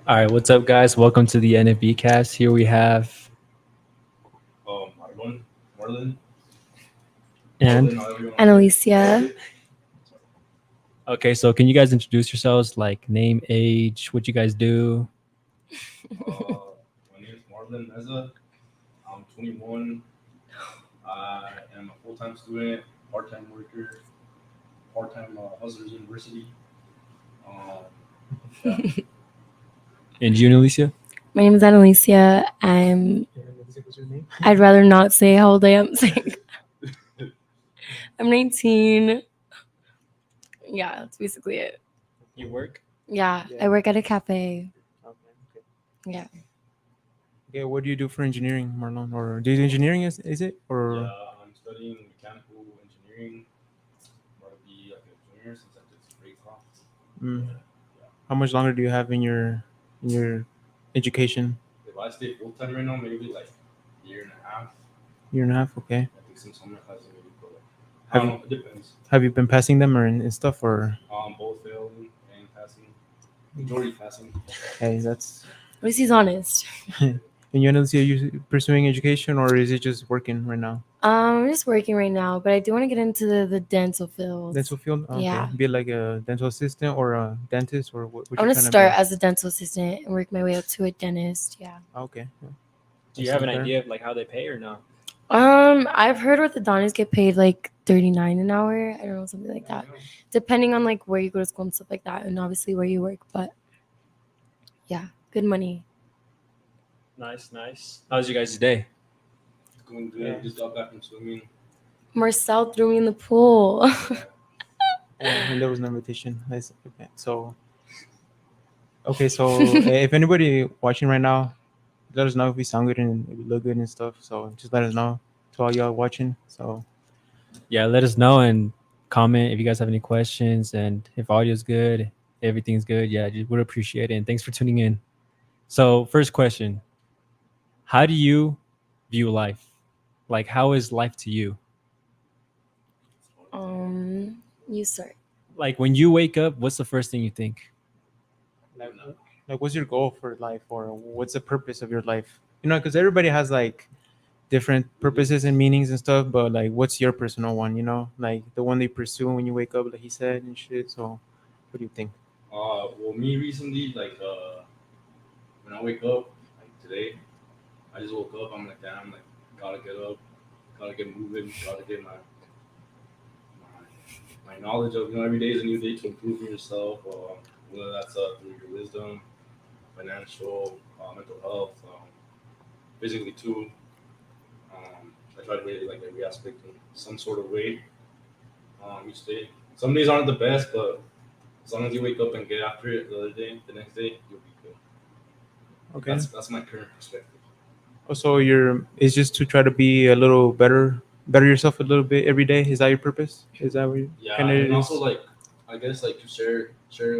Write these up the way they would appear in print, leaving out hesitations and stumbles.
All right, what's up, guys? Welcome to the NFB cast. Here we have Marlon, Marlon, and however you want to say Analicia. okay, so can you guys introduce yourselves? Like name, age, what you guys do? it. My name is Marlon Meza. I'm 21. I am a full-time student, part-time worker, part-time Hustlers University. Um, yeah. And you, Alicia? My name is Analicia. I'd rather not say how old I am. I'm 19. Yeah, that's basically it. You work? Yeah, I work at a cafe. Yeah. Okay, what do you do for engineering, Marlon? Or do you do engineering? Is it or? Yeah, I'm studying mechanical engineering. I'm about to be like a junior since I took some breaks off. Mm. How much longer do you have in your education? If I stay full-time right now, maybe like a year and a half. Year and a half. Okay. I think some summer classes maybe, but I Have don't you know. It depends. have you been passing them or and stuff or? Both failing and passing. Majority passing. Hey, that's. At least he's honest. And you, Analicia, are you pursuing education or is it just working right now? I'm just working right now, but I do want to get into the dental field. Dental field. Okay. Yeah. Be like a dental assistant or a dentist or what? I want to start as a dental assistant and work my way up to a dentist. Yeah. Okay. Yeah. Do you have an idea of like how they pay or no? I've heard orthodontists get paid like $39 an hour. I don't know, something like that. Depending on like where you go to school and stuff like that, and obviously where you work. But yeah, good money. Nice, nice. How's your guys' day? Going good. Yeah. Just got back from swimming. Marcel threw me in the pool. And there was no invitation. Nice. Okay. So if anybody watching right now, let us know if we sound good and if we look good and stuff. So just let us know to all y'all watching. So Yeah, let us know and comment if you guys have any questions and if audio's good, everything's good. Yeah, just would appreciate it. And thanks for tuning in. So, first question: how do you view life? Like, how is life to you? You start. Like, when you wake up, what's the first thing you think? like what's your goal for life or what's the purpose of your life? You know, because everybody has like different purposes and meanings and stuff, but like what's your personal one, you know? Like the one they pursue when you wake up, like he said and shit. So what do you think? Well, me recently, when I wake up, like today, I just woke up. I'm like, damn, like, gotta get up, gotta get moving, gotta get my knowledge of, every day is a new day to improve yourself. Whether that's through your wisdom, financial, mental health, physically too. I try to really like every aspect in some sort of way each day. Some days aren't the best, but as long as you wake up and get after it the next day, you'll be good. Okay. That's my current perspective. Also, it's just to try to be a little better yourself a little bit every day. Is that your purpose? Is that what you Yeah, kind and of also like I guess like to share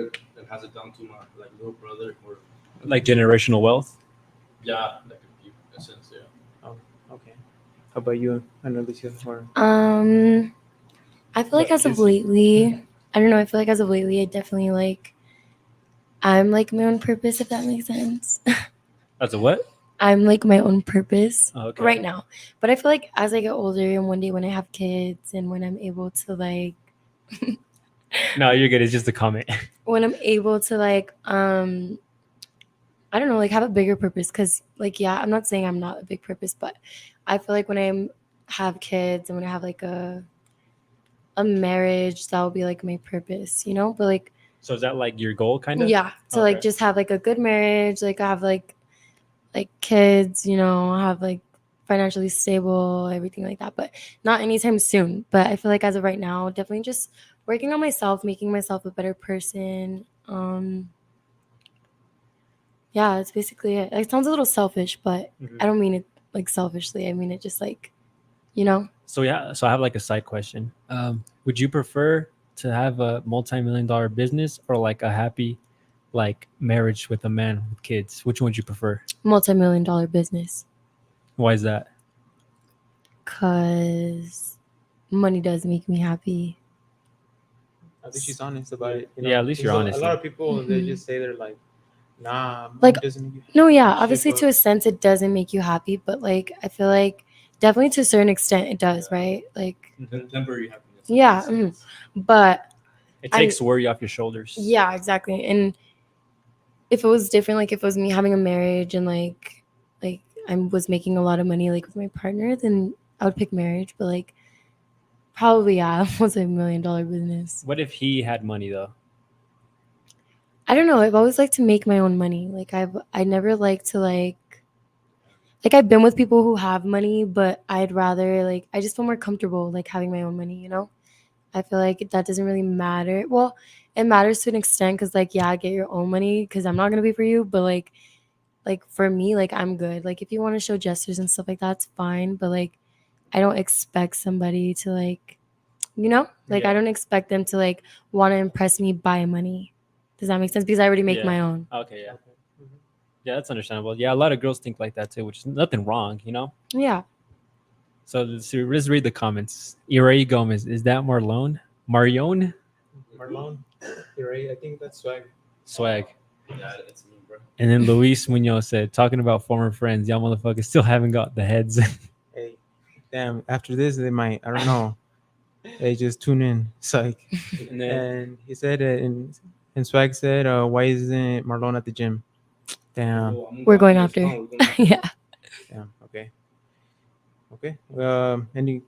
it and pass it down to my like little brother or Like generational wealth? yeah, like a few essence, yeah. Oh, okay. How about you, Analicia? Or I feel like as of lately, I don't know. I feel like as of lately, I definitely like. I'm like my own purpose, if that makes sense. That's a what? I'm like my own purpose Oh, okay. right now. But I feel like as I get older and one day when I have kids and when I'm able to like No, you're good. It's just a comment. when I'm able to like I don't know, like have a bigger purpose cuz like yeah, I'm not saying I'm not a big purpose, but I feel like when I have kids and when I have like a marriage, that will be like my purpose, you know? But like So is that like your goal, kind of? yeah, to like Okay. just have like a good marriage, like I have like kids, you know, have like financially stable, everything like that, but not anytime soon. But I feel like as of right now, definitely just working on myself, making myself a better person. Yeah, that's basically it. It sounds a little selfish, but Mhm. I don't mean it like selfishly. I mean it just like, you know. So yeah, so I have like a side question. Would you prefer to have a multi-million-dollar business or like a happy, like marriage with a man with kids? Which one would you prefer? Multi-million-dollar business, Why is that? cause money does make me happy. at least she's honest about it. You know? Yeah, at least you're There's honest, a lot yeah. of people they just say they're like Nah, Like, money doesn't make you no, yeah, shit, obviously but to a sense it doesn't make you happy, but like I feel like definitely to a certain extent it does, Yeah. right? Like, Temporary happiness. yeah, in a sense. but It I'm- takes worry off your shoulders. yeah, exactly. And if it was different, like if it was me having a marriage and like I was making a lot of money like with my partner, then I would pick marriage. But like probably yeah, it was $1 million business. What if he had money though? I don't know. I've always liked to make my own money. Like I never like to like I've been with people who have money, but I'd rather like I just feel more comfortable like having my own money, you know? I feel like that doesn't really matter. Well, it matters to an extent cuz like yeah, get your own money cuz I'm not going to pay for you, but like for me like I'm good. Like if you want to show gestures and stuff like that, it's fine, but like I don't expect somebody to like you know? Like I Yeah. don't expect them to like want to impress me by money. Does that make sense? Because I already make Yeah. my own. Okay, yeah. Mhm. Yeah, that's understandable. Yeah, a lot of girls think like that too, which is nothing wrong, you know? Yeah. So let's read the comments. Irae Gomez, is that Marlon? Marion? Marlon, you're right. I think that's swag. Swag. Yeah, it's me, bro. And then Luis Munoz said, talking about former friends, y'all motherfuckers still haven't got the heads. Hey, damn. After this, they might. I don't know. They just tune in. Psych. And then And he said, and swag said, why isn't Marlon at the gym? Damn. We're going after. Yeah. Damn. Okay. Okay. Any?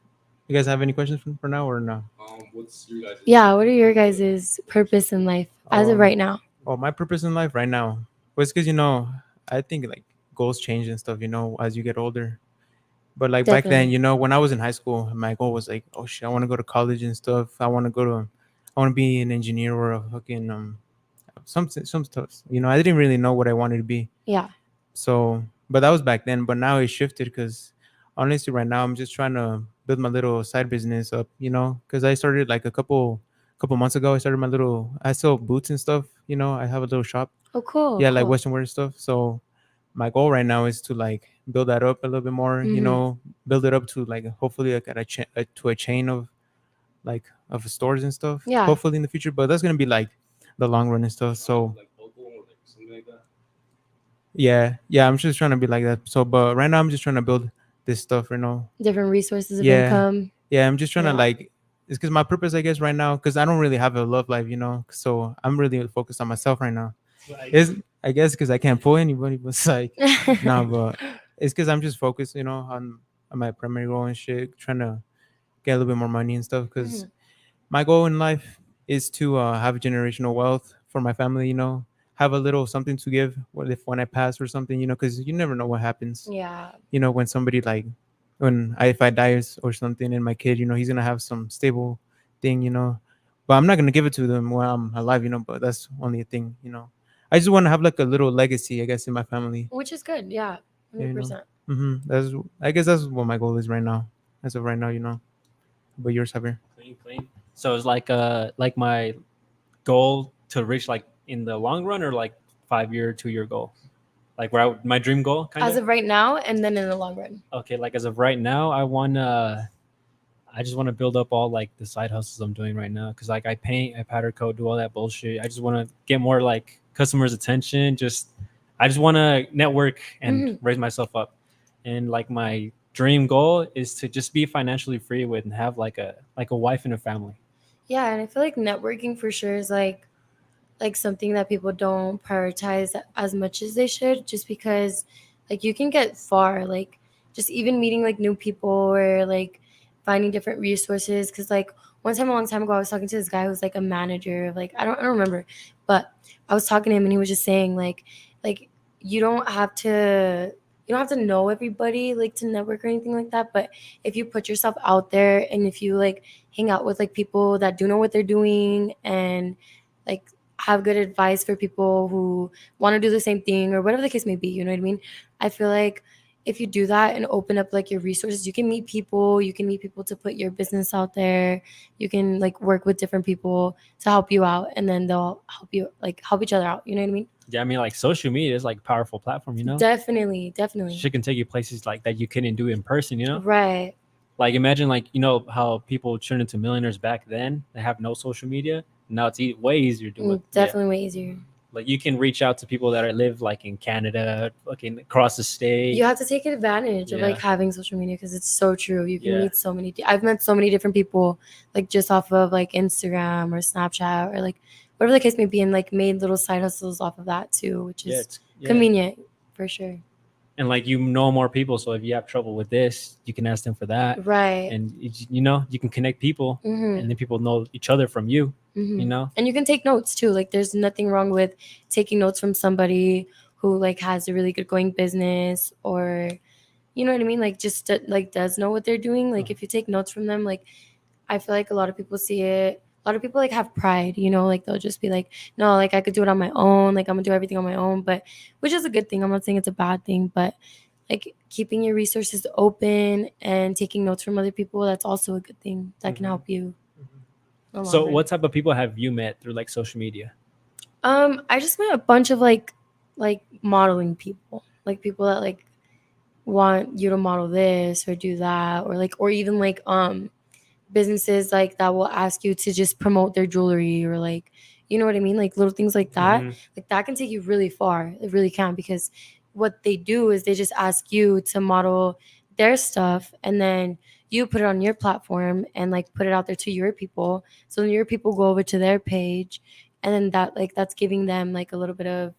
You guys have any questions for now or no? What's your guys'? Yeah. What are your guys' purpose in life as of right now? Oh, my purpose in life right now was because I think like goals change and stuff. As you get older. But like back then, Definitely. when I was in high school, my goal was like, oh shit, I want to go to college and stuff. I want to be an engineer or a fucking some stuff. I didn't really know what I wanted to be. Yeah. So, but that was back then. But now it shifted because honestly, right now I'm just trying to build my little side business up. Because I started like a couple months ago. I started I sell boots and stuff. I have a little shop. Oh, cool. Yeah, like cool. Western wear stuff. So my goal right now is to like build that up a little bit more. Mhm. Build it up to like hopefully like to a chain of stores and stuff. Yeah. Hopefully in the future, but that's gonna be like the long run and stuff. So Like local or like something like that. yeah, I'm just trying to be like that. So, but right now I'm just trying to build this stuff. Different resources of Yeah. income. Yeah, I'm just trying to Yeah. like. It's because my purpose, I guess, right now, because I don't really have a love life. So I'm really focused on myself right now. Is I guess because I can't pull anybody, but it's like no, but it's because I'm just focused, on my primary goal and shit, trying to get a little bit more money and stuff. Because my goal in life is to have generational wealth for my family. Have a little something to give. What if when I pass or something? Because you never know what happens. Yeah. When somebody like if I die or something, and my kid, he's gonna have some stable thing. But I'm not gonna give it to them while I'm alive. But that's only a thing. I just want to have like a little legacy, I guess, in my family. Which is good. Yeah. You know. 100%. That's I guess that's what my goal is right now. As of right now. But yours, Javier? clean. So it's like my goal to reach like in the long run or like 5 year, 2 year goal? Like my dream goal kind As of right now and then in the long run. Okay, like as of right now, I just want to build up all like the side hustles I'm doing right now because like I paint, I powder coat, do all that bullshit. I just want to get more like customers' attention. I just want to network and raise myself up. And like my dream goal is to just be financially free with and have like a wife and a family. Yeah, and I feel like networking for sure is like something that people don't prioritize as much as they should just because like you can get far like just even meeting like new people or like finding different resources because like one time a long time ago I was talking to this guy who's like a manager of like I don't remember, but I was talking to him and he was just saying like you don't have to know everybody like to network or anything like that, but if you put yourself out there and if you like hang out with like people that do know what they're doing and like have good advice for people who want to do the same thing or whatever the case may be, you know what I mean? I feel like if you do that and open up like your resources, you can meet people to put your business out there. You can like work with different people to help you out and then they'll help you like help each other out, you know what I mean? Yeah, I mean like social media is like a powerful platform, Definitely. Shit can take you places like that you couldn't do in person, Right. Like imagine like how people turned into millionaires back then. They have no social media. Now it's way easier to do it. Definitely way easier. Like you can reach out to people that live like in Canada, fucking across the state. You have to take advantage of like Yeah. having social media because it's so true. You can Yeah. meet so many. I've met so many different people like just off of like Instagram or Snapchat or like whatever the case may be, and like made little side hustles off of that too, which Yeah, is it's convenient for sure. And like you know more people, so if you have trouble with this, you can ask them for that, Right. and you know you can connect people, Mm-hmm. and then people know each other from you. Mm-hmm. You know, and you can take notes too. Like there's nothing wrong with taking notes from somebody who like has a really good going business, or you know what I mean, like just like does know what they're doing. Like if you take notes from them, like I feel like a lot of people see it. A lot of people like have pride, you know, like they'll just be like, no, like I could do it on my own, like I'm gonna do everything on my own. But which is a good thing. I'm not saying it's a bad thing, but like keeping your resources open and taking notes from other people, that's also a good thing that can Mhm. help you. a so lot. what type of people have you met through like social media? I just met a bunch of like modeling people, like people that like want you to model this or do that, or like or even like businesses like that will ask you to just promote their jewelry, or like you know what I mean, like little things like that. Mhm. Like that can take you really far. It really can, because what they do is they just ask you to model their stuff, and then you put it on your platform and like put it out there to your people, so then your people go over to their page, and then that like that's giving them like a little bit of,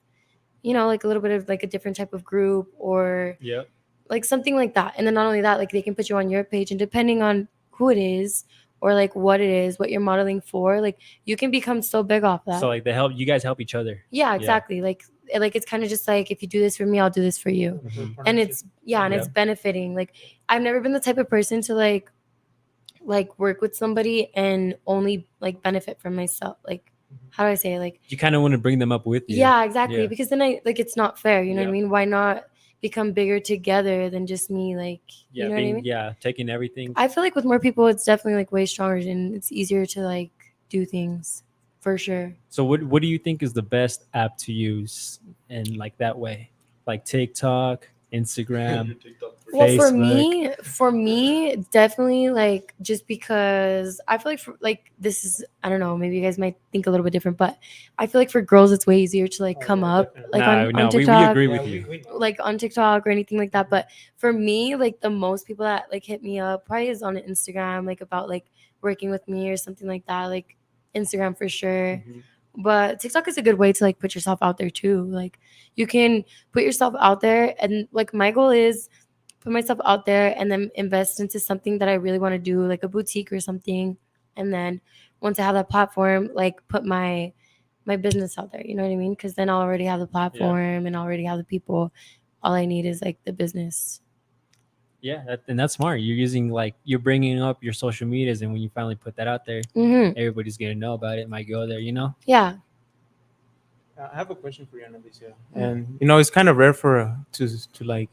you know, like a little bit of like a different type of group, or Yep. like something like that. And then not only that, like they can put you on your page, and depending on who it is or like what it is, what you're modeling for, like you can become so big off that. So like they help you guys help each other. Yeah, exactly. Like it's kind of just like, if you do this for me, I'll do this for you. Mhm. And it's and it's Yep. benefiting. Like I've never been the type of person to like work with somebody and only like benefit from myself. Like how do I say it? Like You kind of want to bring them up with you. yeah, exactly. Yeah. Because then I like it's not fair. You know what Yeah. I mean? Why not become bigger together than just me? Like Yeah, you know being, what I mean? yeah, taking everything. I feel like with more people, it's definitely like way stronger, and it's easier to like do things for sure. So what do you think is the best app to use in like that way? Like TikTok, Instagram, Your TikTok Well, Facebook. for me, definitely like just because I feel like for like this is, I don't know, maybe you guys might think a little bit different, but I feel like for girls it's way easier to like come up like on No, we TikTok, agree with you. like on TikTok or anything like that. But for me, like the most people that like hit me up probably is on Instagram, like about like working with me or something like that. Like Instagram for sure. Mhm. But TikTok is a good way to like put yourself out there too. Like you can put yourself out there, and like my goal is put myself out there and then invest into something that I really want to do, like a boutique or something. And then once I have that platform, like put my business out there. You know what I mean? Because then I'll already have the platform and I already have the people. All I need is like the business. Yeah, and that's smart. You're using like you're bringing up your social medias, and when you finally put that out there, Mm-hmm. everybody's gonna know about it. Might go there, you know. Yeah. I have a question for you, Analicia. And you know, it's kind of rare for to like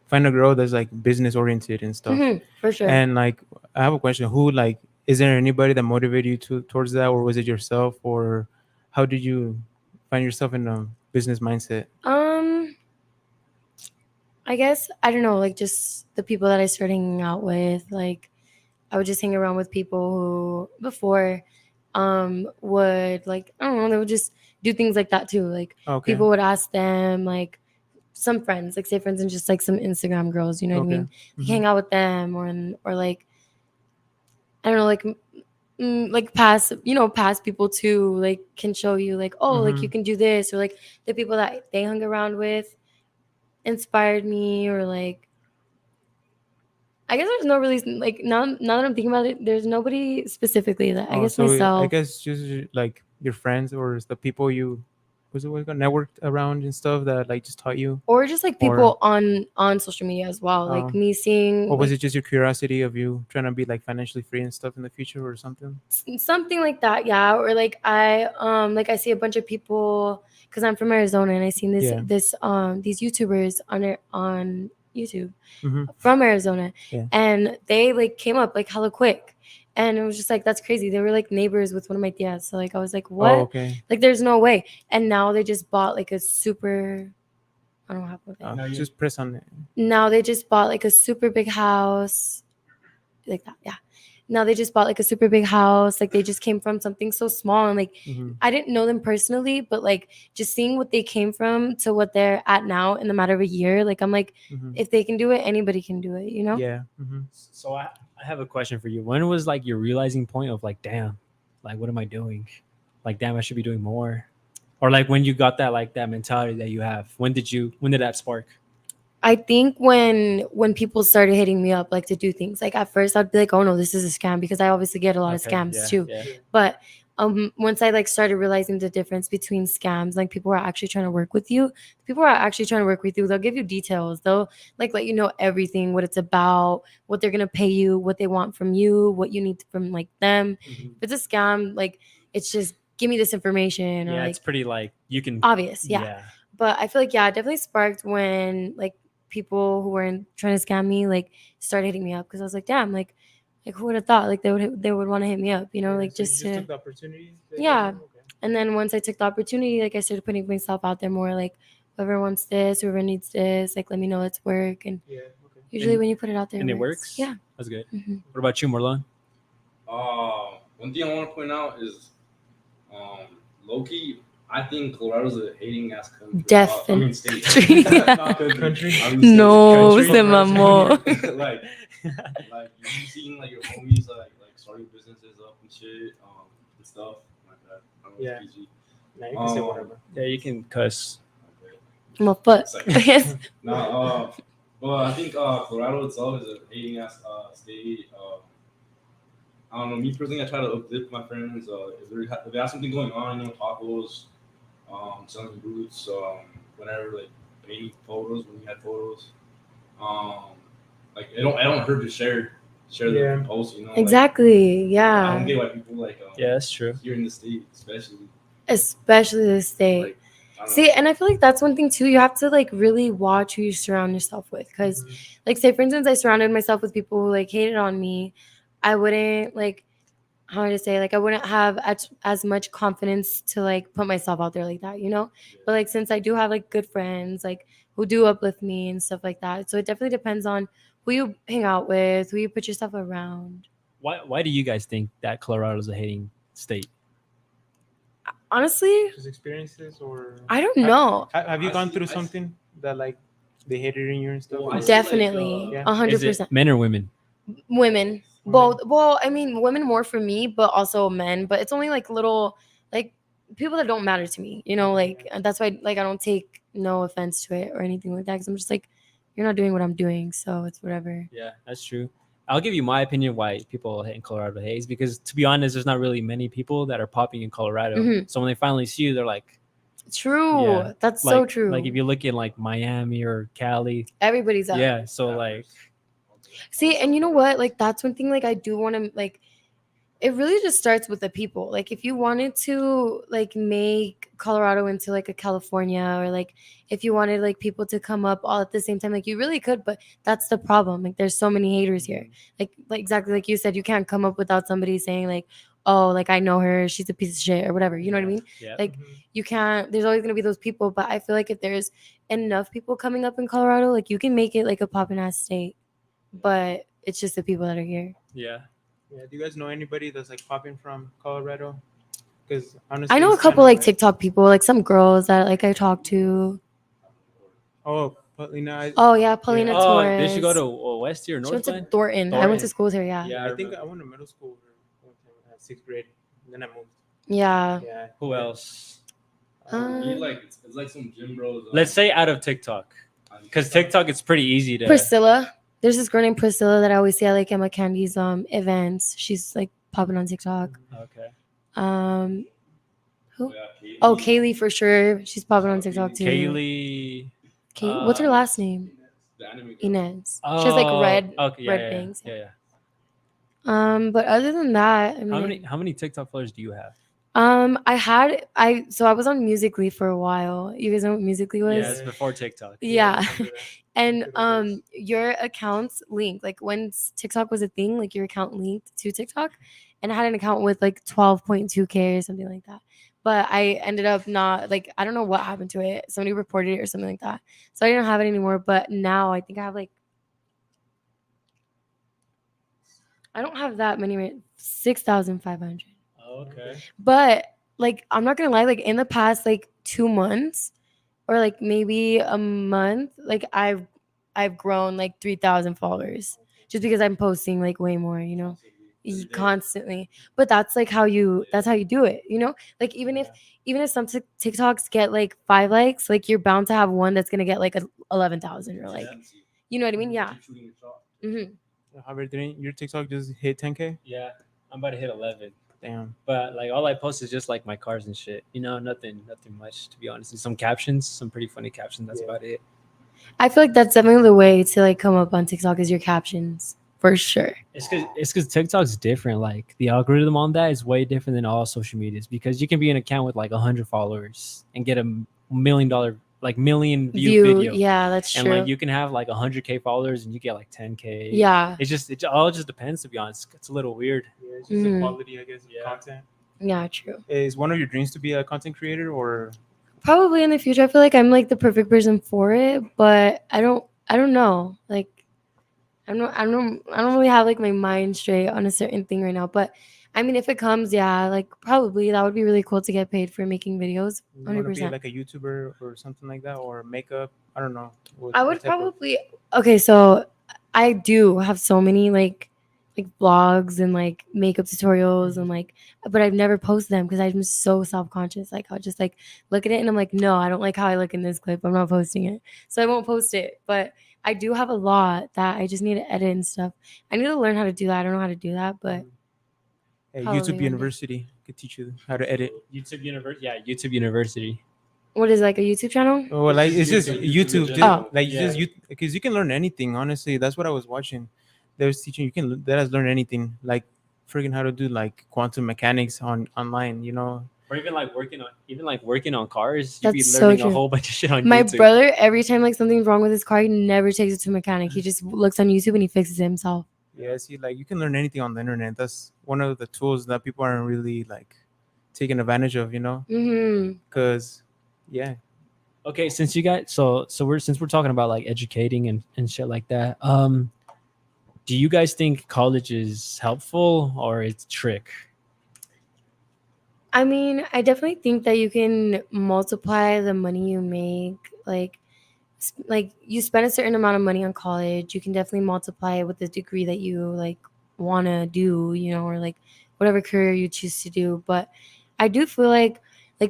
find a girl that's like business oriented and stuff. Mm-hmm. For sure. And like, I have a question: who like is there anybody that motivated you towards that, or was it yourself, or how did you find yourself in a business mindset? I guess I don't know, like just the people that I started hanging out with. Like I would just hang around with people who before would like, I don't know, they would just do things like that too. Like Okay. people would ask them, like some friends, like say for instance just like some Instagram girls, you know what I Okay. mean? Like, Mhm. hang out with them, or like I don't know, like past, you know, past people too, like can show you like, oh, like you Mhm. can do this, or like the people that they hung around with inspired me, or like I guess there's no really like now that I'm thinking about it, there's nobody specifically that I Oh, guess so I myself, guess just like your friends or the people you was it what networked around and stuff that like just taught you, or just like or people on social media as well, like me seeing or was like it just your curiosity of you trying to be like financially free and stuff in the future or something? something like that, yeah. Or like I see a bunch of people because I'm from Arizona, and I seen Yeah. these YouTubers on YouTube Mm-hmm. from Arizona, Yeah. and they like came up like hella quick, and it was just like that's crazy. They were like neighbors with one of my tias, so like I was like, what? Oh, okay. Like there's no way. And now they just bought like a super, I don't know how to put it. Just press on it. Now they just bought like a super big house, like that, yeah. now they just bought like a super big house. Like they just came from something so small, and like Mhm. I didn't know them personally, but like just seeing what they came from to what they're at now in the matter of a year, like I'm like, Mhm. if they can do it, anybody can do it, you know? Yeah. Mhm. So I have a question for you. When was like your realizing point of like, damn, like what am I doing? Like, damn, I should be doing more. Or like when you got that like that mentality that you have. When did that spark? I think when people started hitting me up like to do things, like at first I'd be like, oh no, this is a scam, because I obviously get a lot of Okay, scams yeah, too. yeah. But once I like started realizing the difference between scams, like people are actually trying to work with you. People are actually trying to work with you. They'll give you details. They'll like let you know everything, what it's about, what they're gonna pay you, what they want from you, what you need from like them. Mhm. If it's a scam, like it's just give me this information, or Yeah, like it's pretty like you can obvious, yeah. yeah. But I feel like, yeah, it definitely sparked when like people who weren't trying to scam me like started hitting me up, because I was like, damn, like who would have thought like they would want to hit me up, you know, Yeah, like so you just just to took the opportunity. yeah. Okay. And then once I took the opportunity, like I started putting myself out there more, like whoever wants this, whoever needs this, like let me know, let's work. And Yeah. Okay. usually And- when you put it out there, And it works. works? Yeah. That's good. Hmm. What about you, Marlon? One thing I want to point out is, low key, I think Colorado's a hating ass country. I mean state. Not Country? I mean state. No, Country? se mamó. like you seen like your homies like starting businesses up and shit, and stuff like that. I don't know if Yeah. it's PG. Nah, you can say whatever. Yeah, you can cuss. Okay. My foot. Second. Yes. No, but I think Colorado itself is a hating ass state. I don't know. Me personally, I try to uplift my friends. If they have something going on, tacos, selling boots, whenever like painting photos when we had photos, um, like I don't hurt to share Yeah. the post. Exactly. Like, I don't Yeah. get why people like Yeah, that's true. here in the state, especially Especially the state. like I don't See, know. and I feel like that's one thing too. You have to like really watch who you surround yourself with, because, Mhm. like, say for instance, I surrounded myself with people who like hated on me. I wouldn't like, how would I say, like I wouldn't have as much confidence to like put myself out there like that, you know. But like since I do have like good friends like who do uplift me and stuff like that, so it definitely depends on who you hang out with, who you put yourself around. Why do you guys think that Colorado's a hating state? Honestly, Just experiences, or I don't know. have you I gone see- through I see- something that like they hated in you and stuff? Well, I or- see, like, Definitely, yeah. 100%. Is it men or women? Women. Women? Well, I mean, women more for me, but also men. But it's only like little, like people that don't matter to me, you know. Like and that's why, like, I don't take no offense to it or anything like that, because I'm just like, you're not doing what I'm doing, so it's whatever. Yeah, that's true. I'll give you my opinion why people hate in Colorado haze, because to be honest, there's not really many people that are popping in Colorado. Mhm. So when they finally see you, they're like, True. Yeah, That's like, so true. Like if you look in like Miami or Cali, Everybody's up. yeah. So like, See, and you know what? Like that's one thing. Like I do want to like. It really just starts with the people. Like if you wanted to like make Colorado into like a California, or like if you wanted like people to come up all at the same time, like you really could, but that's the problem. Like there's so many haters here. Like exactly like you said, you can't come up without somebody saying like, oh, like I know her, she's a piece of shit or whatever. You know what I mean? yeah, Like Mhm. you can't. There's always gonna be those people, but I feel like if there's enough people coming up in Colorado, like you can make it like a poppin' ass state. But it's just the people that are here. yeah. Yeah. Do you guys know anybody that's like popping from Colorado? Because honestly, I know a it's kinda couple like TikTok people, like some girls that like I talk to. Oh, Paulina. Oh yeah, Paulina Yeah. Torres. Did she go to West or She went to Northland? Thornton. I went to Thornton. school with her. Yeah. Yeah, I think I went to middle school one time, 6th grade. And then I moved. Yeah. Yeah. Who else? It's like some gym bros. Let's say out of TikTok, because TikTok it's pretty easy to. Priscilla. There's this girl named Priscilla that I always see at like Emma Candy's events. She's like popping on TikTok. Okay. Who? Oh, Kaylee for sure. She's popping on TikTok too. Kaylee. What's her last name? The anime girl. Inez. She has like red Okay, yeah, red yeah, bangs. Yeah, yeah. But other than that, I mean, How many TikTok followers do you have? so I was on Musically for a while. You guys know what Musically was? Yes, before TikTok. Yeah. I remember that. And Good old days. your accounts linked, like when TikTok was a thing, like your account linked to TikTok, and I had an account with like 12.2K or something like that. But I ended up not, like, I don't know what happened to it. Somebody reported it or something like that, so I didn't have it anymore. But now I think I have like I don't have that many. 6,500. Oh, okay. But like, I'm not gonna lie. Like in the past, like 2 months or like maybe a month, like I've grown like 3,000 followers just because I'm posting like way more. You know, Every day. constantly. But that's how you do it. You know, like even if some TikToks get like 5 likes, like you're bound to have one that's gonna get like 11,000 or like, Consistency. you know what I mean? Yeah. Keep shooting your shot. hmm Javier, didn't your TikTok just hit 10K? Yeah, I'm about to hit 11. Damn. But like all I post is just like my cars and shit. You know, nothing much to be honest. And some captions, some pretty funny captions. That's Yeah. about it. I feel like that's definitely the way to like come up on TikTok is your captions for sure. It's because TikTok's different. Like the algorithm on that is way different than all social medias because you can be an account with like 100 followers and get $1 million like million view video. Yeah, that's And true. like you can have like 100K followers and you get like 10K. Yeah. It all just depends, to be honest. It's a little weird. Yeah, it's just the Mhm. quality, I guess, of Yeah. content. Yeah, true. Is one of your dreams to be a content creator, or Probably in the future. I feel like I'm like the perfect person for it, but I don't know. Like I don't really have like my mind straight on a certain thing right now. But I mean if it comes, yeah, like probably that would be really cool to get paid for making videos. you want to be 100%. like a YouTuber or something like that, or makeup? I don't know. I what would type of- probably okay, so I do have so many like vlogs and like makeup tutorials and like but I've never posted them because I'm so self-conscious. Like I'll just like look at it and I'm like, no, I don't like how I look in this clip. I'm not posting it. So I won't post it. But I do have a lot that I just need to edit and stuff. I need to learn how to do that. I don't know how to do that, but Hey, probably one YouTube day. University could teach you how to edit. YouTube University. Yeah, YouTube University. what is like a YouTube channel? Oh, well, like it's just YouTube YouTube, in just, general. like Yeah. just you, because you can learn anything. Honestly, that's what I was watching. They was teaching you can let us learn anything, like freaking how to do like quantum mechanics online. You know, Or even like working on cars, you'd be That's so learning a true. whole bunch of shit on My YouTube. brother, every time like something's wrong with his car, he never takes it to a mechanic. He just looks on YouTube and he fixes it himself. yeah. See, like you can learn anything on the internet. That's one of the tools that people aren't really like taking advantage of. You know, Mm-hmm. because yeah, Okay, since you got since we're talking about like educating and shit like that, do you guys think college is helpful or it's a trick? I mean, I definitely think that you can multiply the money you make. Like you spend a certain amount of money on college, you can definitely multiply it with the degree that you like want to do, you know, or like whatever career you choose to do. But I do feel like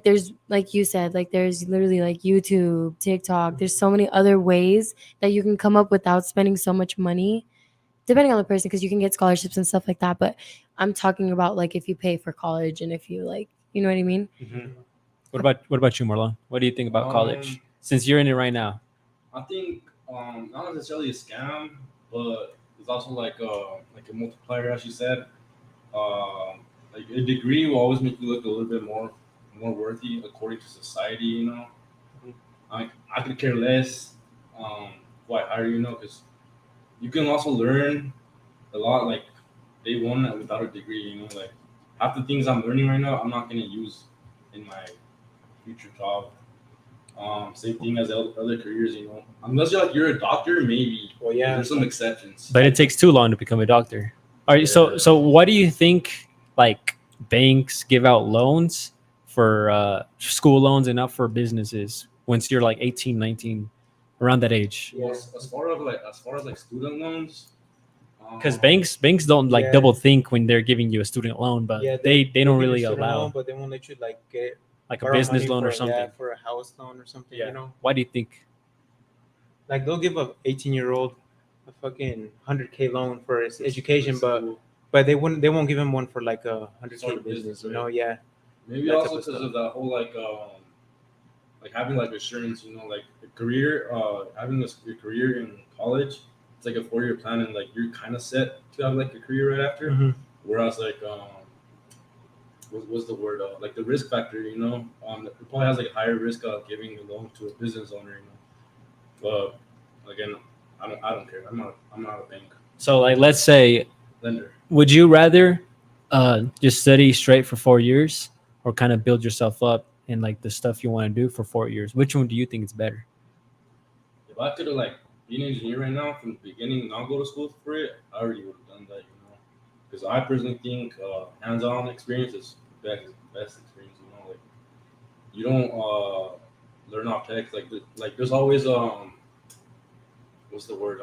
there's like you said, like there's literally like YouTube, TikTok. There's so many other ways that you can come up without spending so much money, depending on the person, because you can get scholarships and stuff like that. But I'm talking about like if you pay for college and if you like, you know what I mean? What about you, Marlon? What do you think about college? Since you're in it right now. I think not necessarily a scam, but it's also like a multiplier, as you said. Like a degree will always make you look a little bit more worthy according to society. You know, I could care less who I hire. You know, because you can also learn a lot like day one without a degree. You know, like half the things I'm learning right now, I'm not gonna use in my future job. Same thing as other careers, you know. Unless you're a doctor, maybe. well, yeah. There's some exceptions. But it takes too long to become a doctor. All right, so what do you think like banks give out loans for school loans and not for businesses once you're like 18, 19, around that age? Well, as far as student loans, Because banks don't like Yeah. double think when they're giving you a student loan, but yeah, they they'll don't give you really student allow loan, but they won't let you like get like a borrow business money loan or for- something. yeah, for a house loan or something. Yeah. You know, Why do you think? like they'll give a 18-year-old a fucking 100K loan for his education, but they won't give him one for like a 100K Start a business. business, You right? know, yeah. maybe that also type of because stuff. of that whole like having like assurance, you know, like a career, having a career in college, it's like a 4-year plan, and like you're kind of set to have like a career right after. Mhm. Whereas like what's the word? Like the risk factor, you know, it probably has like a higher risk of giving a loan to a business owner, you know. But again, I don't care. I'm not a bank So like let's say, lender. would you rather just study straight for 4 years or kind of build yourself up in like the stuff you want to do for 4 years? Which one do you think is better? If I could have like been an engineer right now from the beginning, not go to school for it, I already would have done that, you know. Because I personally think hands-on experience is best experience. Like you don't learn off text. Like there's always what's the word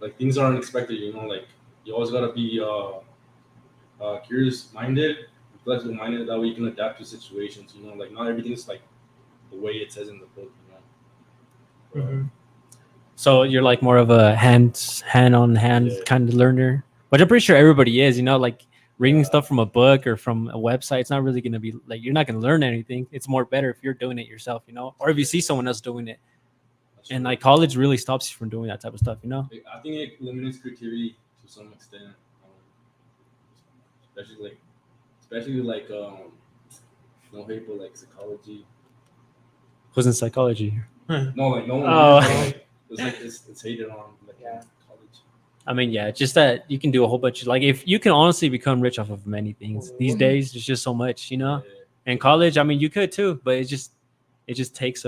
like things are unexpected. Like you always gotta be curious minded, flexible minded. That way you can adapt to situations. Like not everything's like the way it says in the book. Mm-hmm. So you're like more of a hand on hand Yeah. kind of learner, which I'm pretty sure everybody is. Like reading Yeah. stuff from a book or from a website. It's not really gonna be like you're not gonna learn anything. It's more better if you're doing it yourself, or if you see someone else doing it. That's And true. like college really stops you from doing that type of stuff. I think it eliminates creativity to some extent, especially like no hate, but like psychology. Who's in psychology? No, like no one. Oh. It's like it's hated on like Yeah. in college. I mean, yeah, it's just that you can do a whole bunch of like if you can honestly become rich off of many things these days. There's just so much. Yeah. In college, I mean, you could too, but it just takes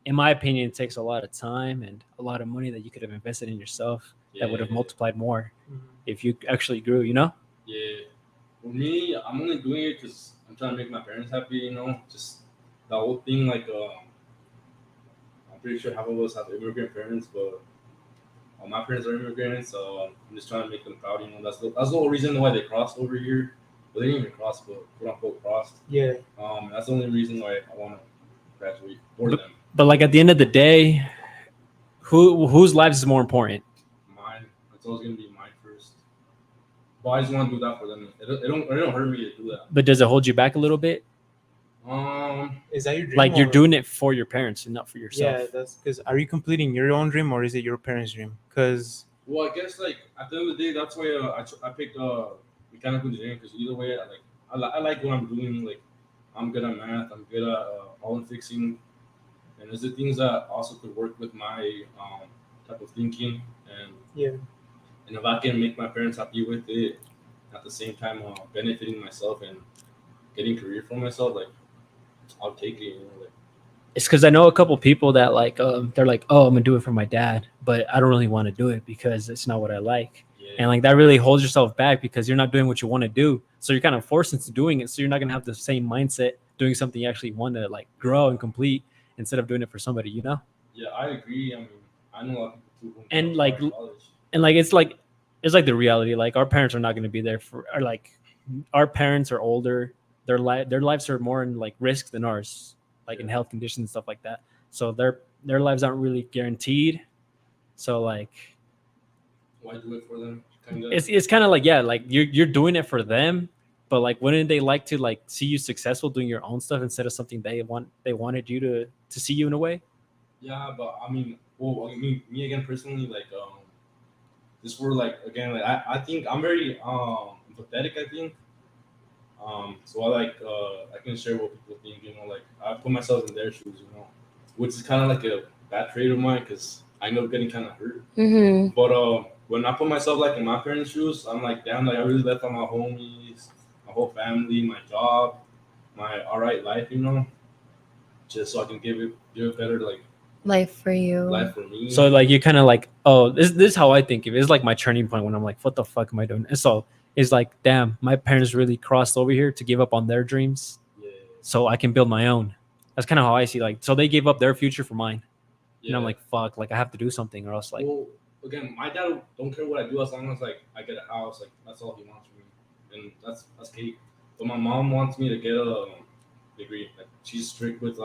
in my opinion, it takes a lot of time and a lot of money that you could have invested in yourself that would have Yeah. multiplied more Mm-hmm. if you actually grew. Yeah. For me, I'm only doing it because I'm trying to make my parents happy. Just the whole thing. Like, I'm pretty sure half of us have immigrant parents, but my parents are immigrants, so I'm just trying to make them proud. That's the whole reason why they crossed over here. But they didn't even cross, but quote unquote crossed. Yeah. That's the only reason why I want to graduate for them. But like at the end of the day, whose lives is more important? Mine. It's always gonna be mine first. But I just want to do that for them. It don't hurt me to do that. But does it hold you back a little bit? Is that your dream? Like you're or- doing it for your parents and not for yourself. Yeah, that's because are you completing your own dream or is it your parents' dream? Because Well, I guess like at the end of the day, that's why I picked mechanical engineering because either way, I like what I'm doing. Like I'm good at math. I'm good at problem fixing, and there's the things that also could work with my type of thinking. And yeah, and if I can make my parents happy with it, at the same time benefiting myself and getting career for myself, like I'll take it. Like It's because I know a couple people that like they're like, oh, I'm gonna do it for my dad, but I don't really want to do it because it's not what I like. yeah, And like that really holds yourself back because you're not doing what you want to do. So you're kind of forced into doing it. So you're not gonna have the same mindset doing something you actually want to like grow and complete instead of doing it for somebody. yeah, I agree. I mean, I know a lot of people too who And, go like, to college. And like it's like the reality. Like our parents are not gonna be there for or like our parents are older. Their lives are more in like risk than ours, like in Yeah. health conditions and stuff like that. So their lives aren't really guaranteed. So like Why do it for them? Kind of. it's kind of like yeah, like you're doing it for them, but like wouldn't they like to like see you successful doing your own stuff instead of something they wanted you to see you in a way? Yeah, but I mean, well, I mean, me again personally, like, this for like again, like I think I'm very empathetic. I think, so I can share what people think. Like I put myself in their shoes. Which is kind of like a bad trait of mine because I know getting kind of hurt. Mm-hmm. But when I put myself like in my parents' shoes, I'm like, damn, like I really left on my homies, my whole family, my job, my alright life. Just so I can give it better like Life for you. life for me. So like you kind of like, oh, this is how I think of it. It's like my turning point when I'm like, what the fuck am I doing? And so it's like, damn, my parents really crossed over here to give up on their dreams yeah, so I can build my own. That's kind of how I see like so they gave up their future for mine. yeah. And I'm like, fuck, like I have to do something or else like well, again, my dad don't care what I do as long as like I get a house. Like that's all he wants from me, and that's cake. But my mom wants me to get a degree. Like she's strict with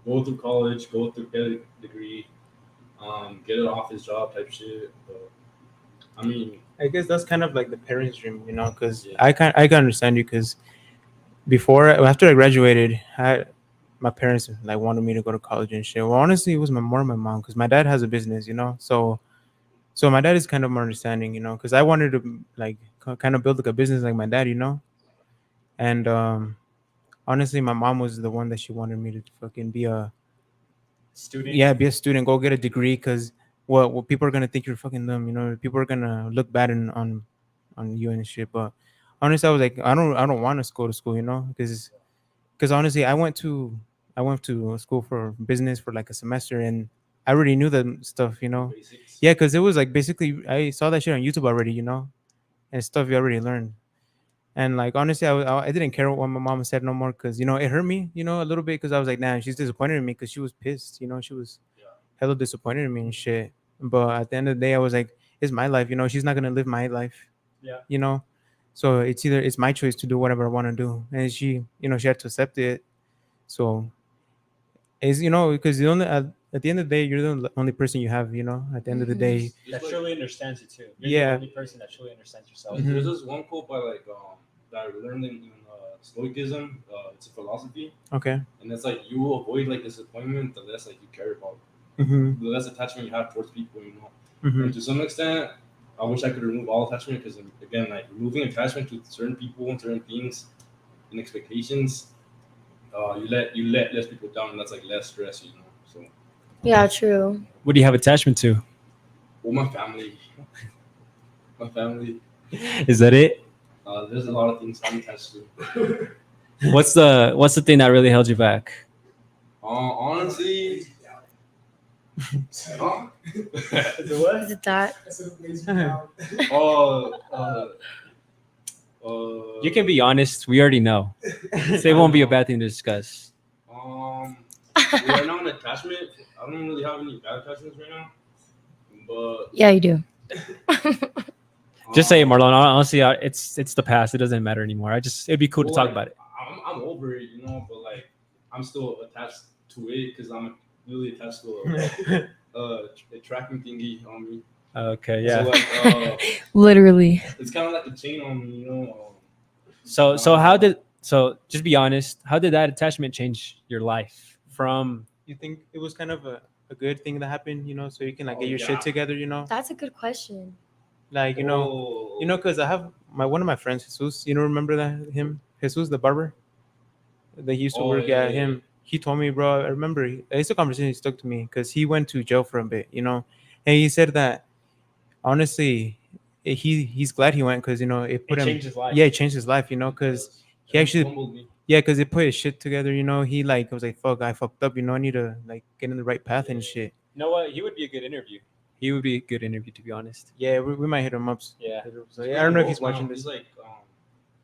go through college, go through get a degree, get an office job type shit. But I mean, I guess that's kind of like the parents' dream, because Yeah. I can understand you because after I graduated, my parents like wanted me to go to college and shit. Well, honestly, it was more my mom because my dad has a business, so my dad is kind of more understanding, because I wanted to like kind of build like a business like my dad, and honestly, my mom was the one that she wanted me to fucking be a be a student, go get a degree, because what people are gonna think you're fucking dumb, people are gonna look bad on you and shit. But honestly, I was like, I don't want to go to school, because honestly, I went to school for business for like a semester, and I already knew the stuff, basics. Yeah, because it was like basically I saw that shit on YouTube already, and stuff you already learned. And like honestly, I didn't care what my mom said no more because it hurt me, a little bit because I was like, nah, she's disappointed in me because she was pissed, she was Yeah. hella disappointed in me and shit. But at the end of the day, I was like, it's my life, she's not gonna live my life, Yeah. you know. So it's my choice to do whatever I want to do, and she had to accept it. So it's because at the end of the day, you're the only person you have, at the end of the day. Just That like truly understands you too. You're the Yeah. only person that truly understands yourself. there's, Mhm. there's this one quote by like that I learned in Stoicism. It's a philosophy, Okay. and it's like you avoid like disappointment the less like you care about, Mm-hmm. the less attachment you have towards people. Mm-hmm. And to some extent, I wish I could remove all attachment because again, like removing attachment to certain people and certain things and expectations, you let less people down, and that's like less stress. So, Yeah, true. What do you have attachment to? well, my family, my family. Is that it? There's a lot of things I'm attached to. What's the thing that really held you back? Honestly, huh? Is it that? uh, uh, You can be honest. We already know. So it won't be a bad thing to discuss. Right now, an attachment. I don't really have any bad attachments right now, but Yeah, you do. Just say it, Marlon. Honestly, it's the past. It doesn't matter anymore. It'd be cool to well, talk like, about it. I'm over it, but like I'm still attached to it because I'm really attached to a tracking thingy on me. Okay, So yeah. like Literally. it's kind of like a chain on me. So just be honest. How did that attachment change your life from? You think it was kind of a good thing that happened, so you can like Oh, get your yeah. shit together. That's a good question. Like Oh. because I have one of my friends, Jesus. Remember that him, Jesus, the barber, that he used to Oh, work yeah, at yeah, him. He told me, bro. I remember it's a conversation he stuck to me because he went to jail for a bit. And he said that honestly, he's glad he went because it put It him. changed his life. Yeah, it changed his life. Because he It actually. humbled me. Yeah, because it put his shit together. He like was like, fuck, I fucked up. I need to like get in the right path and shit. You know what? He would be a good interview. He would be a good interview, to be honest. Yeah, we might hit him up. Yeah. So yeah, I don't know if he's watching He's this. like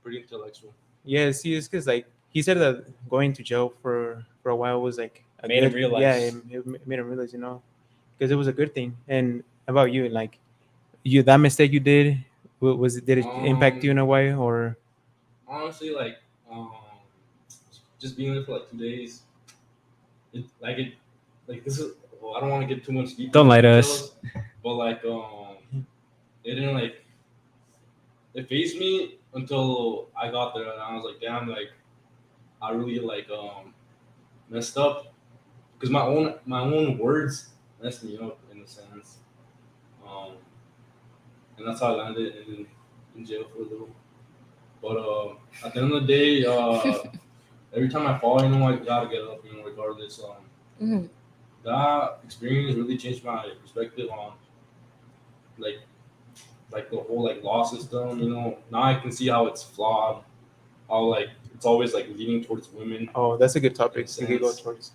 pretty intellectual. Yeah, see, it's because like he said that going to jail for a while was like Made him realize. Yeah, it made him realize, because it was a good thing. And about you, like that mistake you did, did it impact you in a way or? Honestly, like just being there for like 2 days, like this is. Well, I don't want to get too much deep. Don't lie to details, us. But like it didn't like it phased me until I got there, and I was like, damn, like I really like messed up because my own words messed me up in a sense, um, and that's how I landed in jail for a little. But at the end of the day, every time I fall, I gotta get up, regardless. Mhm. That experience really changed my perspective on like the whole like law system. Now I can see how it's flawed. How like it's always like leaning towards women. Oh, that's a good topic. We could go Sense. towards.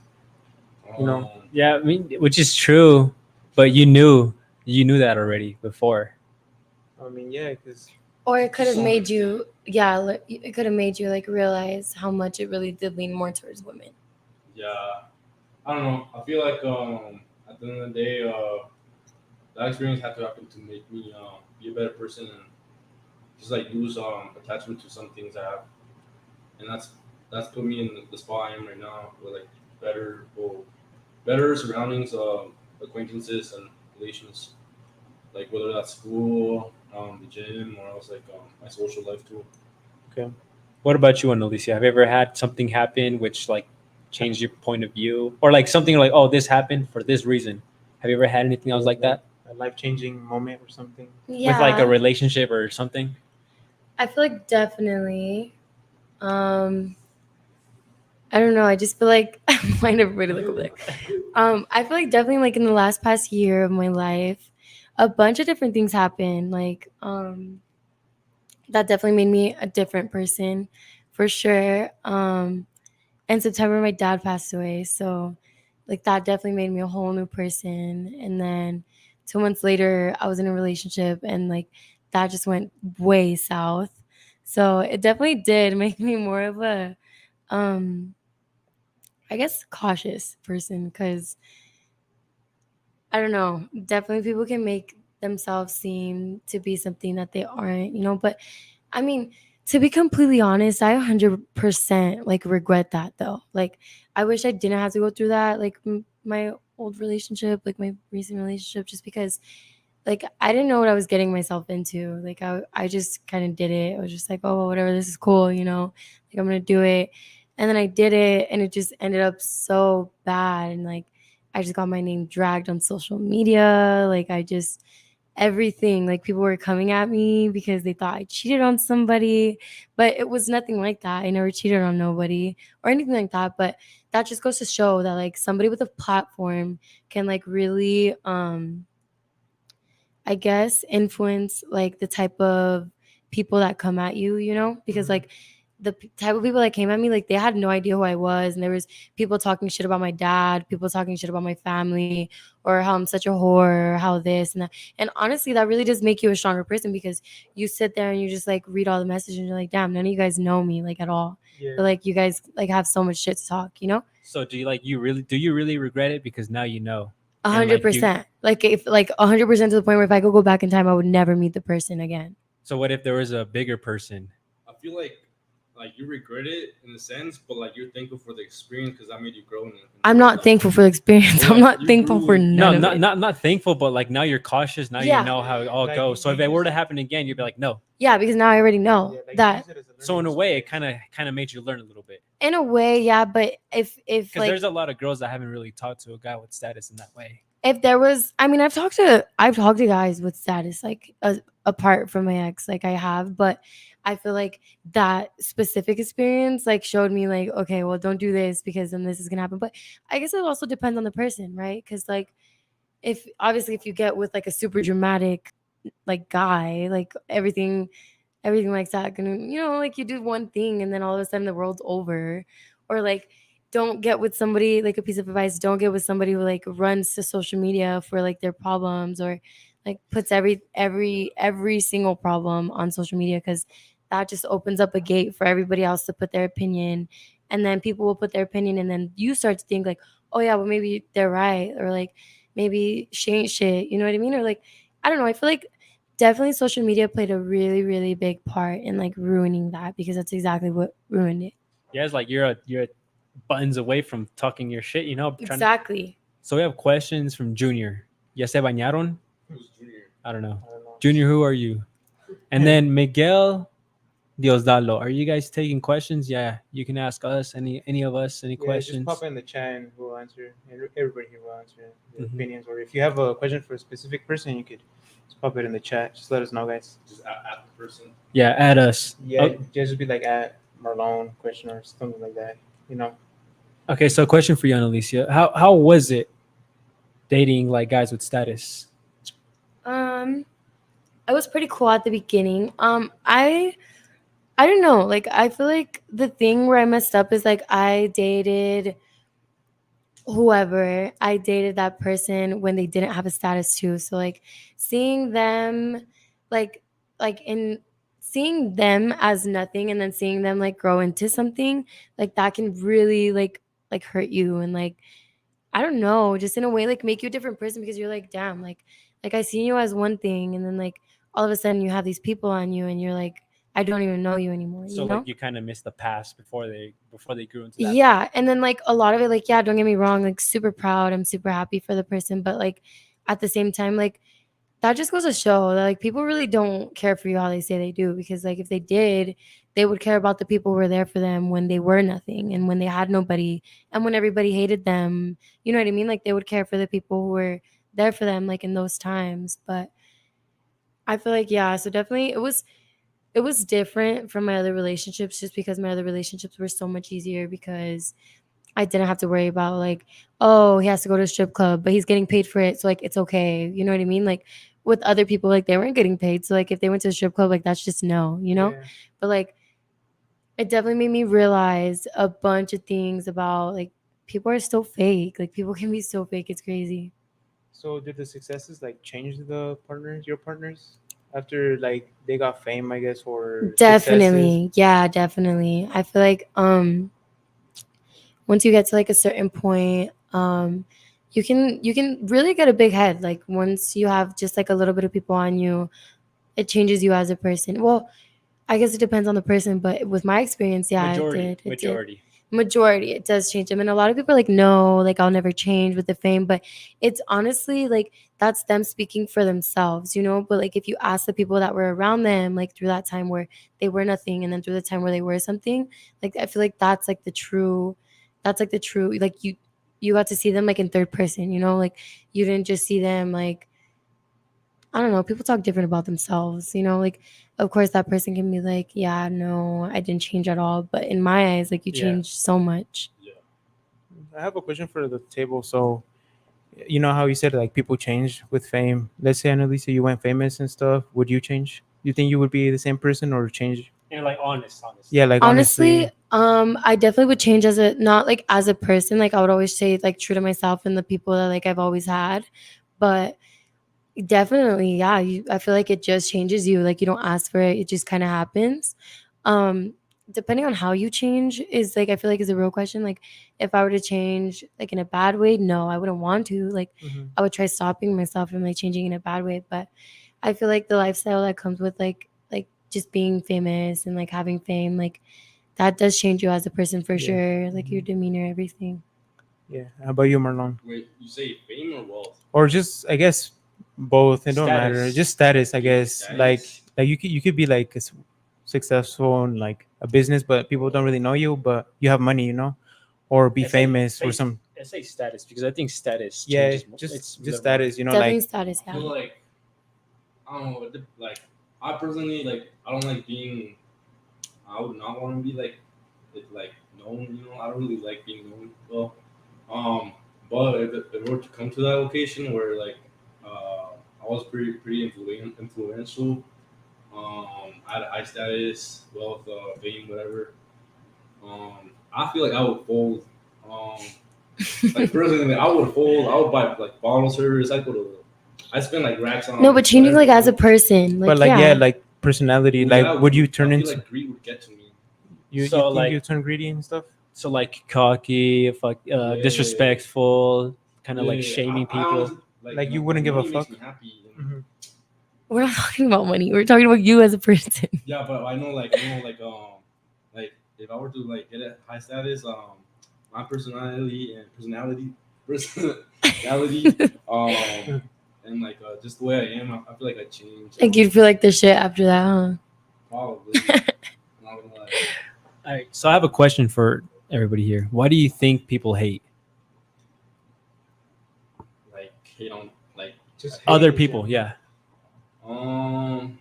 Um, Yeah, I mean, which is true, but you knew that already before. I mean, yeah, because Or it could have So- made you, yeah, it could have made you like realize how much it really did lean more towards women. yeah, I don't know. I feel like at the end of the day, that experience had to happen to make me be a better person and just like lose attachment to some things I have, and that's put me in the spot I am right now with like better surroundings, acquaintances and relations, like whether that's school, the gym, or else like my social life too. What about you, Analicia? Have you ever had something happen which like changed your point of view, or like something like, oh, this happened for this reason? Have you ever had anything else like that a life changing moment or something. Yeah. with like a relationship or something? I feel like definitely. I don't know. I just feel like why did everybody look over there? I feel like definitely like in the last past year of my life, a bunch of different things happened. Like that definitely made me a different person, for sure. In September, my dad passed away, so like that definitely made me a whole new person. And then 2 months later, I was in a relationship, and like that just went way south. So it definitely did make me more of a um I guess cautious person, because I don't know, definitely people can make themselves seem to be something that they aren't, you know. But I mean, to be completely honest, I 100% like regret that though. Like, I wish I didn't have to go through that. Like, my old relationship, like my recent relationship, just because like I didn't know what I was getting myself into. Like, I just kind of did it. I was just like, oh, whatever, this is cool, you know, like I'm gonna do it. And then I did it, and it just ended up so bad. And like, I just got my name dragged on social media. Like, I just everything, like people were coming at me because they thought I cheated on somebody, but it was nothing like that. I never cheated on nobody or anything like that. But that just goes to show that like somebody with a platform can like really I guess influence like the type of people that come at you, you know, because Mhm. like the type of people that came at me, like they had no idea who I was, and there was people talking shit about my dad, people talking shit about my family, or how I'm such a whore, or how this and that. And honestly, that really does make you a stronger person, because you sit there and you just like read all the messages and you're like, damn, none of you guys know me like at all, Yeah. but like you guys like have so much shit to talk, you know. So do you really regret it because now you know, A and hundred like you percent. Like if like 100% to the point where if I could go back in time, I would never meet the person again. so what if there was a bigger person? I feel like you regret it in a sense, but like you're thankful for the experience because that made you grow in I'm your not life. thankful for the experience. But I'm like not you thankful grew for in No, none of not it. not not thankful, but like now you're cautious. Now you Yeah. know how it all Like, goes. So if you it were to use- happen again, you'd be like, no. Yeah, because now I already know yeah, like you that use it as a So learning in a way, it experience. kind of made you learn a little bit, in a way, yeah. But if because like there's a lot of girls that haven't really talked to a guy with status in that way. if there was, I mean, I've talked to guys with status like apart from my ex, like I have, but I feel like that specific experience like showed me like, okay, well, don't do this because then this is gonna happen. But I guess it also depends on the person, right? Because like if obviously if you get with like a super dramatic like guy, like everything like that gonna, you know, like you do one thing and then all of a sudden the world's over. Or like don't get with somebody, like a piece of advice, don't get with somebody who like runs to social media for like their problems, or like puts every single problem on social media, because that just opens up a gate for everybody else to put their opinion, and then people will put their opinion, and then you start to think like, oh yeah, well maybe they're right, or like maybe she ain't shit, you know what I mean? Or like I don't know, I feel like definitely social media played a really really big part in like ruining that, because that's exactly what ruined it. Yeah, it's like you're buttons away from talking your shit. You know, trying. Exactly. So we have questions from Junior. Ya se bañaron? Who's junior? I don't know. I don't know. Junior, who are you? And then Miguel Diosdalo. Are you guys taking questions? Yeah, you can ask us any of us any Yeah, just questions. pop in the chat and we'll answer. Everybody here will answer their Mhm. opinions. Or if you have a question for a specific person, you could just pop it in the chat. Just let us know, guys. Just at the person. Yeah, add us. Yeah, Oh, just be like at Marlon question or something like that. You know. okay, so a question for you, Analicia. How was it dating like guys with status? um it was pretty cool at the beginning. I don't know, like I feel like the thing where I messed up is like I dated that person when they didn't have a status too. So like seeing them like in seeing them as nothing, and then seeing them like grow into something, like that can really like hurt you, and like I don't know, just in a way like make you a different person, because you're like, damn, like I seen you as one thing, and then like all of a sudden you have these people on you and you're like, I don't even know you anymore, So you like know? you kind of missed the past before they grew into that. Yeah, and then like a lot of it, like yeah, don't get me wrong, like super proud, I'm super happy for the person, but like at the same time, like that just goes to show that like people really don't care for you how they say they do, because like if they did, they would care about the people who were there for them when they were nothing and when they had nobody and when everybody hated them. You know what I mean? Like they would care for the people who were there for them like in those times. But I feel like yeah, so definitely it was different from my other relationships, just because my other relationships were so much easier, because I didn't have to worry about like, oh, he has to go to a strip club, but he's getting paid for it, so like it's okay. You know what I mean? Like with other people, like they weren't getting paid, so like if they went to a strip club, like that's just no, you know. Yeah. But like it definitely made me realize a bunch of things about like people are so fake. Like people can be so fake. It's crazy. So did the successes like change the partners, your partners? after like they got fame, I guess, or successes? Definitely. Yeah, definitely. I feel like once you get to like a certain point, you can really get a big head. Like once you have just like a little bit of people on you, it changes you as a person. Well, I guess it depends on the person, but with my experience, yeah, it Majority, did. It did. majority. Majority, it does change them. And a lot of people are like, no, like I'll never change with the fame. But it's honestly like that's them speaking for themselves, you know? But like if you ask the people that were around them, like through that time where they were nothing and then through the time where they were something, like I feel like that's like the true, like you got to see them like in third person, you know? Like you didn't just see them like I don't know, people talk different about themselves, you know, like of course that person can be like, yeah, no, I didn't change at all, but in my eyes, like you Yeah. changed so much. Yeah. I have a question for the table. So, you know how you said like people change with fame. Let's say Annalisa, you went famous and stuff. Would you change? You think you would be the same person or change? And like honest. Yeah, like Honestly, honestly. I definitely would change as a not like as a person, like I would always stay like true to myself and the people that like I've always had. But definitely, yeah, I feel like it just changes you. Like you don't ask for it, it just kind of happens. Um Depending on how you change is like I feel like is a real question. Like if I were to change like in a bad way, no, I wouldn't want to. Like Mhm. I would try stopping myself from like changing in a bad way, but I feel like the lifestyle that comes with like just being famous and like having fame, like that does change you as a person for Yeah. sure. Like your Mhm. demeanor, everything. Yeah. How about you, Marlon? Wait, you say fame or wealth? Or just I guess both. It don't matter. Status. Just status, I Okay, guess. status. Like you could be like successful in like a business, but people don't really know you, but you have money, you know, or be famous for some. I say status because I think status Yeah, changes. It's just more. status, you know, Definitely like status, I yeah. feel like I don't know. Like I personally like I don't like being. I would not want to be like known. You know, I don't really like being known. Well, um, but if it were to come to that location where like I was pretty influential. I had a high status, wealth, fame, whatever. I feel like I would fold. Um, like personally, I would fold. I would buy like bottle service. I spend like racks on No, but changing whatever. like as a person, but like like yeah, yeah. like personality. Well, Like yeah, would you turn I feel into like greed would get to me. you So think you like turn greedy and stuff? so like cocky, fuck, Yeah, disrespectful, kind of like yeah. shaming I people. honestly like Like you wouldn't give a money makes fuck? me happy. And, Hmm. We're not talking about money. We're talking about you as a person. yeah, but I know like if I were to like get a high status, my personality, and like just the way I am, I feel like I change. Like you'd feel like the shit after that, huh? Probably. I'm not gonna lie. All right. So I have a question for everybody here. Why do you think people hate Like hate on like Just I hate other hate in people? general. Yeah. um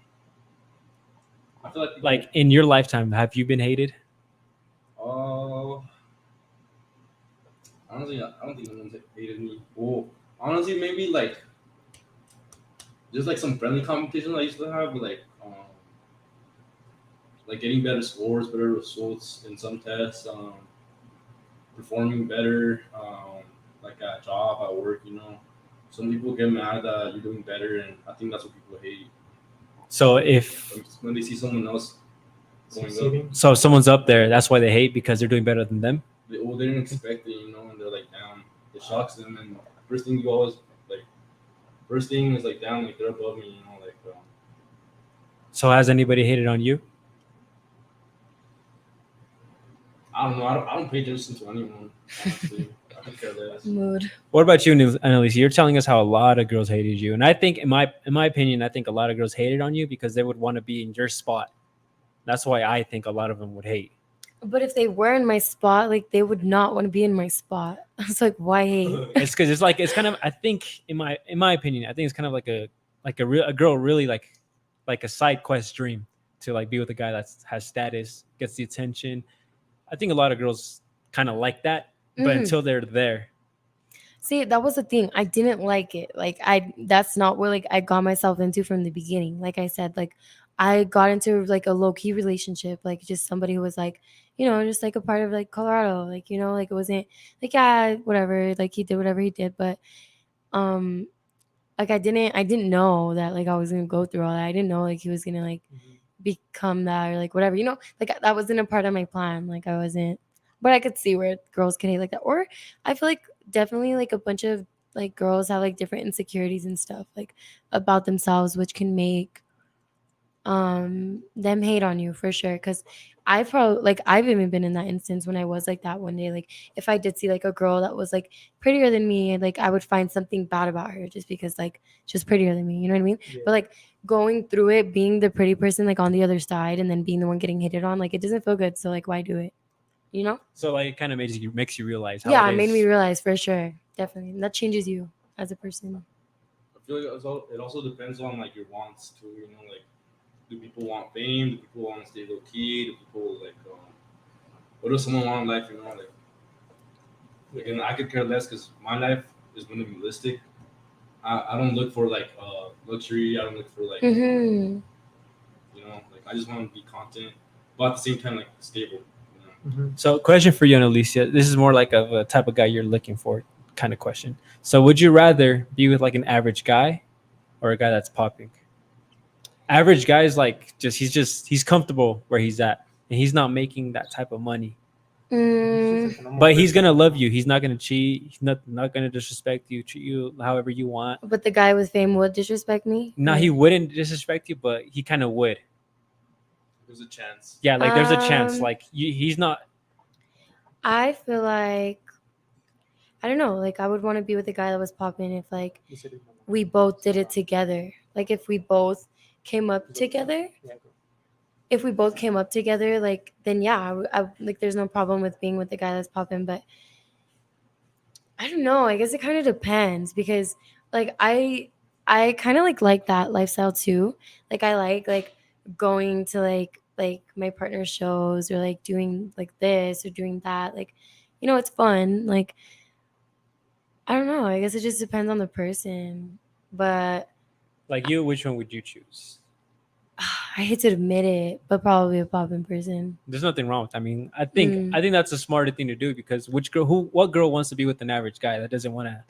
I feel like people Like in your lifetime, have you been hated? uh honestly I don't think anyone's hated me. Well honestly maybe just like some friendly competitions I used to have like getting better scores, better results in some tests, performing better, like at job, at work, you know. Some people get mad that you're doing better, and I think that's what people hate. So if When they see someone else going up, Succeeding. so, if someone's up there. That's why they hate because they're doing better than them. they didn't expect it, you know, and they're like down. It shocks them, and first thing you always like, first thing is like down, like they're above me, you know, like. So has anybody hated on you? I don't know. I don't pay attention to anyone. Honestly, I could care less. Mood. What about you, Annalise? You're telling us how a lot of girls hated you, and I think, in my opinion, I think a lot of girls hated on you because they would want to be in your spot. That's why I think a lot of them would hate. But if they were in my spot, like they would not want to be in my spot. I was like, why hate? It's because it's like it's kind of. I think in my opinion, I think it's kind of like a girl really like a side quest dream to like be with a guy that has status, gets the attention. I think a lot of girls kind of like that, but Mhm. until they're there, See, that was the thing. I didn't like it. Like that's not what like I got myself into from the beginning. Like I said, like I got into like a low key relationship, like just somebody who was like, just like a part of like Colorado, like like it wasn't like yeah, whatever. Like he did whatever he did, but um like I didn't know that like I was gonna go through all that. I didn't know like he was gonna like become that or like whatever, you know, like that wasn't a part of my plan. Like I wasn't, but I could see where girls can hate like that. Or I feel like definitely like a bunch of like girls have like different insecurities and stuff like about themselves, which can make them hate on you for sure. Because I've even been in that instance when I was like that one day. Like if I did see like a girl that was like prettier than me, like I would find something bad about her just because like she's prettier than me, you know what I mean? Yeah. But like going through it, being the pretty person like on the other side and then being the one getting hated on, like it doesn't feel good. So like why do it, you know? So like it kind of makes you realize how Yeah, it it made me is. realize for sure. Definitely. And that changes you as a person. I feel like it also depends on like your wants too. You know, like do people want fame? Do people want to stay low key? Do people like what does someone want in life? You know, like and I could care less because my life is minimalistic. I don't look for like luxury. I don't look for like Mm-hmm. you know, like I just want to be content, but at the same time like stable. You know, So question for you, Analicia. This is more like of a type of guy you're looking for kind of question. So would you rather be with like an average guy or a guy that's popping? Average guy is like he's comfortable where he's at and he's not making that type of money. But he's gonna love you. He's not gonna cheat. He's not gonna disrespect you. Treat you however you want. But the guy with fame would disrespect me. Now he wouldn't disrespect you, but he kind of would. there's a chance. Yeah, like there's a chance. Um, Like he's not. I feel like I don't know. Like I would want to be with a guy that was popping if like we both did it together. Like if we both came up together. If we both came up together, like then yeah, like there's no problem with being with the guy that's popping. But I don't know. I guess it kind of depends because like I kind of like that lifestyle too. Like I like going to like my partner's shows or like doing like this or doing that. Like you know, it's fun. Like I don't know. I guess it just depends on the person. But Like you, which one would you choose? I hate to admit it, but probably a popping person. There's nothing wrong with. I mean, Mm. I think that's a smarter thing to do because what girl wants to be with an average guy that doesn't want to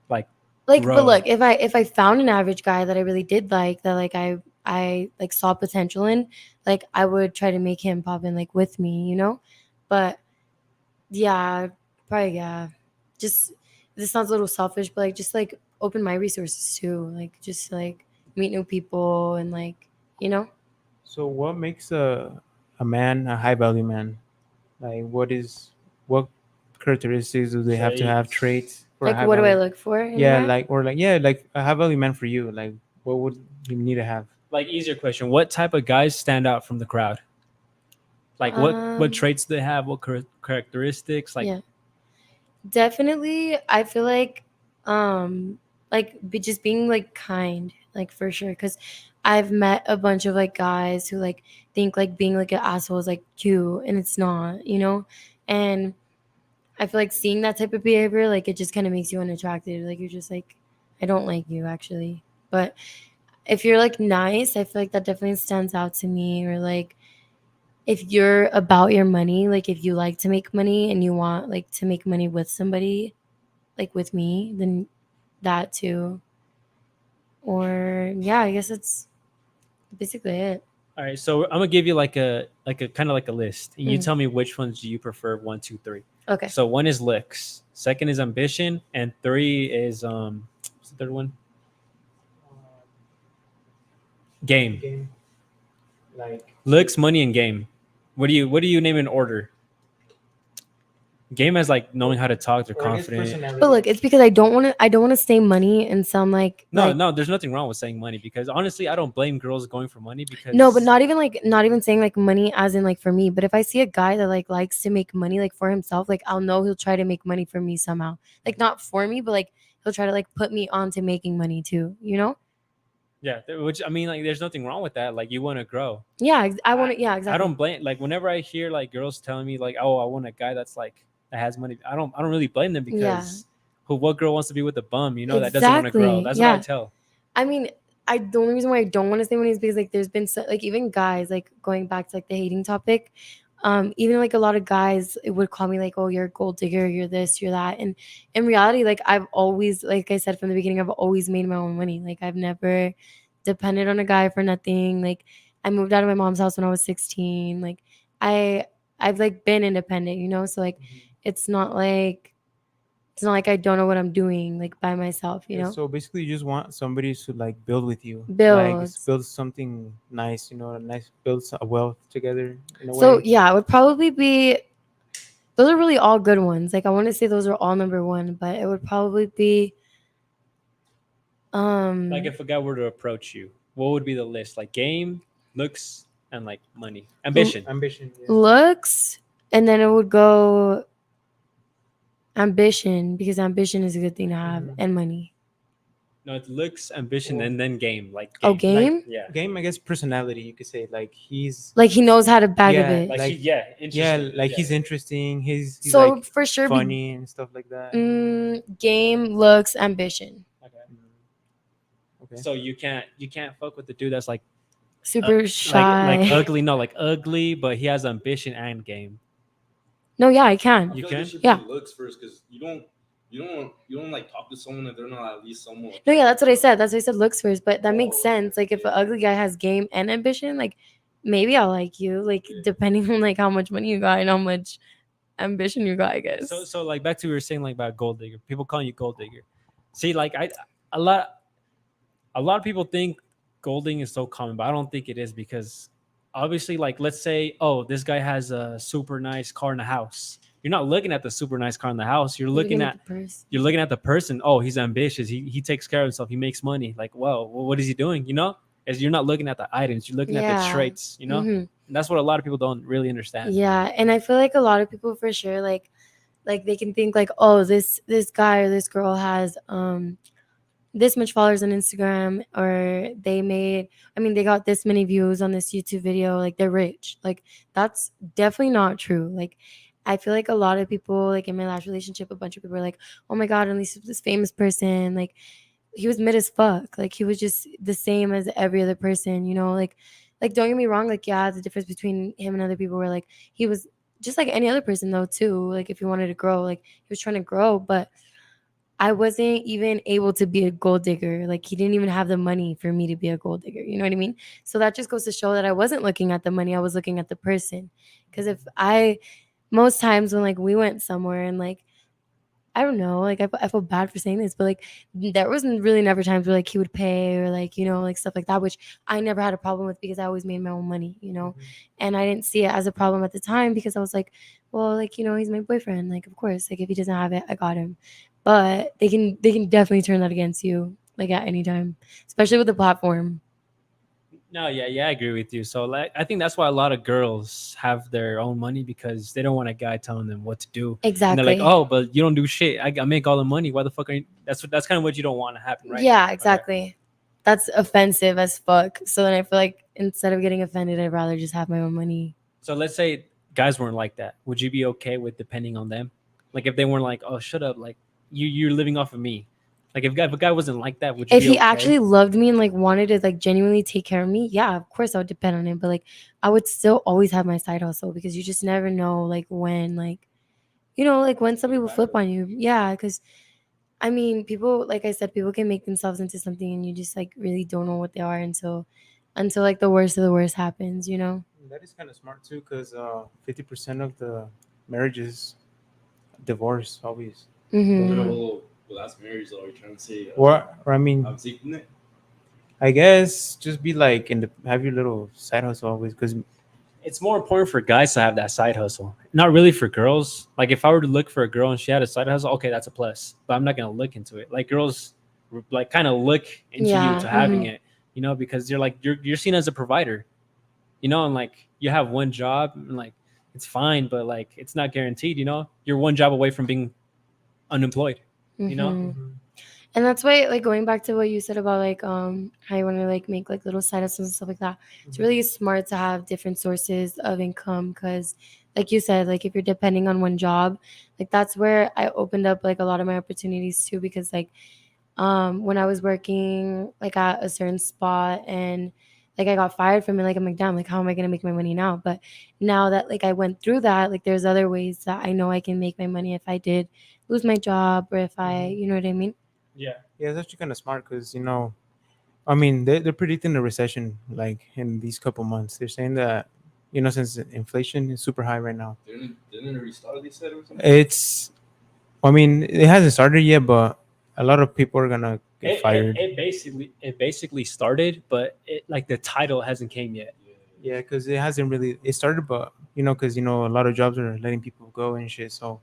like Like, grow? but look, if I found an average guy that I really did like, that like I like saw potential in, like I would try to make him pop in like with me, you know? But yeah, probably yeah. Just this sounds a little selfish, but like just like open my resources too. Like just like meet new people and like, you know? So what makes a man a high value man? Like what characteristics do they have to have traits for a Like high what do I value? look for in a Yeah, man? like a high value man for you. Like what would you need to have? Like easier question: what type of guys stand out from the crowd? Like what Um traits do they have? What characteristics? Like yeah. Definitely, I feel like just being like kind, like for sure. Because I've met a bunch of like guys who like think like being like an asshole is like cute, and it's not, you know. And I feel like seeing that type of behavior, like it just kind of makes you unattractive. Like you're just like, I don't like you actually. But if you're like nice, I feel like that definitely stands out to me. Or like if you're about your money, like if you like to make money and you want like to make money with somebody like with me, then that too. Or yeah, I guess that's basically it. all right, so I'm gonna give you like a kind of like a list, and you Mm. tell me which ones do you prefer. One, two, three. Okay. So one is licks, second is ambition, and three is what's the third one? Game. Like Looks, money, and game. What do you name in order? Game has like knowing how to talk. They're confident. But look, it's because I don't want to say money and sound like No, like no, there's nothing wrong with saying money because honestly, I don't blame girls going for money because no, but not even saying like money as in like for me. But if I see a guy that like likes to make money like for himself, like I'll know he'll try to make money for me somehow. Like not for me, but like he'll try to like put me on to making money too. You know? yeah, which I mean, like, there's nothing wrong with that. Like, you want to grow. Yeah, I want to. Yeah, I exactly. don't blame. Like, whenever I hear like girls telling me like, "Oh, I want a guy that's like that has money," I don't really blame them Yeah. because what girl wants to be with a bum? You know, that doesn't want to grow. Exactly. That's what I Yeah. tell. I mean, the only reason why I don't want to say money is because like there's been so, like even guys like going back to like the hating topic, Even like a lot of guys it would call me like, oh, you're a gold digger, you're this, you're that. And in reality, like I've always, like I said from the beginning, I've always made my own money. Like I've never depended on a guy for nothing. Like I moved out of my mom's house when I was 16. Like I I've like been independent, you know? So like it's not like it's not like I don't know what I'm doing like by myself, you Yeah, know? so basically, you just want somebody to like build with you, like Builds. build something nice, you know, a nice build a wealth together in a So way. yeah, it would probably be those are really all good ones. Like I want to say those are all number one, but it would probably be Like if a guy were to approach you, what would be the list? Like game, looks, and like money, ambition. Ambition, yeah. looks, and then it would go ambition because ambition is a good thing to have, Mhm. and money. No, it's looks, ambition, and then game. Like Oh, game. Like game? Yeah. game, I guess personality. You could say like he's Like he knows how to bag a yeah, bitch. Like, like he, yeah, yeah, interesting. like Yeah. he's interesting. He's So it like would for sure be funny and stuff like that. game, looks, ambition. Okay. Okay. So you can't fuck with the dude that's like Super shy. like ugly. No, like ugly, but he has ambition and game. No, yeah, I I can. You feel like can? it should Yeah. be looks first because you don't like talk to someone if they're not at least somewhat. No, yeah, that's what I said. That's why I said looks first, but that makes Oh, sense. Like if an yeah. ugly guy has game and ambition, like maybe I'll like you. Like Yeah. depending on like how much money you got and how much ambition you got, I guess. So like back to what we were saying like about gold digger. People calling you gold digger. See, like a lot a lot of people think golding is so common, but I don't think it is because obviously, like let's say, oh, this guy has a super nice car in the house. You're not looking at the super nice car in the house. You're looking at the purse. you're looking at the person. Oh, he's ambitious. He takes care of himself. He makes money. Like, well, what is he doing? You know, as you're not looking at the items. You're looking at the Yeah. traits. You know, hmm and that's what a lot of people don't really understand. Yeah, and I feel like a lot of people for sure like they can think like, oh, this guy or this girl has this much followers on Instagram, or they got this many views on this YouTube video, like they're rich. Like that's definitely not true. Like I feel like a lot of people, like in my last relationship, a bunch of people were like, oh my god, at least this famous person, like he was mid as fuck. Like he was just the same as every other person, you know, like don't get me wrong, like yeah, the difference between him and other people were like he was just like any other person though too. Like if he wanted to grow, like he was trying to grow, but I wasn't even able to be a gold digger. Like he didn't even have the money for me to be a gold digger. You know what I mean? So that just goes to show that I wasn't looking at the money. I was looking at the person. Because if I most times when like we went somewhere and like I don't know, like I feel bad for saying this, but like there wasn't really never times where like he would pay or like, you know, like stuff like that, which I never had a problem with because I always made my own money, you know. And I didn't see it as a problem at the time because I was like, well, like, you know, he's my boyfriend. Like, of course, like if he doesn't have it, I got him. But they can definitely turn that against you, like at any time, especially with the platform. No, yeah, I agree with you. So like, I think that's why a lot of girls have their own money because they don't want a guy telling them what to do. And they're like, Exactly. oh, but you don't do shit. I make all the money. Why the fuck are you? That's kind of what you don't want to happen, right? Yeah, Okay. exactly. That's offensive as fuck. So then I feel like instead of getting offended, I'd rather just have my own money. So let's say guys weren't like that. Would you be okay with depending on them? Like if they weren't like, oh, shut up, like you're living off of me. Like if a guy wasn't like that, would you If be he okay? actually loved me and like wanted to like genuinely take care of me, yeah, of course I would depend on him. But like I would still always have my side hustle because you just never know like when like you know like when somebody will flip on you. Yeah, because I mean people like I said people can make themselves into something and you just like really don't know what they are until like the worst of the worst happens. You know. That is kind of smart too, because 50% of the marriages divorce always. Mm-hmm. Well, that's marriage, though. You're trying to say, What? Or I mean, I'm seeking it. I guess just be like have your little side hustle always, because It's more important for guys to have that side hustle, not really for girls. Like if I were to look for a girl and she had a side hustle, okay, that's a plus. But I'm not gonna look into it. Like girls, like kind of look into you Yeah. to having mhm. it, you know, because you're seen as a provider, you know, and like you have one job and like it's fine, but like it's not guaranteed, you know. You're one job away from being unemployed, you know. Mhm. And that's why like going back to what you said about like how you want to like make like little side hustles and stuff like that, it's really smart to have different sources of income because like you said, like if you're depending on one job, like that's where I opened up like a lot of my opportunities too because like when I was working like at a certain spot and like I got fired from it. Like I'm like, damn, like how am I gonna make my money now? But now that like I went through that, like there's other ways that I know I can make my money if I did lose my job or if I, you know what I mean? Yeah. Yeah, it's actually kind of smart because I mean, they're predicting a recession like in these couple months. They're saying that since inflation is super high right now, Didn't it restart? They said or something. it's. I mean, it hasn't started yet, but a lot of people are gonna get fired. It basically started, but it like the title hasn't came yet. Yeah, because it hasn't really it started, but because a lot of jobs are letting people go and shit. So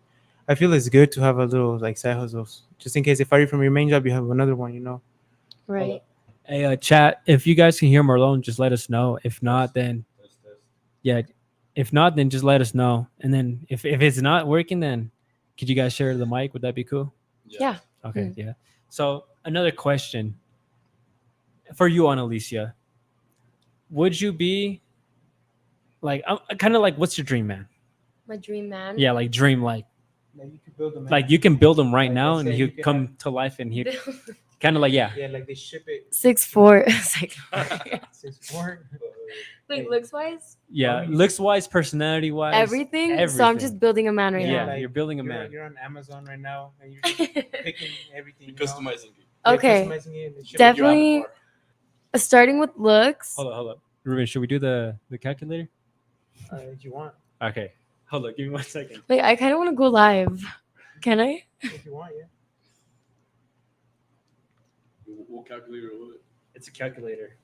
I feel it's good to have a little like side hustles, just in case they fire you from your main job, you have another one. Right. Hey, chat. If you guys can hear Marlon, just let us know. If not, then Test. yeah. If not, then just let us know. And then if it's not working, then could you guys share the mic? Would that be cool? Yeah. Okay. Yeah. So another question for you, Analicia. Would you be like kind of like what's your dream man? My dream man. Yeah, like dream like you can build them. like you can build him right Like, now let's and say he'll you could come to life and he kind of like Yeah, like they ship it 6'4". It's like, 6'4". like looks wise, yeah, looks wise, personality wise, everything. So I'm just building a man right Yeah, now. you're building a man. You're on Amazon right now, and you're just picking everything. Customizing it. Okay. Customizing it and shipping it. Definitely starting with looks. Hold up. Ruben, should we do the calculator? If you want, Okay. Hold up, give me 1 second. Wait, I kind of want to go live. Can I? if you want, yeah. We'll calculate it. It's a calculator.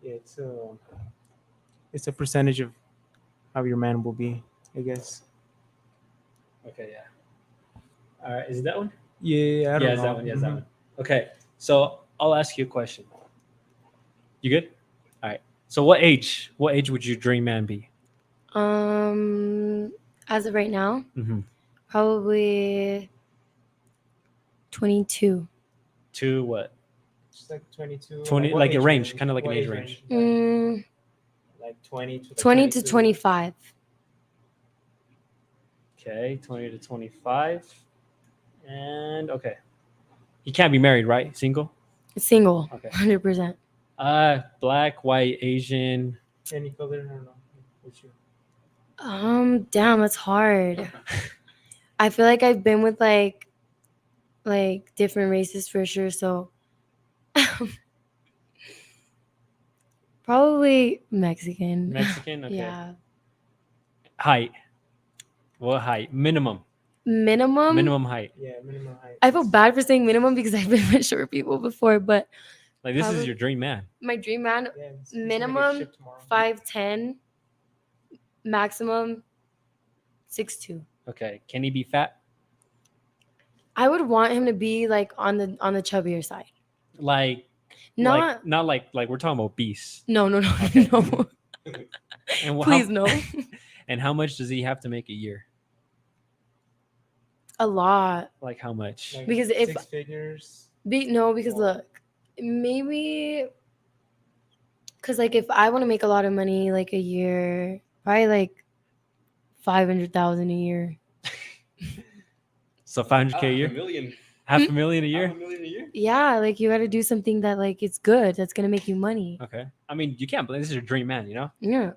Yeah, it's a percentage of how your man will be, I guess. Okay, yeah. All right, is it that one? Yeah, I don't know. It's that one. Yeah, it's that one. Okay, so I'll ask you a question. You good? All right. So what age would your dream man be? As of right now, Mm-hmm. probably 22. To what? Just like 22. 20, what like a age range, kind of like an What age range. Like 20 to 20 to 22. 25. Okay, 20 to 25. And okay. He can't be married, right? Single? Single. Okay. 100%. Black, white, Asian. Any color, I don't know. What's your... Damn, that's hard. I feel like I've been with like different races for sure, so probably Mexican. Mexican? Okay. Yeah. Height. What height? Minimum Minimum. height. Yeah, minimum height. I feel bad for saying minimum because I've been with short people before, but Like this is Probably- your dream man. my dream man, Yeah, it's minimum gonna get shipped tomorrow. 5'10", maximum 6'2". Okay. Can he be fat? I would want him to be like on the chubbier side. Like Not not like we're talking about obese. no. Okay. No. And Please no. And how much does he have to make a year? A lot. Like how much? Like Because if 6 figures. because look, maybe because like if I want to make a lot of money like a year, probably like 500,000 a year. So 500K a year? $500,000. $500,000 a year? $500,000 a year. Yeah, like you got to do something that like it's good. That's gonna make you money. Okay. I mean, you can't blame. This is your dream man, you know. Yeah.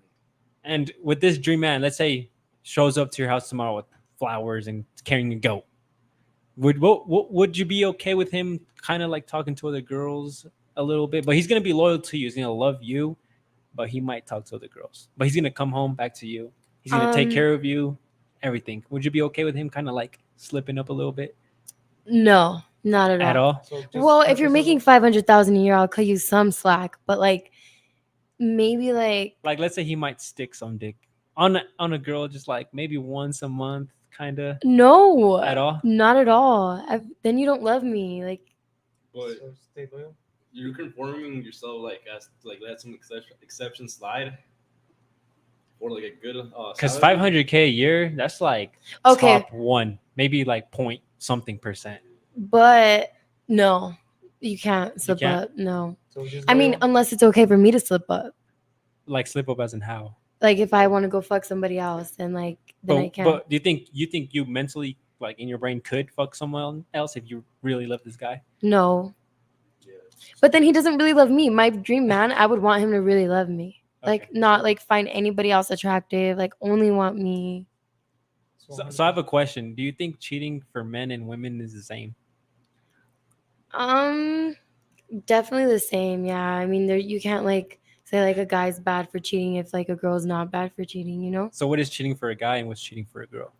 And with this dream man, let's say shows up to your house tomorrow with flowers and carrying a goat. Would you be okay with him kind of like talking to other girls a little bit? But he's gonna be loyal to you. He's gonna love you, but he might talk to other girls. But he's gonna come home back to you. He's gonna take care of you, everything. Would you be okay with him kind of like slipping up a little bit No, not at all. at all? So just Well, if you're purpose making of- 500,000 a year, I'll cut you some slack. But like, maybe like Like, let's say he might stick some dick on a girl, just like maybe once a month, kind of. no, At all? not at all. Then you don't love me. Like, But So stay loyal. you're conforming yourself as let some exception slide for like a good Because salary. 500K a year, that's like okay, top one, maybe like point something percent. but no, you can't slip can't? up. No, So just I mean, loyal. unless it's okay for me to slip up. Like slip up as in how? Like if I want to go fuck somebody else, then I can. But do you think you mentally, like in your brain, could fuck someone else if you really love this guy? No, Yeah. But then he doesn't really love me. My dream man, I would want him to really love me. Like, Okay. not like find anybody else attractive, like only want me. So I have a question. Do you think cheating for men and women is the same? Um, Definitely the same. Yeah. I mean, there you can't like say like a guy's bad for cheating if like a girl's not bad for cheating, you know? So what is cheating for a guy and what's cheating for a girl?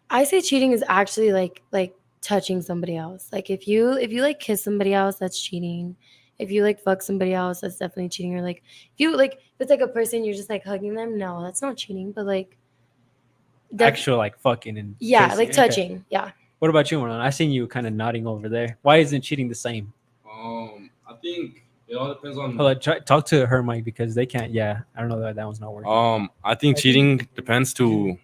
I say cheating is actually like touching somebody else. Like if you like kiss somebody else, that's cheating. If you like fuck somebody else, that's definitely cheating. Or like if it's like a person you're just like hugging them, no, that's not cheating. But like Actual like fucking and yeah, kissing. like Okay. touching. Yeah. What about you, Marlon? I seen you kind of nodding over there. Why isn't cheating the same? I think it all depends on. Hold on, talk to her, Mike, because they can't. Yeah, I don't know that one's not working. I think cheating depends to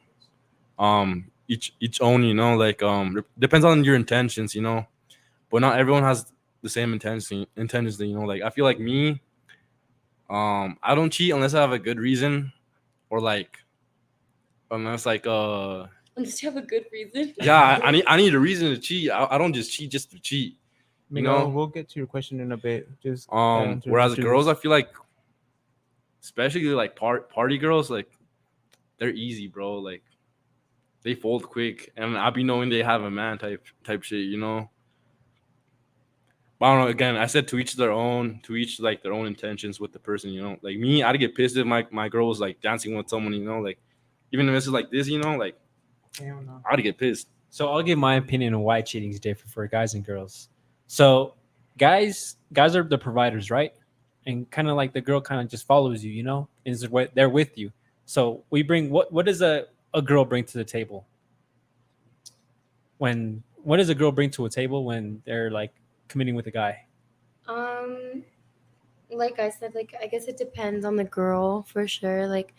each own. You know, like depends on your intentions. You know, but not everyone has the same intentions. You know, like I feel like me. I don't cheat unless I have a good reason, or like unless like Unless you have a good reason. yeah, I need a reason to cheat. I don't just cheat just to cheat. You Miguel, know? we'll get to your question in a bit. Just Whereas answer girls, I this. feel like, especially like party girls, like they're easy, bro. Like they fold quick, and I be knowing they have a man type shit, you know. But I don't know. Again, I said to each their own, to each like their own intentions with the person, you know. Like me, I'd get pissed if my girl was like dancing with someone, you know, like even if it's like this, you know, like Hell no. I'd get pissed. So I'll give my opinion on why cheating is different for guys and girls. So guys are the providers, right? And kind of like the girl kind of just follows you, you know, is what they're with you. So we bring what does a girl bring to the table? When what does a girl bring to a table when they're like committing with a guy? Um, like I said, like I guess it depends on the girl for sure. Like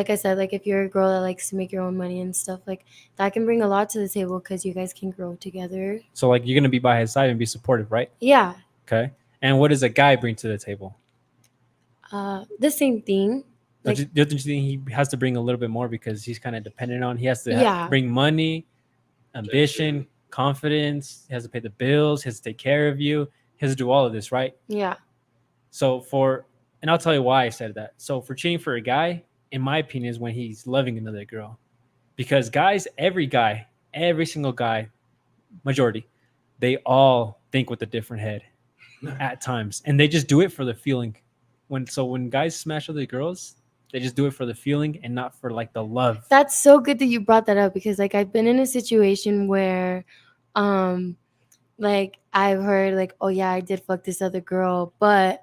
I said, like if you're a girl that likes to make your own money and stuff, like that can bring a lot to the table because you guys can grow together. So like you're gonna be by his side and be supportive, right? Yeah. Okay. And what does a guy bring to the table? The same thing. Like Don't you think he has to bring a little bit more because he's kind of dependent on? He has to Yeah. bring money, ambition, confidence. He has to pay the bills. He has to take care of you. He has to do all of this, right? yeah. So and I'll tell you why I said that. So for cheating for a guy, in my opinion, is when he's loving another girl, because guys, every single guy, majority, they all think with a different head at times, and they just do it for the feeling. When guys smash other girls, they just do it for the feeling and not for like the love. That's so good that you brought that up because like I've been in a situation where like I've heard like, oh yeah, I did fuck this other girl, but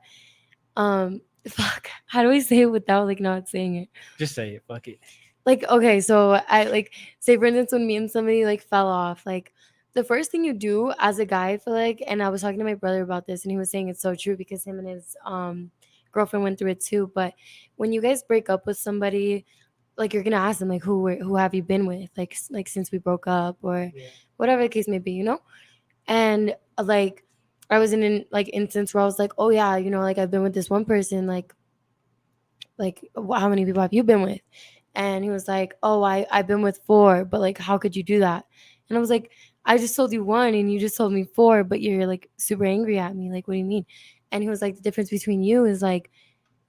fuck, how do I say it without like not saying it? Just say it, fuck it. Like okay, so I like say for instance when me and somebody like fell off, like the first thing you do as a guy, I feel like, and I was talking to my brother about this and he was saying it's so true because him and his girlfriend went through it too. But when you guys break up with somebody, like you're gonna ask them like who have you been with, like since we broke up or whatever the case may be, you know. And like I was in an like instance where I was like, oh yeah, you know, like I've been with this one person, like how many people have you been with? And he was like, oh, I've been with 4, but like how could you do that? And I was like, I just told you 1 and you just told me 4, but you're like super angry at me, like what do you mean? And he was like, the difference between you is like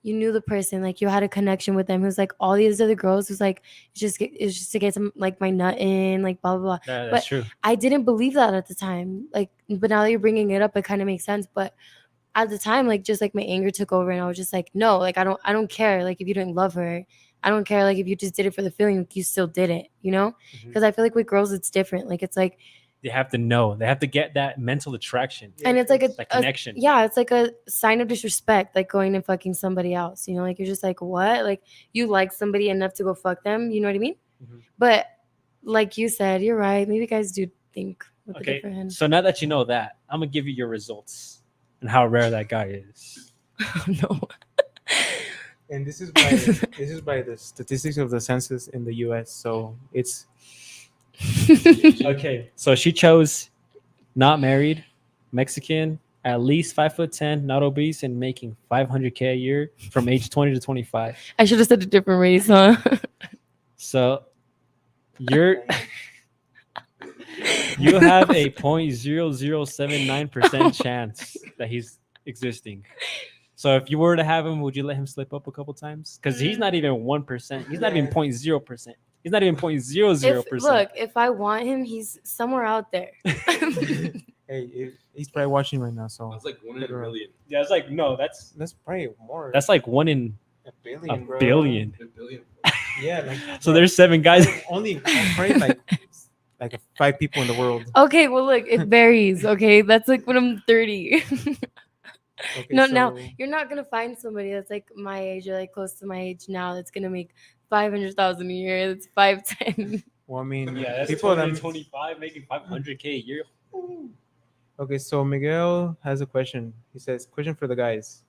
you knew the person, like you had a connection with them. He was like, all these other girls was like, it's just to get some like my nut in, like blah blah blah. That's But true. I didn't believe that at the time. Like, but now that you're bringing it up, it kind of makes sense. But at the time, like just like my anger took over, and I was just like, no, like I don't care. Like if you didn't love her, I don't care. Like if you just did it for the feeling, like, you still did it, you know? Because I feel like with girls, it's different. Like it's like They have to know. They have to get that mental attraction. and it's like That connection. yeah, it's like a sign of disrespect, like going and fucking somebody else, you know, like you're just like, what, like you like somebody enough to go fuck them, you know what I mean? Mhm. But like you said, you're right, maybe guys do think with a Okay. different hand. So now that you know that, I'm gonna give you your results and how rare that guy is. No. And this is by the statistics of the census in the U.S. So it's Okay. So she chose not married, Mexican, at least 5'10", not obese, and making $500K a year from age 20 to 25. I should have said a different race, huh? So you're You have a 0.0079% chance that he's existing. So if you were to have him, would you let him slip up a couple times? Because he's not even 1%. He's not even Yeah. 0.0%. He's not even 0.00%. Look, if I want him, he's somewhere out there. Hey, he's probably watching right now, so That's like 1 in a Literal. million. Yeah, it's like no, that's probably more. that's like 1 in a a billion, bro. billion. A billion. Yeah, like So there's 7 guys. only probably like 5 people in the world. Okay, well, look, it varies. Okay, that's like when I'm 30. Okay, No, so now you're not gonna find somebody that's like my age or like close to my age now that's gonna make 500,000 a year. That's 510. well, I mean, Yeah, that's people that 25 making 500K a year. Okay, so Miguel has a question. He says, "Question for the guys: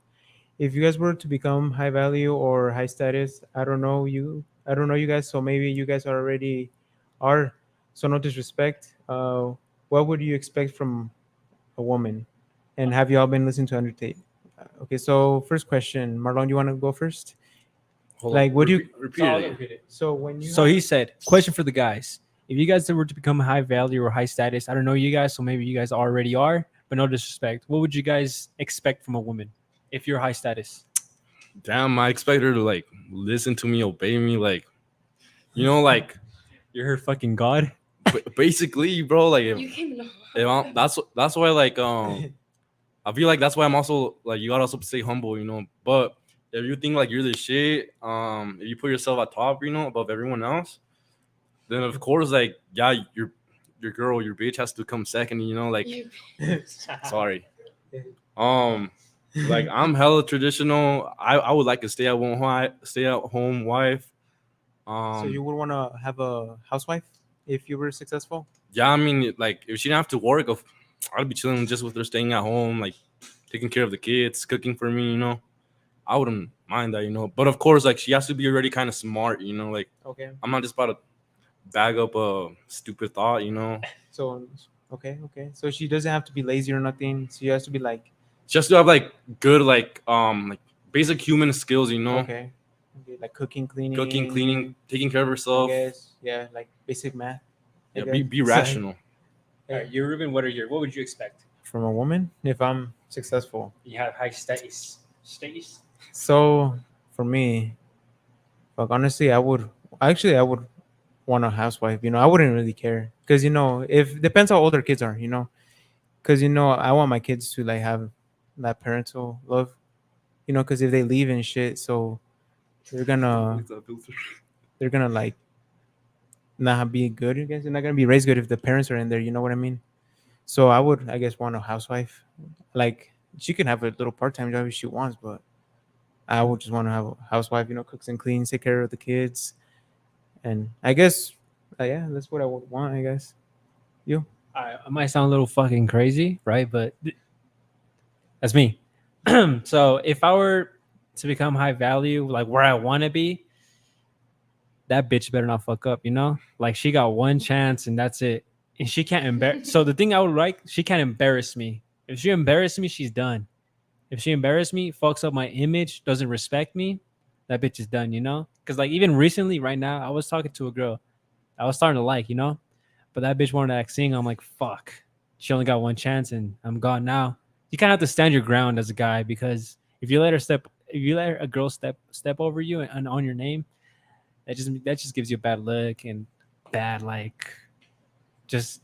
If you guys were to become high value or high status, I don't know you guys. So maybe you guys already are. So no disrespect. What would you expect from a woman? And have you all been listening to Undertale? Okay, so first question, Marlon, you want to go first? Hold Like, on. what do you? Repeat it again. So when you So he said, question for the guys. If you guys were to become high value or high status, I don't know you guys, so maybe you guys already are, but no disrespect. What would you guys expect from a woman if you're high status? Damn, I expect her to like listen to me, obey me, like like You're her fucking god. basically, bro. Like You cannot. that's why I feel like that's why I'm also like you gotta also stay humble, But if you think like you're the shit, if you put yourself at top, above everyone else, then of course like yeah, your girl, your bitch has to come second, like sorry. Like I'm hella traditional. I would like a stay at home wife. so you would want to have a housewife if you were successful? Yeah, I mean, like if she didn't have to work, I'd be chilling just with her, staying at home, like taking care of the kids, cooking for me. I wouldn't mind that. But of course, like she has to be already kind of smart. Like Okay. I'm not just about to bag up a stupid thought. So okay. So she doesn't have to be lazy or nothing. She has to be like Just to have like good like basic human skills. okay, like cooking, cleaning, Cooking, cleaning, taking care of I herself. guess yeah, like basic math. I Yeah, guess. be rational. All right, you Ruben, what would you expect? From a woman if I'm successful. You have high status. Status? So for me, like honestly, I would want a housewife. I wouldn't really care because if depends how old our kids are. Because I want my kids to like have that parental love. Because if they leave and shit, so they're gonna like not be good. I guess they're not gonna be raised good if the parents are in there. You know what I mean? So I would, I guess, want a housewife. Like she can have a little part-time job if she wants, but I would just want to have a housewife. Cooks and cleans, take care of the kids, and I guess, yeah, that's what I would want. I guess you. I might sound a little fucking crazy, right? But that's me. So if I were to become high value, like where I want to be, that bitch better not fuck up, Like she got one chance and that's it. And she can't embarrass. So the thing I would like, she can't embarrass me. If she embarrasses me, she's done. If she embarrassed me, fucks up my image, doesn't respect me, that bitch is done. Because like even recently, right now, I was talking to a girl I was starting to like. But that bitch wanted to act sing. I'm like, fuck. She only got one chance and I'm gone now. You kind of have to stand your ground as a guy because if you let a girl step over you and on your name, that just gives you a bad look and bad like just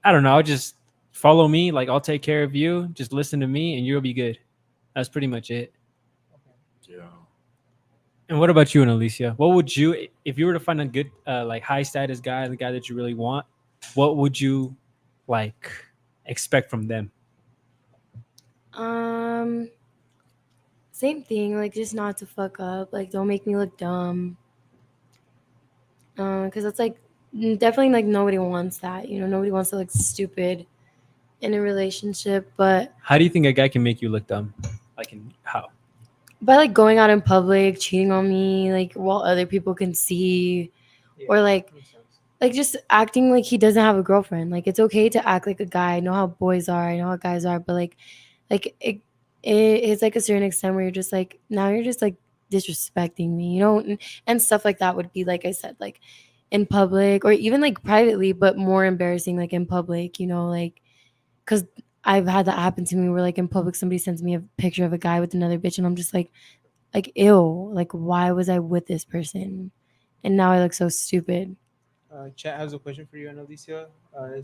I don't know, just follow me, like I'll take care of you, just listen to me and you'll be good. That's pretty much it. Yeah. And what about you, Analicia? What would you, if you were to find a good, like high status guy, the guy that you really want, what would you like expect from them? Um, Same thing. Like, just not to fuck up. Like, don't make me look dumb. Because it's like definitely like nobody wants that. Nobody wants to look stupid in a relationship. But How do you think a guy can make you look dumb? Like, in how? by like going out in public, cheating on me, like while other people can see, or like just acting like he doesn't have a girlfriend. Like it's okay to act like a guy. I know how boys are. I know how guys are. But like it's like a certain extent where you're just like now you're just like disrespecting me, and stuff like that would be like I said like in public or even like privately, but more embarrassing like in public, you know, like because I've had that happen to me where like in public somebody sends me a picture of a guy with another bitch and I'm just like ew, like why was I with this person? And now I look so stupid. Chat has a question for you, Analicia. Uh,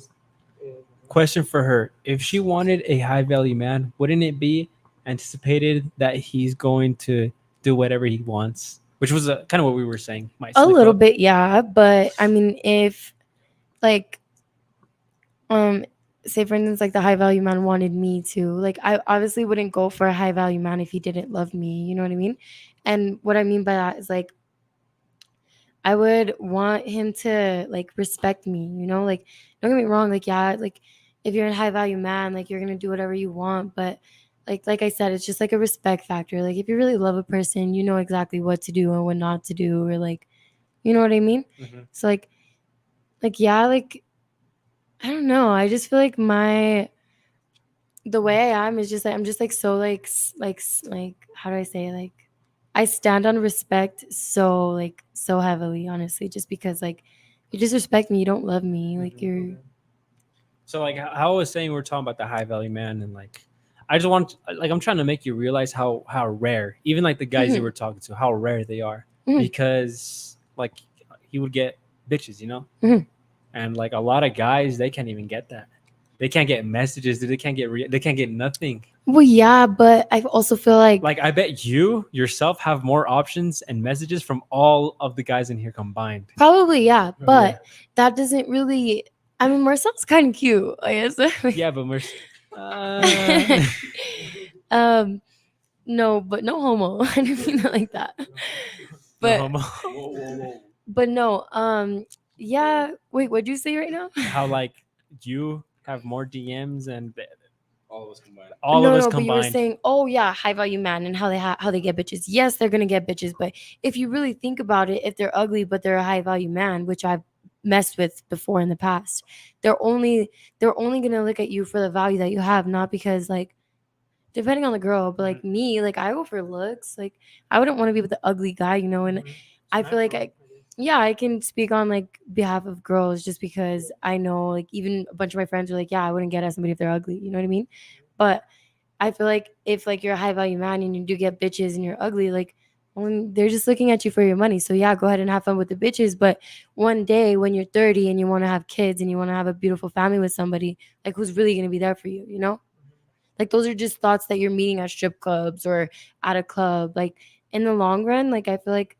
Question for her: if she wanted a high value man, wouldn't it be anticipated that he's going to do whatever he wants? Which was kind of what we were saying. Might A slip little up. bit, yeah, but I mean if like um say for instance like the high value man wanted me to, like I obviously wouldn't go for a high value man if he didn't love me, you know what I mean? And what I mean by that is like I would want him to like respect me, you know? Like don't get me wrong, like yeah, like if you're a high value man, like you're gonna do whatever you want, but like I said, it's just like a respect factor. Like if you really love a person, you know exactly what to do and what not to do, or like you know what I mean? Mhm. So like yeah, like I don't know. I just feel like my the way I am is just like I'm just like so like how do I say it? Like I stand on respect so like so heavily, honestly, just because like you disrespect me, you don't love me, like you're So like how I was saying, we are talking about the high value man, and like I just want like I'm trying to make you realize how rare, even like the guys you Mhm. were talking to, how rare they are, Mhm. because like he would get bitches, you know, Mhm. and like a lot of guys they can't even get that. They can't get messages. They can't get they can't get nothing. well yeah, but I also feel like Like I bet you yourself have more options and messages from all of the guys in here combined. probably yeah, Oh, but yeah. that doesn't really I mean Marcel's kind of cute, I guess. Yeah, but we're uh, um no, but no homo. I didn't mean it like that. no But homo. Whoa, whoa, whoa. but no, yeah. Wait, what'd you say right now? How like you have more DMs and All of us combined. all of No, us no, but you were combined. saying, oh yeah, high value man and how they get bitches. Yes, they're gonna get bitches, but if you really think about it, if they're ugly but they're a high value man, which I've messed with before in the past, they're only gonna look at you for the value that you have, not because like depending on the girl, but like me, like I go for looks. Like I wouldn't want to be with the ugly guy, you know, and I feel like yeah, I can speak on like behalf of girls just because I know like even a bunch of my friends are like, yeah, I wouldn't get at somebody if they're ugly, you know what I mean? But I feel like if like you're a high value man and you do get bitches and you're ugly, like when they're just looking at you for your money. So yeah, go ahead and have fun with the bitches. But one day when you're 30 and you want to have kids and you want to have a beautiful family with somebody, like who's really gonna be there for you, you know? Like those are just thoughts that you're meeting at strip clubs or at a club. Like in the long run, like I feel like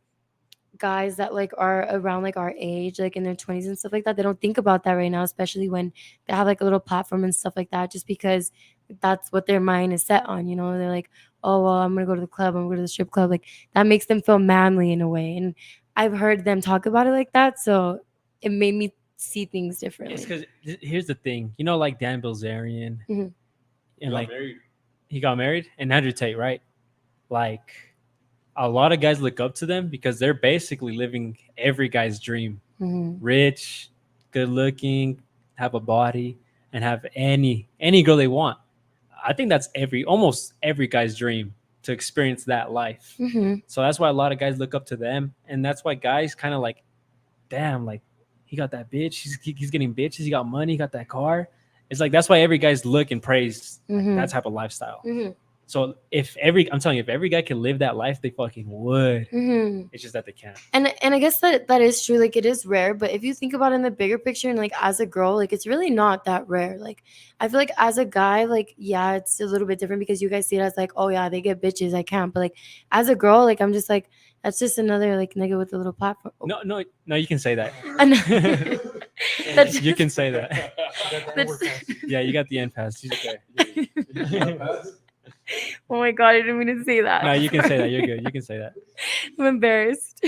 guys that like are around like our age, like in their 20s and stuff like that, they don't think about that right now, especially when they have like a little platform and stuff like that, just because that's what their mind is set on, you know? They're like, oh well, I'm gonna go to the club, I'm gonna go to the strip club. Like that makes them feel manly in a way. And I've heard them talk about it like that, so it made me see things It's differently. because here's the thing, you know, like Dan Bilzerian, Mhm. You and got like married. he got married, and Andrew Tate, right? Like a lot of guys look up to them because they're basically living every guy's dream: Mhm. rich, good looking, have a body, and have any girl they want. I think that's almost every guy's dream to experience that life. Mhm. So that's why a lot of guys look up to them, and that's why guys kind of like, damn, like he got that bitch, he's getting bitches, he got money, he got that car. It's like that's why every guy's look and praise like that Mhm. type of lifestyle. Mhm. So I'm telling you, if every guy can live that life, they fucking would. Mhm. It's just that they can't. And I guess that is true. Like it is rare, but if you think about it in the bigger picture and like as a girl, like it's really not that rare. Like I feel like as a guy, like yeah, it's a little bit different because you guys see it as like, oh yeah, they get bitches, I can't. But like as a girl, like I'm just like that's just another like nigga with a little platform. Oh. No, you can say that. That's You can just, say that. that's, Yeah, you got the end pass. She's okay. oh my god, I didn't mean to say that. No, you can say that. You're good. You can say that. I'm embarrassed.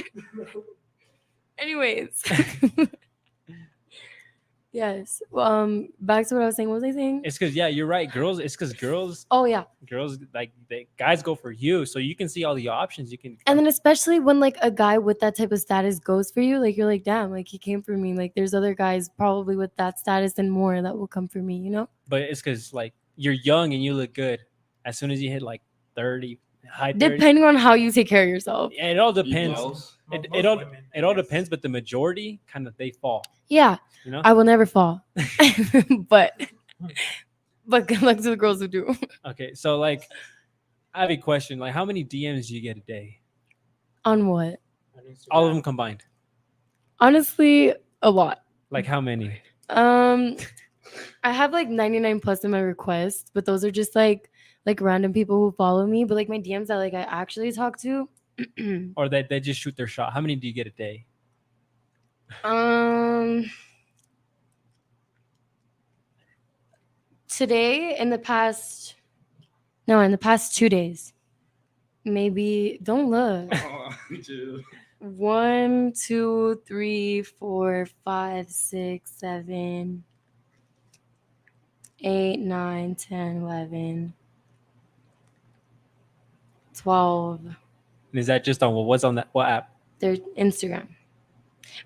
Anyways. Yes. Back to what I was saying. What was I saying? It's because you're right. Girls. It's because Oh yeah. girls like guys go for you, so you can see all the options. You can. And then especially when like a guy with that type of status goes for you, like you're like, damn, like he came for me. Like there's other guys probably with that status and more that will come for me, you know? But it's because like you're young and you look good. As soon as you hit like 30, high 30s. Depending on how you take care of yourself. Yeah, it all Eat depends. else. It all depends, but the majority kind of they fall. Yeah, You know. I will never fall. but good luck to the girls who do. Okay, so like, I have a question. Like, how many DMs do you get a day? On what? All of them combined. Honestly, a lot. Like, how many? I have like 99 plus in my requests, but those are just like random people who follow me. But like my DMs that like I actually talk to. Or that they just shoot their shot? How many do you get a day? Today in the past 2 days, maybe don't look. Dude. 1, 2, 3, 4, 5, 6, 7, 8, 9, 10, 11, 12. And is that just on what's on that what app? There's Instagram.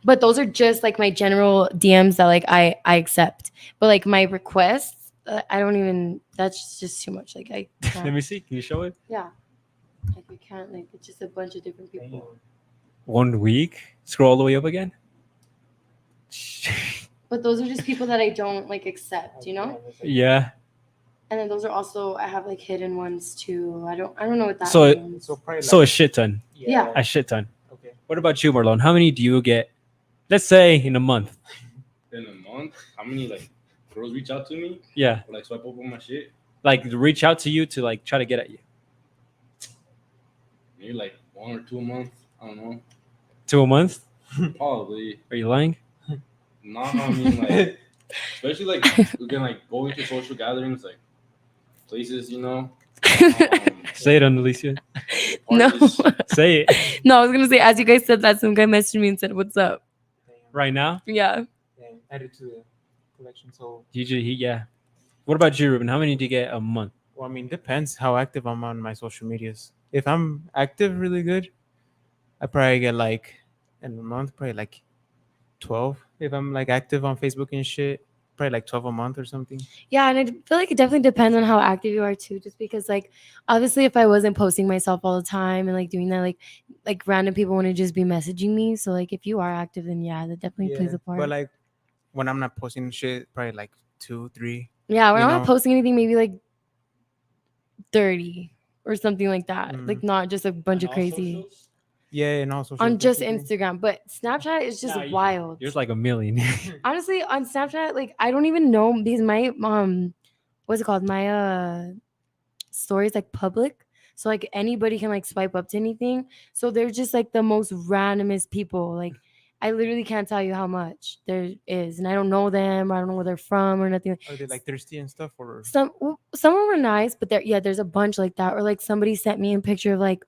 But those are just like my general DMs that like I accept. But like my requests, I don't even. That's just too much. Like I Let can't. me see. Can you show it? Yeah. Like I can't. Like it's just a bunch of different people. 1 week. Scroll all the way up again. But those are just people that I don't like accept. You know. Yeah. And then those are also I have like hidden ones too. I don't know what that So means. probably So a shit ton. Yeah. A shit ton. Okay. What about you, Marlon? How many do you get? Let's say in a month. In a month, how many like girls reach out to me Yeah. or like swipe up on my shit? Like reach out to you to like try to get at you. Maybe like 1 or 2 a month. I don't know. 2 a month? Probably. Are you lying? Not. I mean, like, especially like we can like going to social gatherings, like places, you know. Say it, Analicia. No. parties. Say it No, I was gonna say as you guys said that, some guy messaged me and said, "What's up?" right now. Yeah. Added to the collection. So, Usually, yeah. What about you, Ruben? How many do you get a month? well, I mean, depends how active I'm on my social medias. If I'm active really good, I probably get like in a month, probably like 12. If I'm like active on Facebook and shit, probably like 12 a month or something. Yeah, and I feel like it definitely depends on how active you are too. Just because, like, obviously, if I wasn't posting myself all the time and like doing that, like random people want to just be messaging me. So like, if you are active, then yeah, that definitely plays a part. But like when I'm not posting shit, probably like 2, 3. Yeah, when you I'm know. not posting anything, maybe like 30 or something like that. Mm. Like not just a bunch of crazy Yeah, and also on just Instagram. But Snapchat is just wild. Yours like a million. Honestly, on Snapchat, like I don't even know because my what's it called? My stories like public. So like anybody can like swipe up to anything. So they're just like the most randomest people. Like I literally can't tell you how much there is, and I don't know them. I don't know where they're from or nothing. Are they like thirsty and stuff, or Some of them were nice, but there's a bunch like that. Or like somebody sent me a picture of like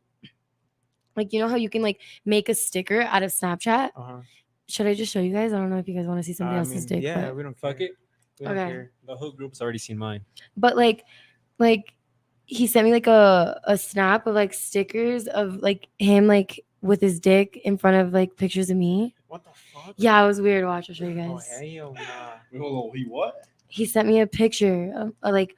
you know how you can like make a sticker out of Snapchat. Should I just show you guys? I don't know if you guys want to see somebody else's dick. Yeah, but we don't Fuck care. it. We don't Okay. care. The whole group's already seen mine. But like he sent me like a snap of like stickers of like him like with his dick in front of like pictures of me. What the fuck? Yeah, it was weird. Watch, I'll show you Oh, guys. hell nah. Wait, hold on, he what? He sent me a picture of like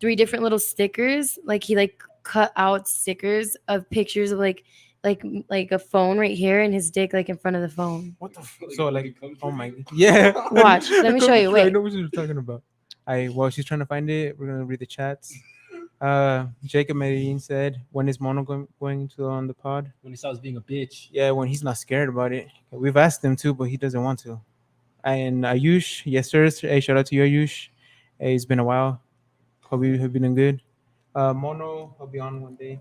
3 different little stickers. Like he like cut out stickers of pictures of like a phone right here and his dick like in front of the phone. What the fuck? Like, So when like, he comes oh to my, you? yeah. Watch, let me show you, I wait. know what you're talking about. While she's trying to find it, we're gonna read the chats. Jacob Medellin said, "When is Mono going to on the pod?" When he stops being a bitch. Yeah, when he's not scared about it. We've asked him to, but he doesn't want to. And Ayush, yes sir. Hey, shout out to you, Ayush. Hey, it's been a while. Hope you have been doing good. Mono, I'll be on one day.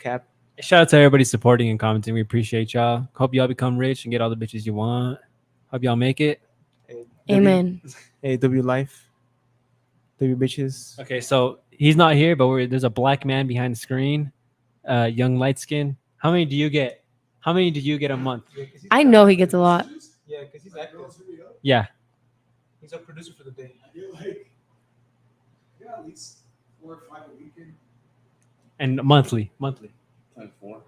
Cap. Shout out to everybody supporting and commenting. We appreciate y'all. Hope y'all become rich and get all the bitches you want. Hope y'all make it. Hey, Amen. Hey, W Life. W bitches. Okay, so he's not here, but there's a black man behind the screen, young light skin. How many do you get? How many do you get a month? I know he gets a lot. Yeah, because he's active. Yeah. He's a producer for the day. Yeah, at least 4 or 5 a weekend. And monthly. Times 4.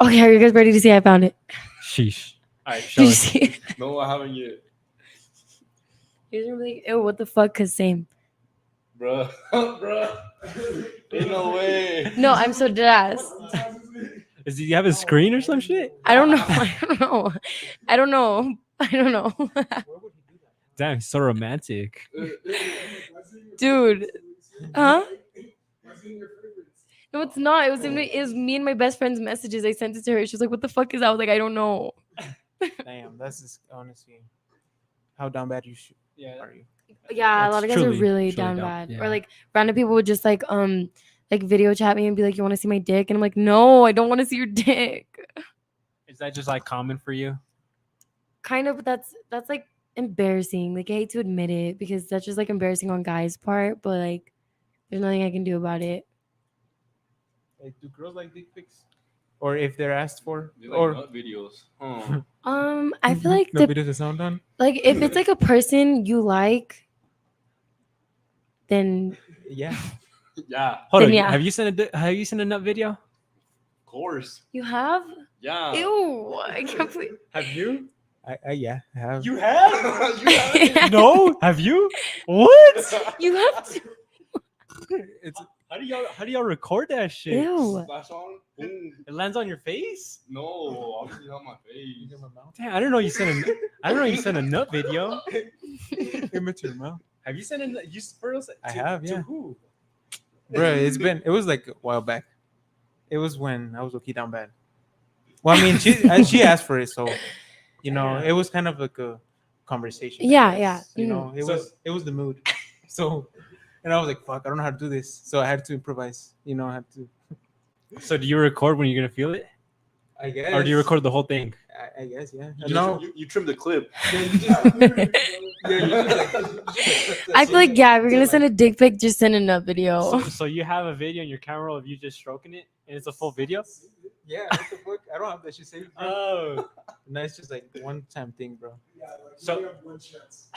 Okay, are you guys ready to see? I found it. Sheesh. All right, show Did you us. see it? No, I haven't yet. You're gonna be like, ew, what the fuck? Cause same. Bruh. Bruh. Ain't no way. No, I'm so dead ass. Do you have a screen or some shit? I don't know. I don't know. I don't know. I don't know. Damn, he's so romantic. Dude. Huh? No, it's not. It was me and my best friend's messages. I sent it to her. She was like, "What the fuck is that?" I was like, "I don't know." Damn, that's just honestly how down bad Yeah. are you? Yeah, a lot of That's guys are truly- really truly down down, bad. yeah. Or like random people would just like video chat me and be like, "You want to see my dick?" And I'm like, "No, I don't want to see your dick." Is that just like common for you? Kind of, but that's like embarrassing. Like I hate to admit it because that's just like embarrassing on guys' part, but like there's nothing I can do about it. Like, do girls like dick pics? Or if they're asked for? You like Or nut videos. Huh. I feel like no the, videos of sound on? like if it's like a person you like, then Yeah. Yeah, Hold Then on. yeah. Have you sent a nut video? of course. you have. Yeah. Ew! I can't believe. Have you? Yeah, I have. have? You have No? Have you? What? it? You have to. It's how do y'all record that shit? Ew. Flash on. Boom. It lands on your face? No, obviously not my face. Damn, I didn't know you sent a nut video. Immature mouth. Have you sent a nut? You first? I have, yeah. To who? Bro, it was like a while back. It was when I was okay down bad. Well, I mean, she asked for it, so you know, Damn. it was kind of like a conversation. I Yeah, guess. yeah. You know, it was the mood. So, and I was like, "Fuck, I don't know how to do this," so I had to improvise. You know, I had to. So do you record when you're gonna feel it, I guess. or do you record the whole thing? I guess, yeah. You No. you trimmed the clip. I feel like if you're gonna send a dick pic, just send a nut video. So you have a video in your camera of you just stroking it, and it's a full video. Yeah, what the fuck? I don't have that shit saved. Bro. Oh, No, it's just like one time thing, bro. So- have one chance.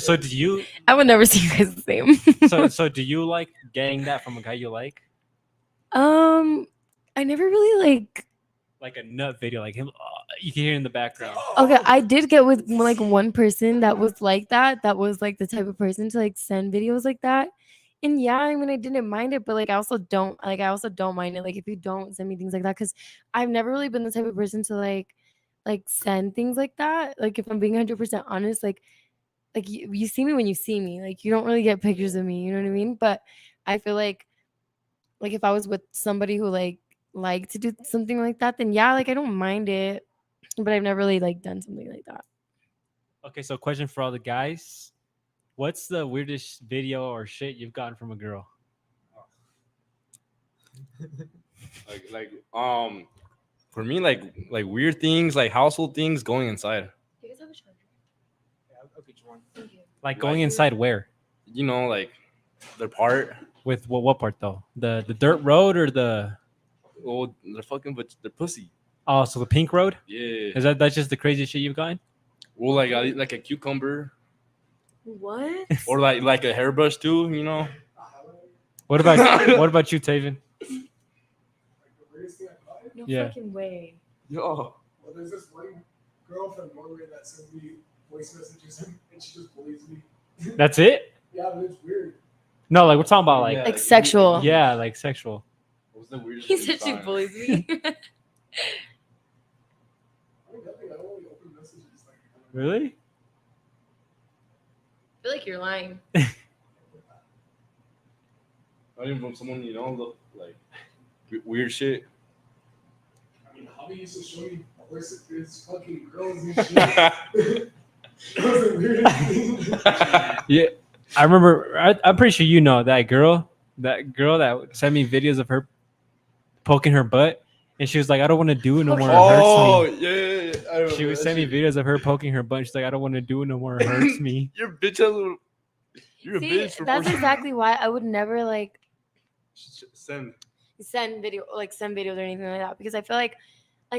so do you I would never see you guys the same. so do you like getting that from a guy you like I never really like a nut video like him? You can hear it in the background. Okay, I did get with like one person that was like that. That was like the type of person to like send videos like that. And yeah, I mean, I didn't mind it, but like I also don't mind it. Like if you don't send me things like that, because I've never really been the type of person to like send things like that. Like if I'm being 100% honest, like you see me when you see me. Like you don't really get pictures of me. You know what I mean? But I feel like if I was with somebody who like to do something like that, then yeah, like I don't mind it. But I've never really like done something like that. Okay, so question for all the guys: what's the weirdest video or shit you've gotten from a girl? like for me like weird things like household things going inside. Do you guys have a charger? Yeah, I'll get you one. Thank you. Like going inside where? You know, like their part. With what part though? The dirt road or the Oh, they're fucking but they're pussy. oh, so the pink road? Yeah. Is that's just the craziest shit you've gotten? Or like a cucumber. What? Or like a hairbrush too, you know. What about you, Taven? No Yeah. fucking way. Yo. Well, there's this one girl from Norway that sends me voice messages and she just bullies me. That's it? Yeah, but it's weird. No, like we're talking about like Like sexual. yeah, like sexual. What was the weirdest He one said you she saw? bullies me. I mean, nothing. I don't really open messages. Like, Really? I feel like you're lying. Not even from someone you know, look like weird shit. I mean, Hobby used to show me voice his fucking girls and shit. That was the weirdest thing. Yeah. I remember I'm pretty sure you know that girl that sent me videos of her poking her butt and she was like, I don't want to do it no more. It Oh hurts me. yeah, I remember She was that sending me shit. videos of her poking her butt. And she's like, I don't want to do it no more. It hurts me. You're a bitch. You're a See, bitch. For that's forcing- exactly why I would never like Send. send videos or anything like that, because I feel like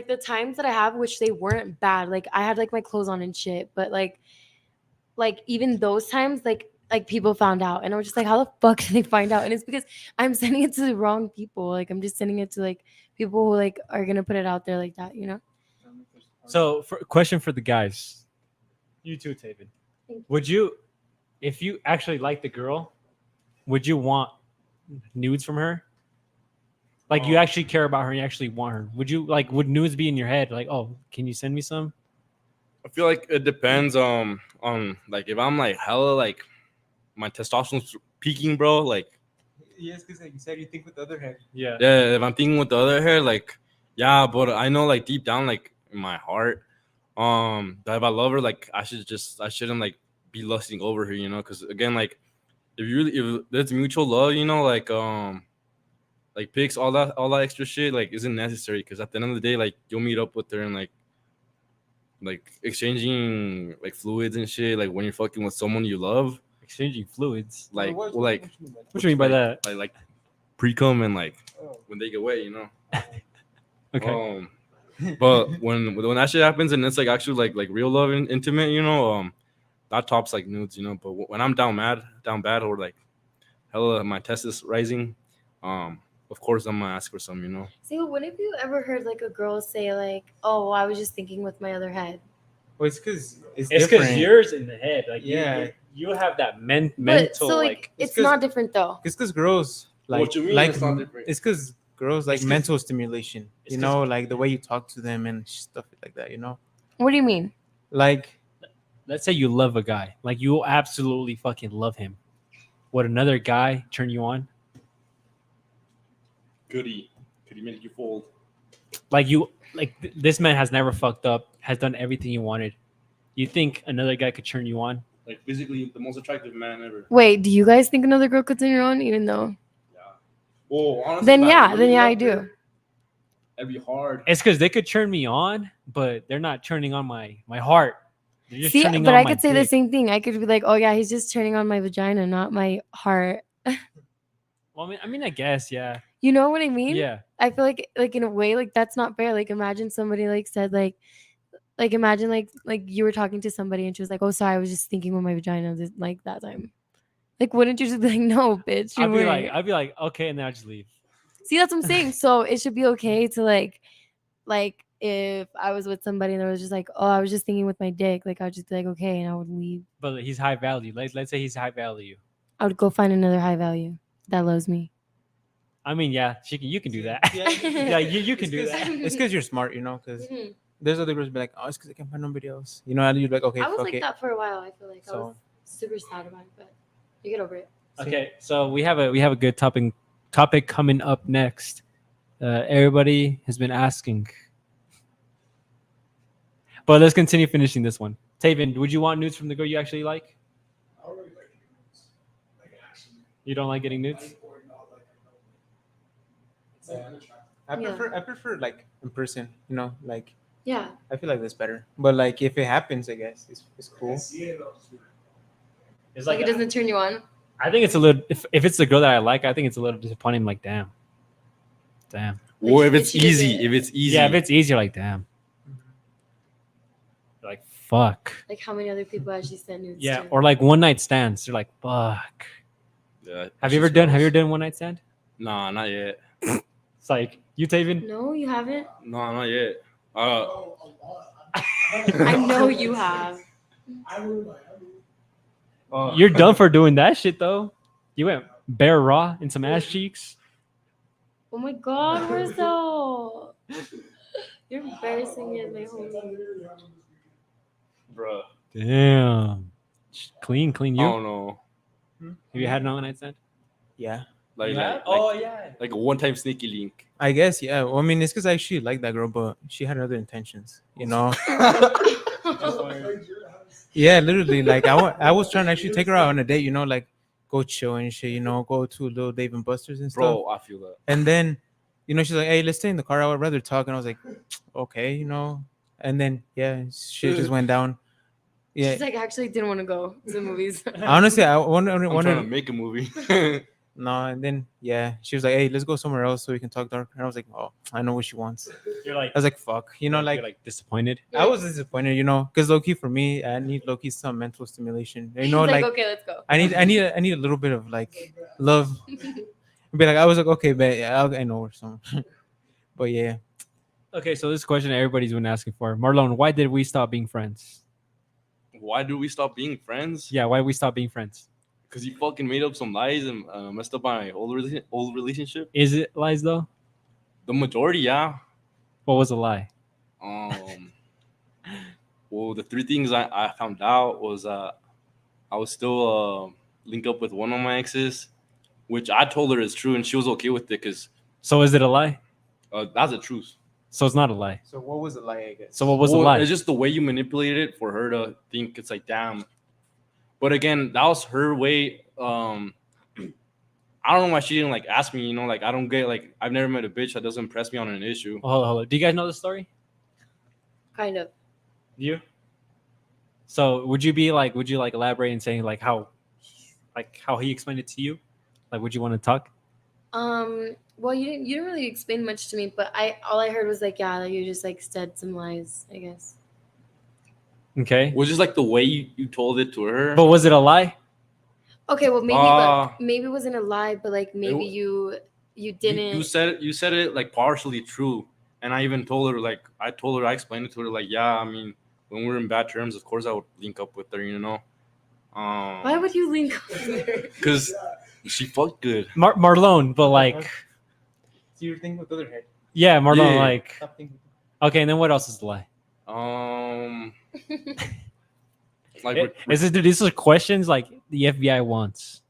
the times that I have, which they weren't bad, like I had like my clothes on and shit, but like even those times like people found out and I was just like, how the fuck did they find out? And it's because I'm sending it to the wrong people. Like I'm just sending it to like people who like are gonna put it out there like that, you know? So question for the guys. You too, Taven. Thank you. Would you if you actually like the girl, would you want nudes from her? Like you actually care about her and you actually want her. Would you like would nudes be in your head? Like, oh, can you send me some? I feel like it depends on like if I'm like hella like my testosterone's peaking, bro. Like Yes, because like you said, you think with the other head. Yeah. yeah, if I'm thinking with the other hair, like yeah, but I know like deep down, like in my heart, that if I love her, like I shouldn't like be lusting over her, you know, because again, like if you really if there's mutual love, you know, like pics, all that extra shit, like isn't necessary because at the end of the day, like you'll meet up with her and like exchanging like fluids and shit, like when you're fucking with someone you love, Exchanging fluids. like What- well, like what you mean by that? What do you mean by like, that? like pre cum and like Oh. when they get wet, you know. Okay. But when that shit happens and it's like actually like real love and intimate, you know, that tops like nudes, you know. But when I'm down bad, or like hella my test is rising, of course I'm gonna ask for some, you know. See, when have you ever heard like a girl say like, "Oh, I was just thinking with my other head"? Well, it's because It's different. because yours in the head. Like Yeah. you have that But mental so like, like it's 'cause- not different though. It's because girls like What you mean like it's not different? it's because girls like It's 'cause- mental stimulation. it's You 'cause- know, like the way you talk to them and stuff like that. You know, What do you mean? like let's say you love a guy. Like you absolutely fucking love him. Would another guy turn you on? Could he make you fold? Like this man has never fucked up, has done everything you wanted. You think another guy could turn you on? Like physically the most attractive man ever. Wait, do you guys think another girl could turn you on? Even though, Yeah. Well, honestly, then if yeah, really then yeah, I loved do. her, That'd be hard. It's because they could turn me on, but they're not turning on my heart. They're just See, turning but on I my could say the dick. same thing. I could be like, "Oh yeah, he's just turning on my vagina, not my heart." Well, I mean, I guess, yeah, You know what I mean? yeah. I feel like in a way, like that's not fair. Like imagine somebody like said like imagine like you were talking to somebody and she was like, "Oh, sorry, I was just thinking with my vagina like that time." Like, wouldn't you just be like, "No, bitch, you weren't." I'd be like, okay, and then I just leave. See, that's what I'm saying. So it should be okay to like if I was with somebody and they was just like, "Oh, I was just thinking with my dick," like I'd just be like, "Okay," and I would leave. But he's high value. Let's say he's high value. I would go find another high value that loves me. I mean, yeah, you can do that. Yeah, Yeah, you can do that. It's because you're smart. You know, because there's other girls be like, oh, it's because I can't find nobody else. You know, and you're like, okay, I was fuck like it. that for a while. I feel like I So- was super sad about it, but you get over it. Okay, so we have a good topic coming up next. Everybody has been asking, but let's continue finishing this one. Taven, would you want nudes from the girl you actually like? I don't really like nudes. Like actually, You don't like getting nudes? or not like it's like unattractive. Yeah. I prefer like in person. You know, like Yeah. I feel like that's better. But like if it happens, I guess it's I cool. see it, I'll just be like, It's Like it doesn't turn you on. I think it's a little. If it's the girl that I like, I think it's a little disappointing. Like, damn. Or if Like, it's she doesn't- easy, if it's easy. Yeah, if it's easier, like, damn. You're like, fuck. Like how many other people actually send nudes Yeah, to? or like one night stands. You're like, fuck. Yeah, Have you ever done one night stand? Nah, not yet. It's like you, Taven. No, you haven't. No, not yet. oh, a lot. I know you have. I would like. I mean, You're done for doing that shit though. You went bare raw in some ass cheeks. Oh my god, Marcel. You're embarrassing me as my homie. Bruh. Damn. Clean I you. don't know. Have you had no one night stand? Yeah, Like, yeah. like a one-time sneaky link. I guess. Yeah. Well, I mean, it's because I actually like that girl, but she had other intentions. You know. Yeah, literally. Like I was trying to actually take her out on a date. You know, like go chill and shit. You know, go to little Dave and Buster's and stuff. Bro, I feel that. And then, you know, she's like, "Hey, let's stay in the car. I would rather talk." And I was like, "Okay, you know." And then, yeah, shit just went down. Yeah, She's like, actually didn't want to go to the movies. honestly, I I'm trying to wonder. make a movie. No, and then yeah, she was like, "Hey, let's go somewhere else so we can talk dark." And I was like, "Oh, I know what she wants." You're like, I was like, "Fuck," you know, you're like disappointed. I was disappointed, you know, because low key for me, I need low key some mental stimulation. You know, He's like okay, let's go. I need a little bit of like love. Be like, I was like, okay, but yeah, I know or something. But yeah, Okay, so this question everybody's been asking for. Marlon, why did we stop being friends? why do we stop being friends? Yeah, why we stop being friends? Because you fucking made up some lies and messed up my old relationship. Is it lies though? The majority, yeah. What was a lie? Well, the three things I found out was I was still linked up with one of my exes, which I told her is true, and she was okay with it because So is it a lie? that's the truth. So it's not a lie. So what was the lie? I guess. So what was Well, a lie? It's just the way you manipulated it for her to think it's like, damn. But again, that was her way. I don't know why she didn't like ask me. You know, like I don't get like I've never met a bitch that doesn't press me on an issue. Hold on. Do you guys know the story? Kind of. You? So would you elaborate and saying like how he explained it to you? Like, would you want to talk? Well, you didn't really explain much to me, but all I heard was like, yeah, like you just like said some lies, I guess. Okay. It was just like the way you told it to her. But was it a lie? Okay, well maybe Uh, maybe it wasn't a lie, but like maybe you didn't. You said it like partially true, and I even told her like I explained it to her like, yeah, I mean, when we're in bad terms, of course I would link up with her, you know. Why would you link up with her? Because she fucked good. Marlon, but like, So you're thinking with other head. yeah, Marlon, Yeah. like, Stop thinking. okay, and then what else is a lie? Like These are questions like the FBI wants.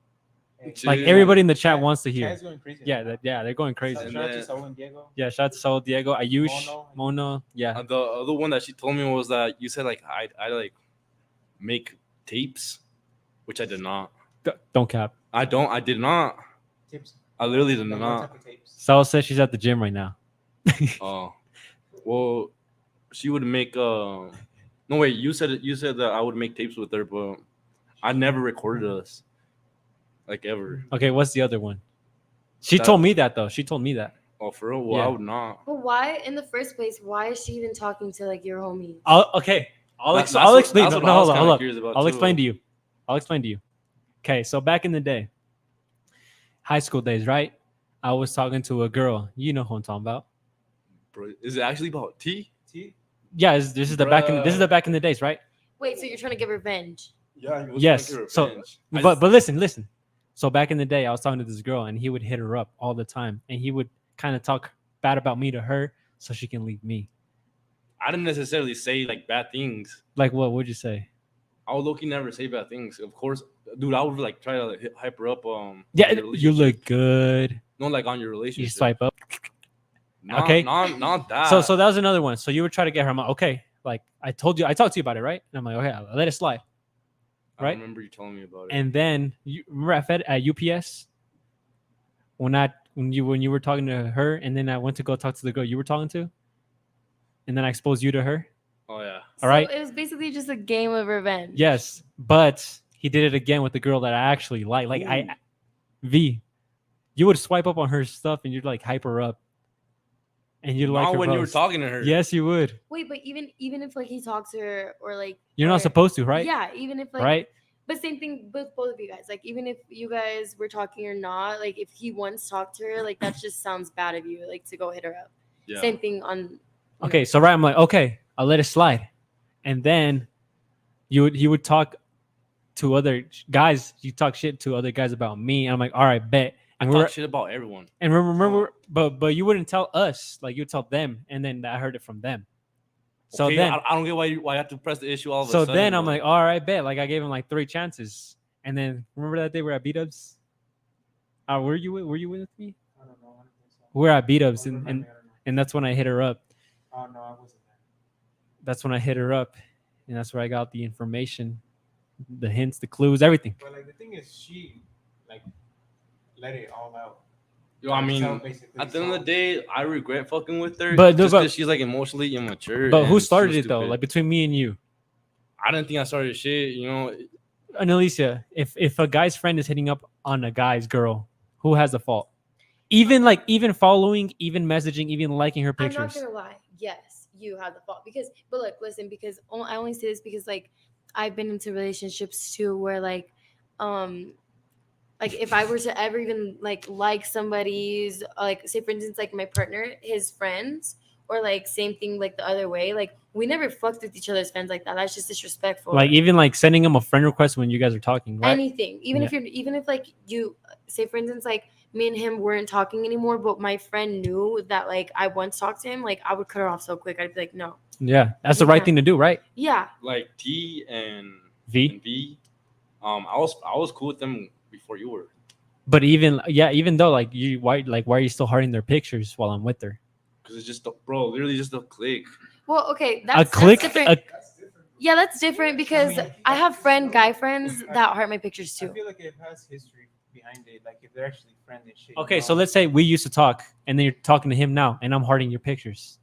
Hey, Like Yeah. everybody in the chat wants to hear. Chat's going crazy. Yeah, they're going crazy. Shout And out to then- Saul and Diego. Yeah, shout out to Saul, Diego, Ayush, Mono. Yeah. the other one that she told me was that you said like I like make tapes, which I did not. Don't cap. I did not. Tips. I literally did Like, what not. type of tapes? Saul says she's at the gym right now. Oh, well, she would make. No wait, you said it. You said that I would make tapes with her, but I never recorded us, like ever. Okay, what's the other one? She That- told me that though. She told me that. Oh, for real? Well, Yeah. I would not. But why, in the first place, why is she even talking to like your homies? I'll That's explain. what No, I was hold on, kinda hold on. curious about, I'll too. explain to you. Okay, so back in the day, high school days, right? I was talking to a girl. You know who I'm talking about. Bro, is it actually about tea? T? Yeah, this is the back in the days, right? Wait, so you're trying to give revenge? Yeah. Yes, so- But listen. So back in the day, I was talking to this girl, and he would hit her up all the time, and he would kind of talk bad about me to her so she can leave me. I didn't necessarily say like bad things. Like what would you say? I would low-key never say bad things. Of course, dude, I would like try to like, hype her up. Yeah, on your you relationship. look good. No, like on your You relationship. swipe up. Not, okay. Not that. So that was another one. So you would try to get her. I'm like, okay, like I talked to you about it, right? And I'm like, okay, I'll let it slide. I right? remember you telling me about it. And then you remember at UPS when you were talking to her, and then I went to go talk to the girl you were talking to, and then I exposed you to her. Oh yeah. All right. So it was basically just a game of revenge. Yes, but he did it again with the girl that I actually like. Like you would swipe up on her stuff and you'd like hype her up, and you'd like Not her when you were post. talking to her. Yes, you would. Wait, but even if like he talks to her or like You're or- not supposed to, right? Yeah, even if like Right. But same thing with both of you guys. Like even if you guys were talking or not, like if he once talked to her, like that just sounds bad of you, like to go hit her up. Yeah. Same thing on. Okay, so right, I'm like, okay, I'll let it slide, and then you would talk to other guys. You talk shit to other guys about me, and I'm like, all right, bet. I And talk shit about everyone. and remember, but you wouldn't tell us, like you tell them, and then I heard it from them. So Okay, then, I don't get why you have to press the issue all of a so sudden. then I'm bro. like, all right, bet. Like I gave him like 3 chances, and then remember that day we're at B-Dubs. Were you with me? I don't know. I don't think so. We're at B-Dubs, Don't and remind me, I don't know. and that's when I hit her up. Oh no, I wasn't there. That's when I hit her up, and that's where I got the information, the hints, the clues, everything. But like the thing is, she like let it all out. Yo, I mean, So, basically, at the end of the day, I regret fucking with her. But- just but- because she's like emotionally immature. But who and started so it though? stupid. Like between me and you, I didn't think I started shit. You know, Analicia. If a guy's friend is hitting up on a guy's girl, who has the fault? Even following, even messaging, even liking her I'm pictures. not gonna lie. Yes, you have the fault but look, listen, because I only say this because like I've been into relationships too, where like if I were to ever even like somebody's like say for instance like my partner, his friends or like same thing like the other way. Like we never fucked with each other's friends like that. That's just disrespectful. Like even like sending him a friend request when you guys are talking, right? Anything, even if like you say for instance like me and him weren't talking anymore, but my friend knew that like I once talked to him, like I would cut her off so quick. I'd be like, no. Yeah, that's the right thing to do, right? Yeah. Like T and V. V. I was cool with them before you were. But even though like why are you still hearting their pictures while I'm with her? Because it's just literally just a click. Well, okay, A click, that's different. That's different. Yeah, that's different because I have guy friends that heart my pictures I too. feel like it has history behind it. Like if they're actually friends and shit. Okay, so let's say we used to talk, and then you're talking to him now, and I'm hearting your pictures.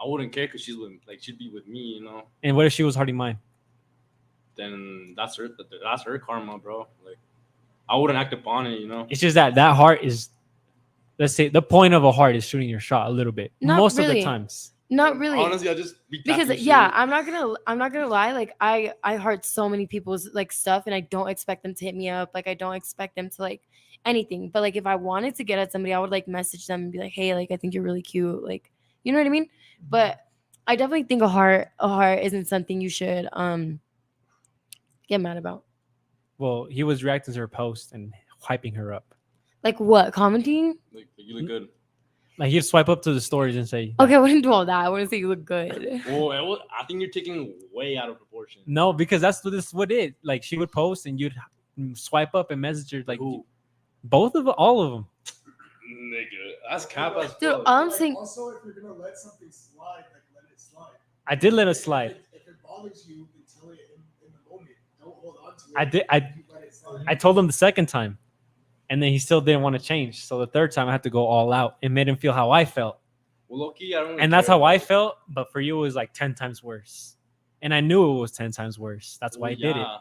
I wouldn't care because she'd be with me, you know. And what if she was hearting mine? Then that's her karma, bro. Like I wouldn't act upon it, you know. It's just that heart is, let's say, the point of a heart is shooting your shot a little bit. Not Most of really. the times. Not really. Honestly, I just be Because tapping yeah, shit. I'm not gonna lie. Like I heart so many people's like stuff, and I don't expect them to hit me up. Like I don't expect them to like anything. But like if I wanted to get at somebody, I would like message them and be like, hey, like I think you're really cute. Like you know what I mean? But I definitely think a heart isn't something you should get mad about. Well, he was reacting to her post and hyping her up. Like what? Commenting? Like you look good. Like he'd swipe up to the stories and say, Okay, I wouldn't do all that. I wouldn't say you look good. Well, I think you're taking way out of proportion. no, because that's what it. Like she would post and you'd swipe up and message her like Who? both of all of them. Nigga, that's cap as Dude, fuck. I'm Like, saying also, if you're gonna let something slide, like let it slide. I did let it slide. If it bothers you, then tell it in the moment. Don't hold on to it. I did. You let it slide. I told him the second time, and then he still didn't want to change. So the third time I had to go all out. It made him feel how I felt, Well, low-key, I don't really and that's care how I about it. felt. But for you, it was like 10 times worse, and I knew it was 10 times worse. That's why Well, I did it. yeah.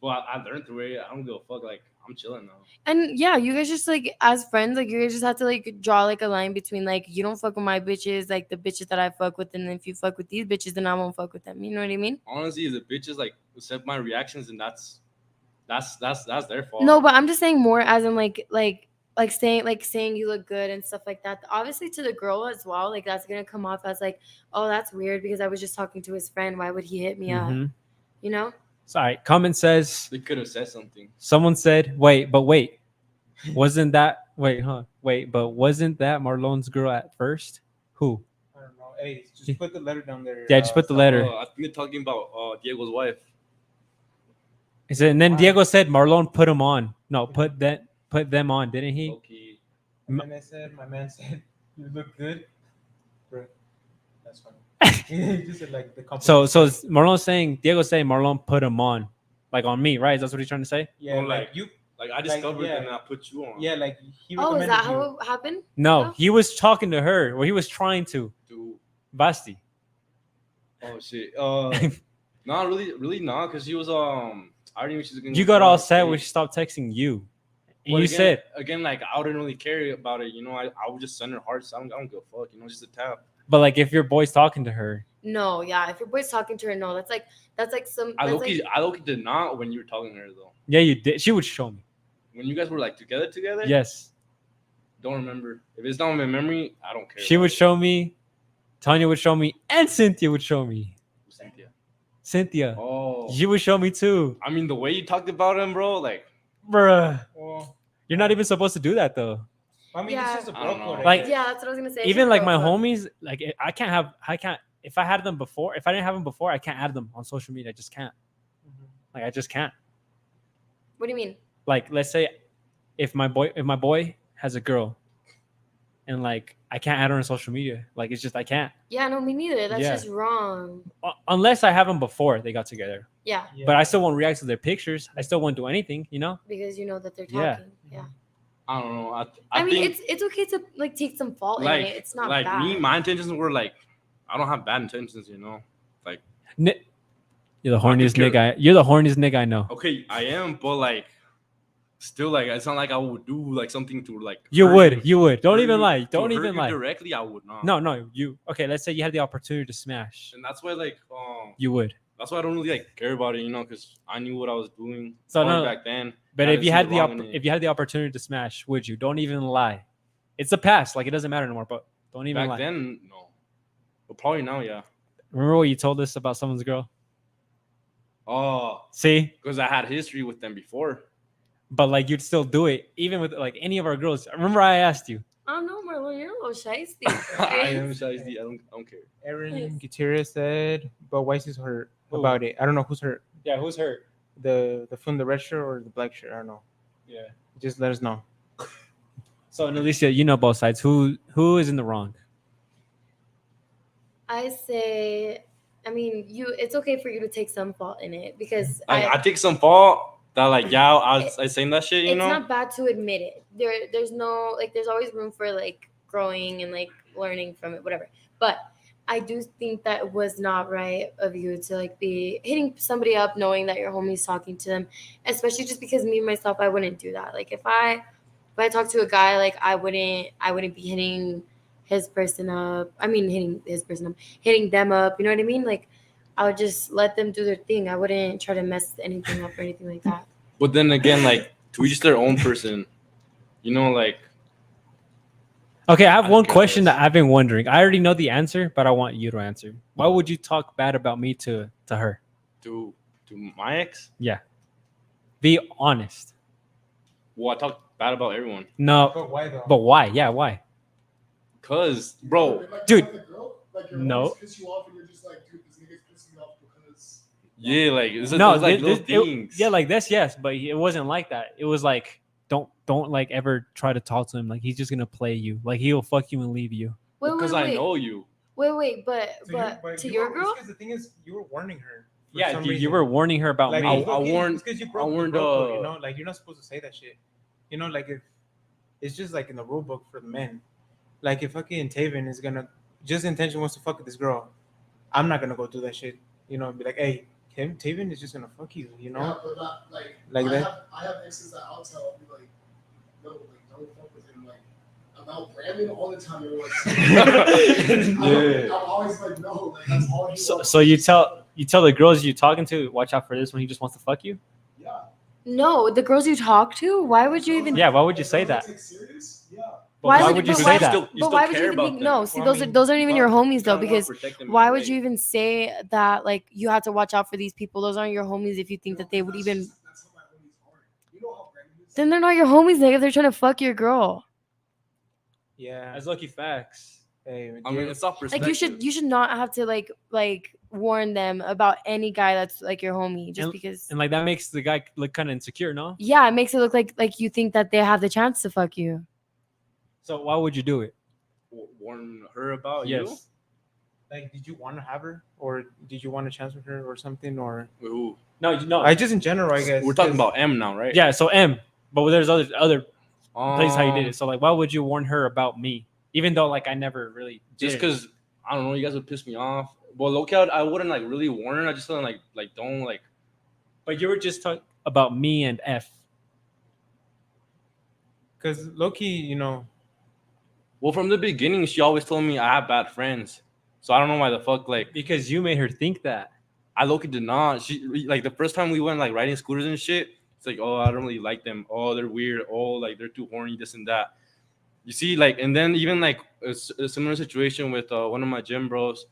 Well, I learned through it. I don't give a fuck. Like I'm chilling now. and yeah, you guys just like as friends, like you guys just have to like draw like a line between like you don't fuck with my bitches, like the bitches that I fuck with, and if you fuck with these bitches, then I won't fuck with them. You know what I mean? Honestly, if the bitches like accept my reactions, and that's their fault. No, but I'm just saying more as in saying you look good and stuff like that. Obviously to the girl as well, like that's gonna come off as like, oh, that's weird because I was just talking to his friend. Why would he hit me up? Mhm. You know? Sorry. Comment says They could have said something. someone said, "Wait, wasn't that wasn't that Marlon's girl at first? Who? I don't know. Hey, just put the letter down there. Yeah, just put the letter." I think they're talking about Diego's wife. He said, and then Why? Diego said Marlon put him on. No, put them on, didn't he? Okay. And then my man said, you look good. Bro, that's funny. He just said like the compliment. So Marlon's saying Diego's saying Marlon put him on, like on me, right? Is that what he's trying to say? yeah, Well, like like- you, Like I discovered yeah. and I put you on. yeah, like he Oh, is recommended that you. how it happened? No, No? he was talking to her, or he was trying to. Dude. Basti. Oh shit. Not really not, because she was I already knew she was gonna. You got all sad when she stopped texting you. And Well, you again, said, again, like I wouldn't really care about it, you know. I would just send her hearts. I don't give a fuck, you know, just a tap. but like if your boy's talking to her, No, yeah. If your boy's talking to her, no, that's like some. I That's low-key did not when you were talking to her though. yeah, you did. She would show me. When you guys were like together. Yes, Don't remember. If it's not in my memory, I don't care. she would show me. Tanya would show me, and Cynthia would show me. Cynthia. Cynthia, Oh. you would show me too, I mean, the way you talked about him, bro, like bruh. Well, You're not even supposed to do that though. I mean, Yeah. it's just a I don't bro know. code. I Like- guess. yeah, that's what I was gonna say. Even like my Bro, homies, like I can't. If I had them before, if I didn't have them before, I can't add them on social media. I just can't. Mhm. Like I just can't. What do you mean? Like let's say, if my boy has a girl, and like I can't add her on social media. Like it's just I can't. Yeah, no, me neither. That's Yeah. just wrong. Unless I have them before they got together. Yeah, Yeah. But I still won't react to their pictures. I still won't do anything. You know. because you know that they're Yeah. talking. Yeah. I don't know. I mean, think, it's okay to like take some fault like in it. It's not like bad. me. My intentions were like, I don't have bad intentions, you know. You're the I could horniest care- nigga. You're the horniest nigga I know. Okay, I am, but like, still, like, it's not like I would do like something to like. You hurt would. You would. Don't hurt even you- lie. to Don't hurt even you lie. Directly, I would not. No. You. Okay. Let's say you had the opportunity to smash. And that's why, like, You would. that's why I don't really like care about it, you know, because I knew what I was doing. So probably no, back then. But I if didn't you see had the wrong in it. if you had the opportunity to smash, would you? Don't even lie. It's a pass. Like it doesn't matter anymore. But Don't even Back lie. then, no. But probably now, yeah. Remember what you told us about someone's girl? Oh, See, because I had history with them before. but like you'd still do it, even with like any of our girls. Remember I asked you. I don't know, Marlon. You're a little shiesty. I am shiesty. I don't care. Aaron Nice. Gutierrez said, but Weiss is hurt Who? about it. I don't know who's hurt. Yeah, who's hurt? The from the red shirt or the black shirt. I don't know. Yeah. Just let us know. So Analicia, you know both sides. Who is in the wrong? I say, I mean, it's okay for you to take some fault in it because I take some fault that like yeah I saying that shit, you it's know. not bad to admit it. There's no like there's always room for like growing and like learning from it, whatever. But I do think that it was not right of you to like be hitting somebody up knowing that your homie's talking to them, especially just because me myself I wouldn't do that. Like if I talk to a guy, like I wouldn't be hitting his person up. I mean hitting his person up, hitting them up, you know what I mean? Like I would just let them do their thing. I wouldn't try to mess anything up or anything like that. But then again, like to each their own person, you know, like Okay, I have I one guess. question that I've been wondering. I already know the answer, but I want you to answer. Why would you talk bad about me to her? to my ex. Yeah. Be honest. Well, I talk bad about everyone, No, But why though? but why? Yeah, why? cause bro, Like, Dude. The girl, like your No. homies piss you off and you're just like, dude, this nigga's pissing me off because. yeah, like it's No, like little it- things. yeah, like this, yes, but it wasn't like that. It was like don't like ever try to talk to him. Like he's just gonna play you. Like he'll fuck you and leave you. because I know you. Wait, but to your girl? Because the thing is, you were warning her. for Yeah, some you reason. were warning her about Like, me. I warned- It's because you I broke the warned, bro code, you uh, know, like you're not supposed to say that shit. You know, like if it's just like in the rule book for the men. Like if fucking Taven is gonna just intention wants to fuck with this girl, I'm not gonna go do that shit. You know, and be like, hey, Taven is just gonna fuck you. You know, Yeah, but not, Like I that? I have exes that I'll tell, I'll be like, no, like, don't fuck with him. Like, about Brandon all the time. You're like, I'm always like, no, like, that's all he wants. So you tell the girls you talking to, watch out for this when he just wants to fuck you? Yeah. No, the girls you talk to. Why would you even? Yeah, why would you Like, say girls that? take serious? Yeah. But Why why would- would you but say why- that? You But still why would you care even about think? them. No, see, Well, I those are mean, those aren't even your homies You though. gotta Because protect them in why a would way. you even say that? Like you have to watch out for these people. Those aren't your homies. If you think that they would even, That's how my homies are. You know how Brandon is? then they're not your homies. Nigga, they're trying to fuck your girl. yeah. That's lucky facts. Hey, I mean, it's all Like perspective. you should not have to like warn them about any guy that's like your homie just And- because. And like that makes the guy look kind of insecure, no? Yeah, it makes it look like you think that they have the chance to fuck you. So why would you do it? warn her about you. Yes. like, did you want to have her, or did you want a chance with her, or something, or Ooh. No. I just in general, I guess. We're talking 'cause- about M now, right? Yeah. So M, but there's other places how you did Um, it. So like, why would you warn her about me, even though like I never really did Just it? because I don't know, you guys would piss me off. Well, look out, I wouldn't like really warn her. I just wouldn't like don't like. But you were just talking about me and F. Because Loki, you know, Well, from the beginning, she always told me I have bad friends. So I don't know why the fuck like Because you made her think that. I Loki did not. She like the first time we went like riding scooters and shit. It's like, oh, I don't really like them. Oh, they're weird. Oh, like they're too horny. This and that. You see, like, and then even like a similar situation with one of my gym bros.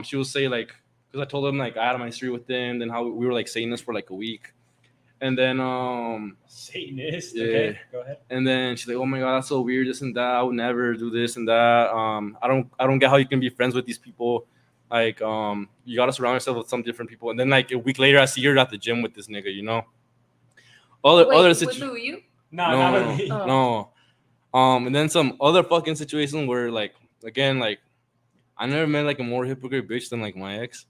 She will say like, because I told him like I had my history with them, then how we were like saying this for like a week, and then Satanist. Yeah. Okay, go ahead. and then she's like, oh my god, that's so weird. This and that. I would never do this and that. I don't get how you can be friends with these people. Like, you gotta surround yourself with some different people. And then like a week later, I see her at the gym with this nigga. You know. Other with situations. who, you? No, No, not with me. Oh. no. And then some other fucking situation where like again like I never met like a more hypocrite bitch than like my ex,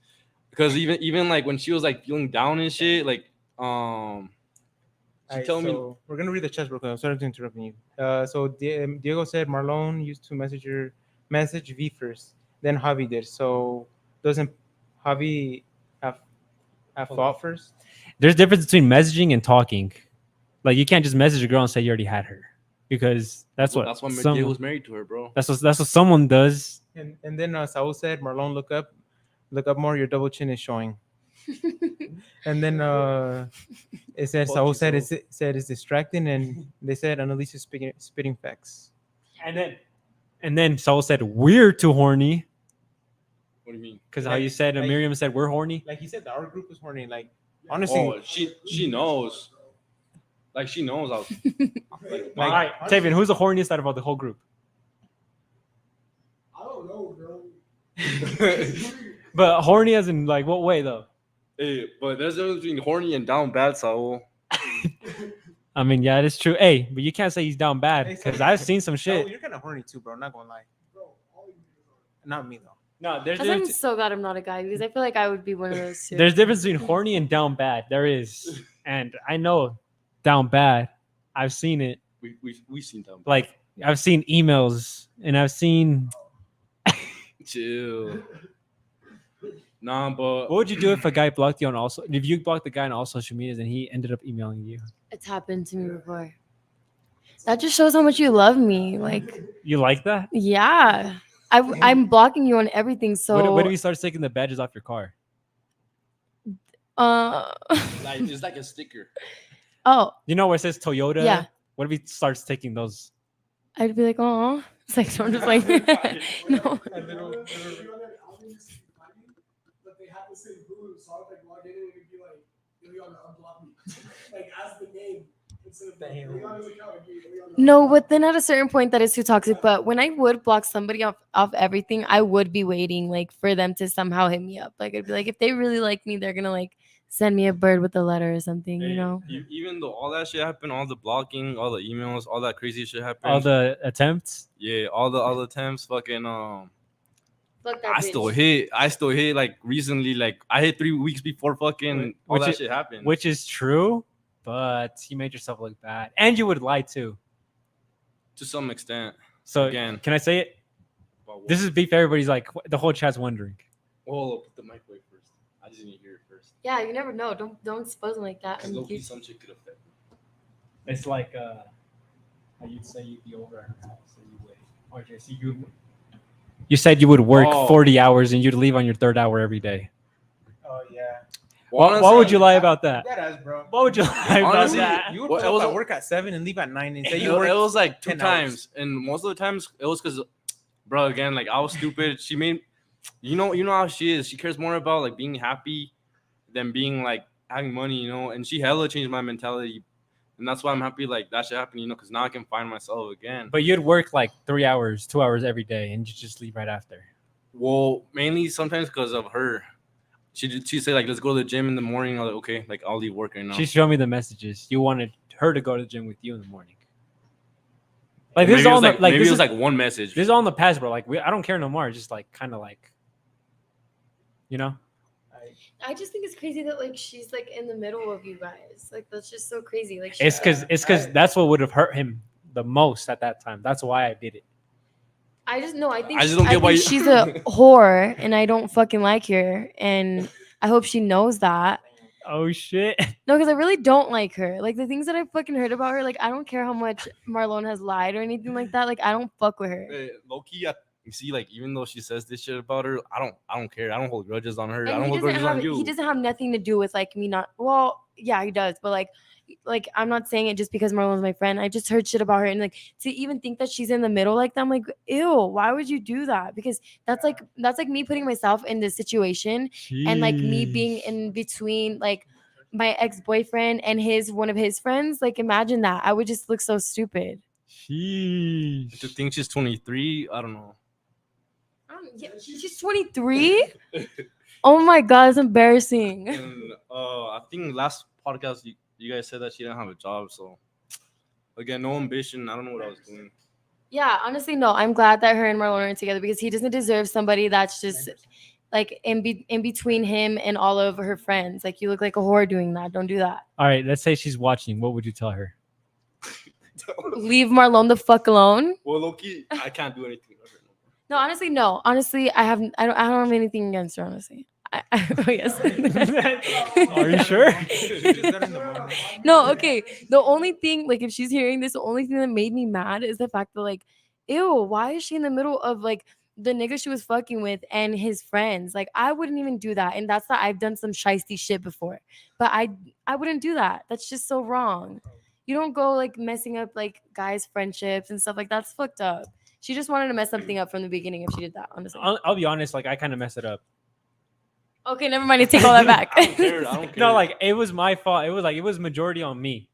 because even like when she was like feeling down and shit, like she Alright, told me so we're gonna read the chat real quick. I'm sorry to interrupt you. So Diego said Marlon used to message V first, then Javi did. So doesn't Javi have fault first? There's a difference between messaging and talking. Like you can't just message a girl and say you already had her, because that's what that's why some- Diego was married to her, bro. that's what someone does. And then Saul said Marlon look up more. Your double chin is showing. And then it said Fuck Saul you, said Saul. it's distracting, and they said Analicia spitting facts. And then And then Saul said we're too horny What do you mean? because how you said Like- Miriam said we're horny. Like he said, that our group was horny. Like honestly, Oh, she knows. Like she knows I was like All right, Tavian, who's the horniest out of the whole group? I don't know, bro. But horny as in like what way though? Hey, but there's a difference between horny and down bad, Saul. I mean, yeah, it's true. Hey, but you can't say he's down bad Hey, because so- I've seen some oh, shit. you're kind of horny too, bro. Not gonna lie. Bro, all you niggas are. Not me though. No, there's I'm so glad I'm not a guy because I feel like I would be one of those too. there's difference between horny and down bad. There is, and I know down bad. I've seen it. We seen them. Like I've seen emails and I've seen. Chill. Nah, but What would you do if a guy blocked you on also? If you blocked the guy on all social medias and he ended up emailing you? It's happened to me before. That just shows how much you love me. Like, You like that? yeah, I'm blocking you on everything. So What if he starts taking the badges off your car? like it's like a sticker. Oh, You know where it says Toyota? Yeah. What if he starts taking those? I'd be like, oh, it's like so I'm just like, no. But they have the same blue, so I would like log in and it'd be like, Ileana, unblock me. Like as the name. Instead of like, Ileana's account, it'd be Ileana. No, but then at a certain point that is too toxic. But when I would block somebody off everything, I would be waiting like for them to somehow hit me up. Like I'd be like, if they really like me, they're gonna like send me a bird with a letter or something, you Hey, know? Even though all that shit happened, all the blocking, all the emails, all that crazy shit happened. All the attempts? yeah, all the attempts, fucking Fuck I still hit like recently, like I hit 3 weeks before fucking all Which that is- shit happened. Which is true, but you made yourself look bad. And you would lie too. to some extent. So Again. can I say it? This is beef. Everybody's like, the whole chat's wondering. Oh, put the mic away first. I just need to hear it first. Yeah, you never know. Don't expose them like that. Because And low-key, you- some shit could affect me. It's like how you'd say you'd be over at her house and you wait. Or just you said you would work Oh. 40 hours and you'd leave on your third hour every day. Oh yeah. Why would you lie about that? That ass, bro. Why would you lie about Honestly, that? You would Well, show it up was at a- work at 7 and leave at 9 and say It, you work. it was like 10 2 times, and most of the times it was because, bro, again, like I was stupid. She made, you know how she is. She cares more about like being happy than being like having money, you know. And she hella changed my mentality, and that's why I'm happy like that shit happened, you know, because now I can find myself again. But you'd work like 3 hours, 2 hours every day, and you just leave right after. Well, mainly sometimes because of her. She said like, let's go to the gym in the morning. I was like, okay, like I'll leave work right now. She showed me the messages. You wanted her to go to the gym with you in the morning. Like Maybe this is it all was in like the, like maybe this it is was like one message. this is all in the past, bro. Like I don't care no more. It's just like kind of like, you know. I just think it's crazy that like she's like in the middle of you guys. Like that's just so crazy. Like It's because that's what would have hurt him the most at that time. That's why I did it. I just know. I think I just don't get why think you- she's a whore, and I don't fucking like her, and I hope she knows that. Oh shit! No, because I really don't like her. Like the things that I fucking heard about her, like I don't care how much Marlon has lied or anything like that. Like I don't fuck with her. Low key, you see, like even though she says this shit about her, I don't care. I don't hold grudges on her. I And don't he hold doesn't grudges on have you. he doesn't have nothing to do with like me not. Well, yeah, he does, but like I'm not saying it just because Marlon's my friend. I just heard shit about her, and like to even think that she's in the middle like that, I'm like, ew, why would you do that? Because that's like me putting myself in this situation and like me being in between like my ex-boyfriend and one of his friends. Like imagine that. I would just look so stupid. Sheesh. To think she's 23, I don't know. Yeah, she's 23. Oh my god, it's embarrassing. And I think last podcast you guys said that she didn't have a job. So again, no ambition. I don't know what I was doing. Yeah, honestly, no. I'm glad that her and Marlon are together because he doesn't deserve somebody that's just like in between him and all of her friends. Like you look like a whore doing that. Don't do that. All right, let's say she's watching. What would you tell her? Leave Marlon the fuck alone. Well, Loki, I can't do anything. No, honestly, no. Honestly, I don't have anything against her. Honestly, oh yes. Are you sure? No, okay. The only thing, like, if she's hearing this, the only thing that made me mad is the fact that, like, ew, why is she in the middle of like the nigga she was fucking with and his friends? Like, I wouldn't even do that. And that's that I've done some shisty shit before, but I wouldn't do that. That's just so wrong. You don't go like messing up like guys' friendships and stuff like that's fucked up. She just wanted to mess something up from the beginning if she did that, honestly. I'll be honest, like I kind of messed it up. Okay, never mind. I take all that back. I don't care. I don't care. No, like it was my fault. It was majority on me.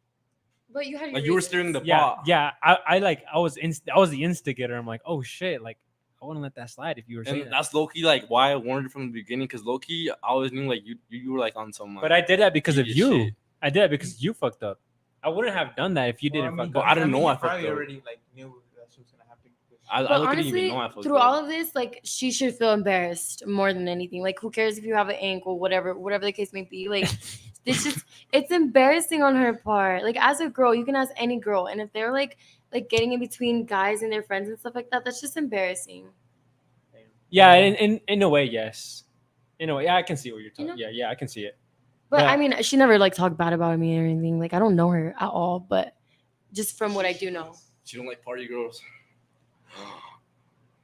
But you had your like you were reasons. steering the Yeah, pot. yeah. I was the instigator. I'm like, oh shit, like I wouldn't let that slide if you were saying And that. that's low key like why I warned you from the beginning, because low key I always knew like you were like on some. But I did that because of idiot you. shit. I did that because you fucked up. I wouldn't have done that if you didn't fuck but up. I didn't know you I fucked probably up. already like knew that shit was gonna happen. I But didn't honestly, even know I fucked through up. all of this, like she should feel embarrassed more than anything. Like, who cares if you have an ankle, whatever the case may be. Like, it's embarrassing on her part. Like, as a girl, you can ask any girl, and if they're like getting in between guys and their friends and stuff like that, that's just embarrassing. Yeah, in a way, yes. In a way, yeah, I can see what you're talking. You know? Yeah, I can see it. But Yeah. I mean, she never like talked bad about me or anything. Like, I don't know her at all, but just from what I do know, She don't like party girls.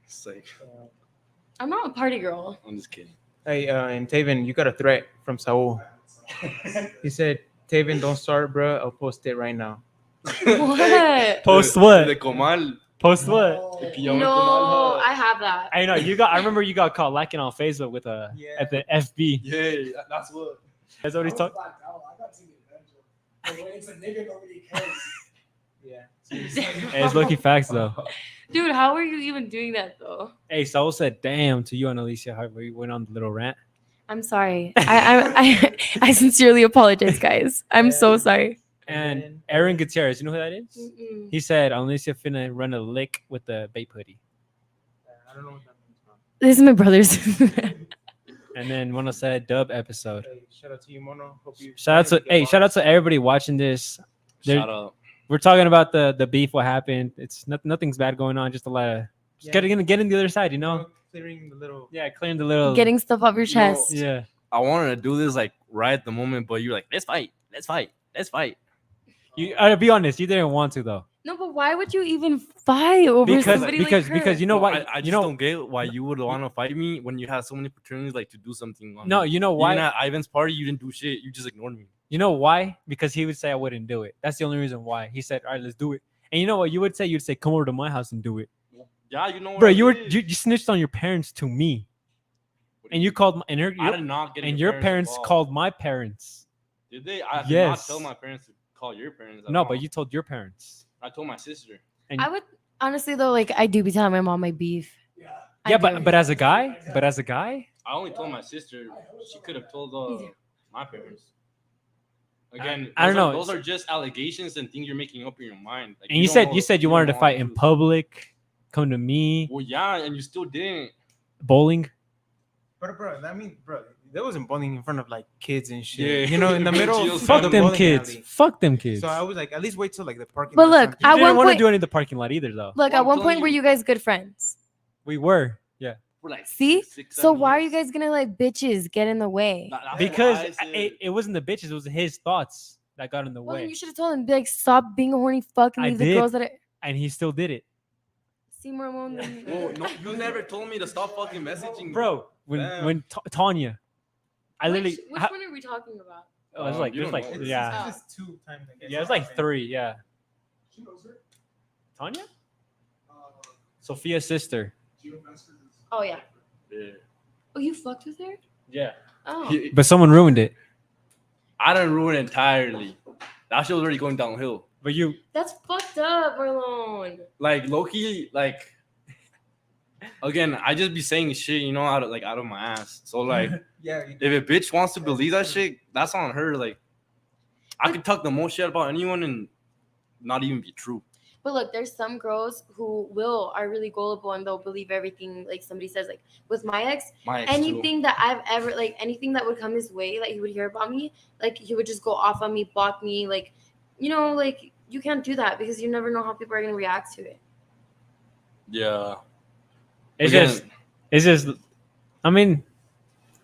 It's like I'm not a party girl. I'm just kidding. Hey, and Taven, you got a threat from Saul. He said, "Taven, don't start, bro. I'll post it right now." What? Post what? De comal. Post what? No, I have that. I know you got. I remember you got caught lacking on Facebook with a at the FB. Yeah, that's what. That's what he's talking. I got taken advantage of. But when it's a nigga, nobody cares. Yeah. Hey, it's lucky facts though. Dude, how are you even doing that though? Hey, Saul said, "Damn" to you, Analicia. How we went on the little rant. I'm sorry. I sincerely apologize, guys. I'm so sorry. And Aaron Gutierrez, you know who that is? Mm-mm. He said, "Analicia finna run a lick with the vape hoodie." I don't know what that means, man. This is my brother's. And then Mono said, "Dub episode." Hey, shout out to you, Mono. Hope you Shout out to everybody watching this. There- Shout out. We're talking about the beef, what happened. It's nothing's bad going on. Just a lot of getting the other side, you know. Clearing the little. Yeah, clearing the little. Getting stuff off your You know, chest. Yeah. I wanted to do this like right at the moment, but you're like, let's fight. You to be honest, you didn't want to though. No, but why would you even fight over Because somebody like her? because you know No, why? I just you know don't get why you would want to fight me when you have so many opportunities like to do something. no, you know why? Even at Ivan's party, you didn't do shit. You just ignored me. You know why? Because he would say I wouldn't do it. That's the only reason why. He said, "All right, let's do it." And you know what you would say? You'd say, "Come over to my house and do it." Yeah, you know what? Bro, I you did. snitched on your parents to me, What do and you called and I did not get. your parents involved. called my parents. Did they? I did not Yes. tell my parents to call your parents. at No, all. but you told your parents. I told my sister. And I would honestly though, like I do be telling my mom my beef. Yeah. I yeah, do. but as a guy, I only told my sister. She could have told my parents. Again, I don't know. Those are just allegations and things you're making up in your mind. Like, and you don't said know- you said you don't wanted to know fight the in truth. public, come to me, Well, yeah, and you still didn't. bowling. But bro, that means, bro, that wasn't bowling in front of like kids and shit. Yeah. You know, in the middle. Chill, of Fuck the them bowling kids. alley. Fuck them kids. So I was like, at least wait till like the parking. But lot's look, empty. at You one didn't want to point- do it in the parking lot either, though. Look, Well, at one I'm point telling were you- you guys good friends? We were, yeah. For like See? 6, So 7 why are you years. guys gonna let bitches get in the way? That's what Because I said. it wasn't the bitches, it was his thoughts that got in the Well, then way, you should have told him, be like, stop being a horny fuck and I leave the did. girls that are. and he still did it, See more alone than. Well, no, you never told me to stop fucking messaging, bro. When Damn. Tanya, I literally, Which ha- one are we talking about? oh, it was like, you there's don't like, know. yeah, It's just 2 times. I guess. yeah, it was like 3, yeah. She knows her. Tanya, Uh, Sophia's sister, Geovested is. Oh yeah. Yeah. Oh, you fucked with her? yeah. Oh. But someone ruined it. I didn't ruin it entirely. That shit was already going downhill. But you, That's fucked up, Marlon. Like Loki, like again, I just be saying shit, you know, out of my ass. So like, Yeah. if a bitch wants to believe that shit, that's on her. Like, I could talk the most shit about anyone and not even be true. But look, there's some girls who are really gullible and they'll believe everything like somebody says. Like with my ex, My ex too. anything that I've ever like anything that would come his way, like he would hear about me, like he would just go off on me, block me, like like you can't do that because you never know how people are gonna react to it. Yeah. it's Again, just, I mean,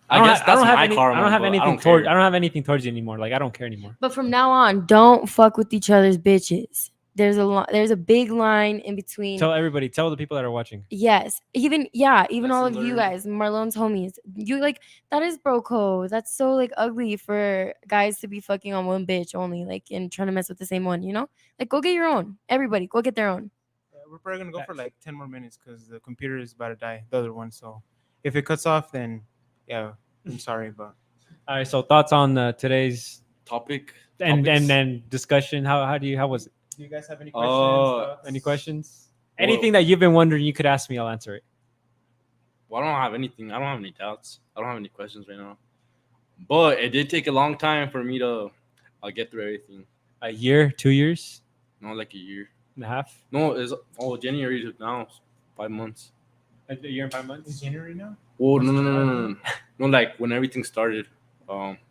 I guess that's my any, karma. I don't have but anything care. I don't have anything towards you anymore. Like I don't care anymore. But from now on, don't fuck with each other's bitches. There's a big line in between. Tell everybody, tell the people that are watching. Yes, even all of Lesson you learned. guys, Marlon's homies. You like that is bro code. That's so like ugly for guys to be fucking on one bitch only, like and trying to mess with the same one. Like go get your own. Everybody, go get their own. we're probably gonna go for like 10 more minutes because the computer is about to die, the other one. So if it cuts off, then yeah, I'm sorry, but All right. So thoughts on today's Topic. and Topics? then discussion. How was it? do you guys have any questions, Any questions? Well- Anything that you've been wondering, you could ask me. I'll answer it. Well, I don't have anything. I don't have any doubts. I don't have any questions right now. But it did take a long time for me to get through everything. A year, 2 years Not like a year. and a half. No, it's January to now, 5 months. A year and 5 It's months. January now. Well, no. No, like when everything started.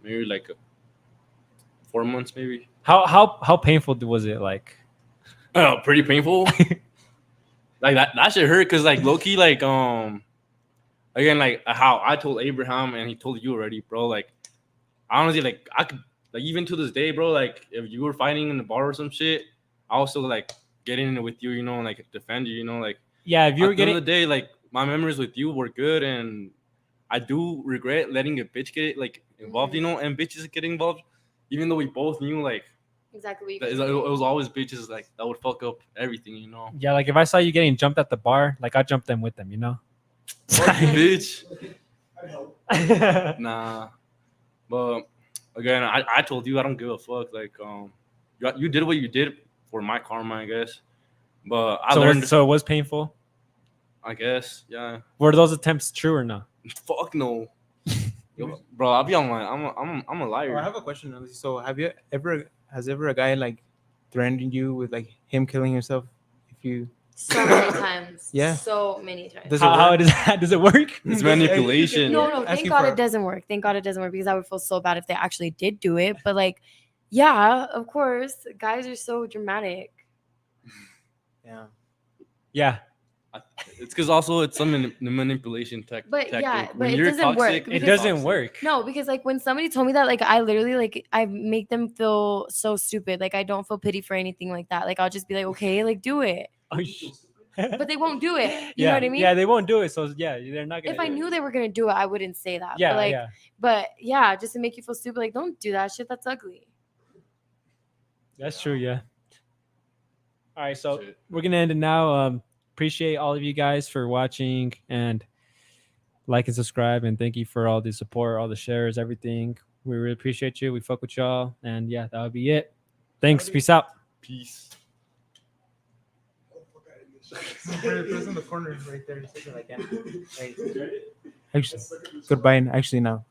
Maybe like 4 months, maybe. How painful was it? Like, Pretty painful. Like that shit hurt because like low key like again like how I told Abraham and he told you already, bro. Like honestly, like I could like even to this day, bro. Like if you were fighting in the bar or some shit, I was still like getting in it with you, you know, and like defend you, you know, like yeah, if you were at the end getting of the day, like my memories with you were good, and I do regret letting a bitch get like involved, you know, and bitches get involved, even though we both knew like Exactly. that it was always bitches like that would fuck up everything, you know. yeah, like if I saw you getting jumped at the bar, like I jumped them with them, you know. Fuck you, bitch. I help. Nah, but again, I told you I don't give a fuck. Like you did what you did for my karma, I guess. But I learned. So it was painful. I guess, yeah. Were those attempts true or no? Fuck no. Yo, bro, I'll be on my. I'm a Oh, liar. I have a question, Analicia. So has ever a guy like threatened you with like him killing himself if you So many times. Yeah. So many times. Does it How work? does it work? It's manipulation. No, thank Asking God for- it doesn't work. Thank God it doesn't work because I would feel so bad if they actually did do it. But like, yeah, of course, guys are so dramatic. Yeah. Yeah, It's because also it's some manipulation tactic. But yeah, When but it you're doesn't work toxic, it because- doesn't work. No, because like when somebody told me that, like I literally like I make them feel so stupid. Like I don't feel pity for anything like that. Like I'll just be like, okay, like do it. Oh, But they won't do it. You yeah, know what I mean? Yeah, they won't do it. So yeah, they're not gonna. If I do knew it. they were gonna do it, I wouldn't say that. Yeah, But like, yeah, but yeah, just to make you feel stupid, like don't do that shit. That's ugly. that's true. Yeah. All right, so Shit. we're gonna end it now. Appreciate all of you guys for watching and like and subscribe, and thank you for all the support, all the shares, everything. We really appreciate you. We fuck with y'all, and yeah, that would be it. Thanks. Peace out. Peace. Press in the corner right there. Like, yeah. Actually, Actually, goodbye. Actually, no.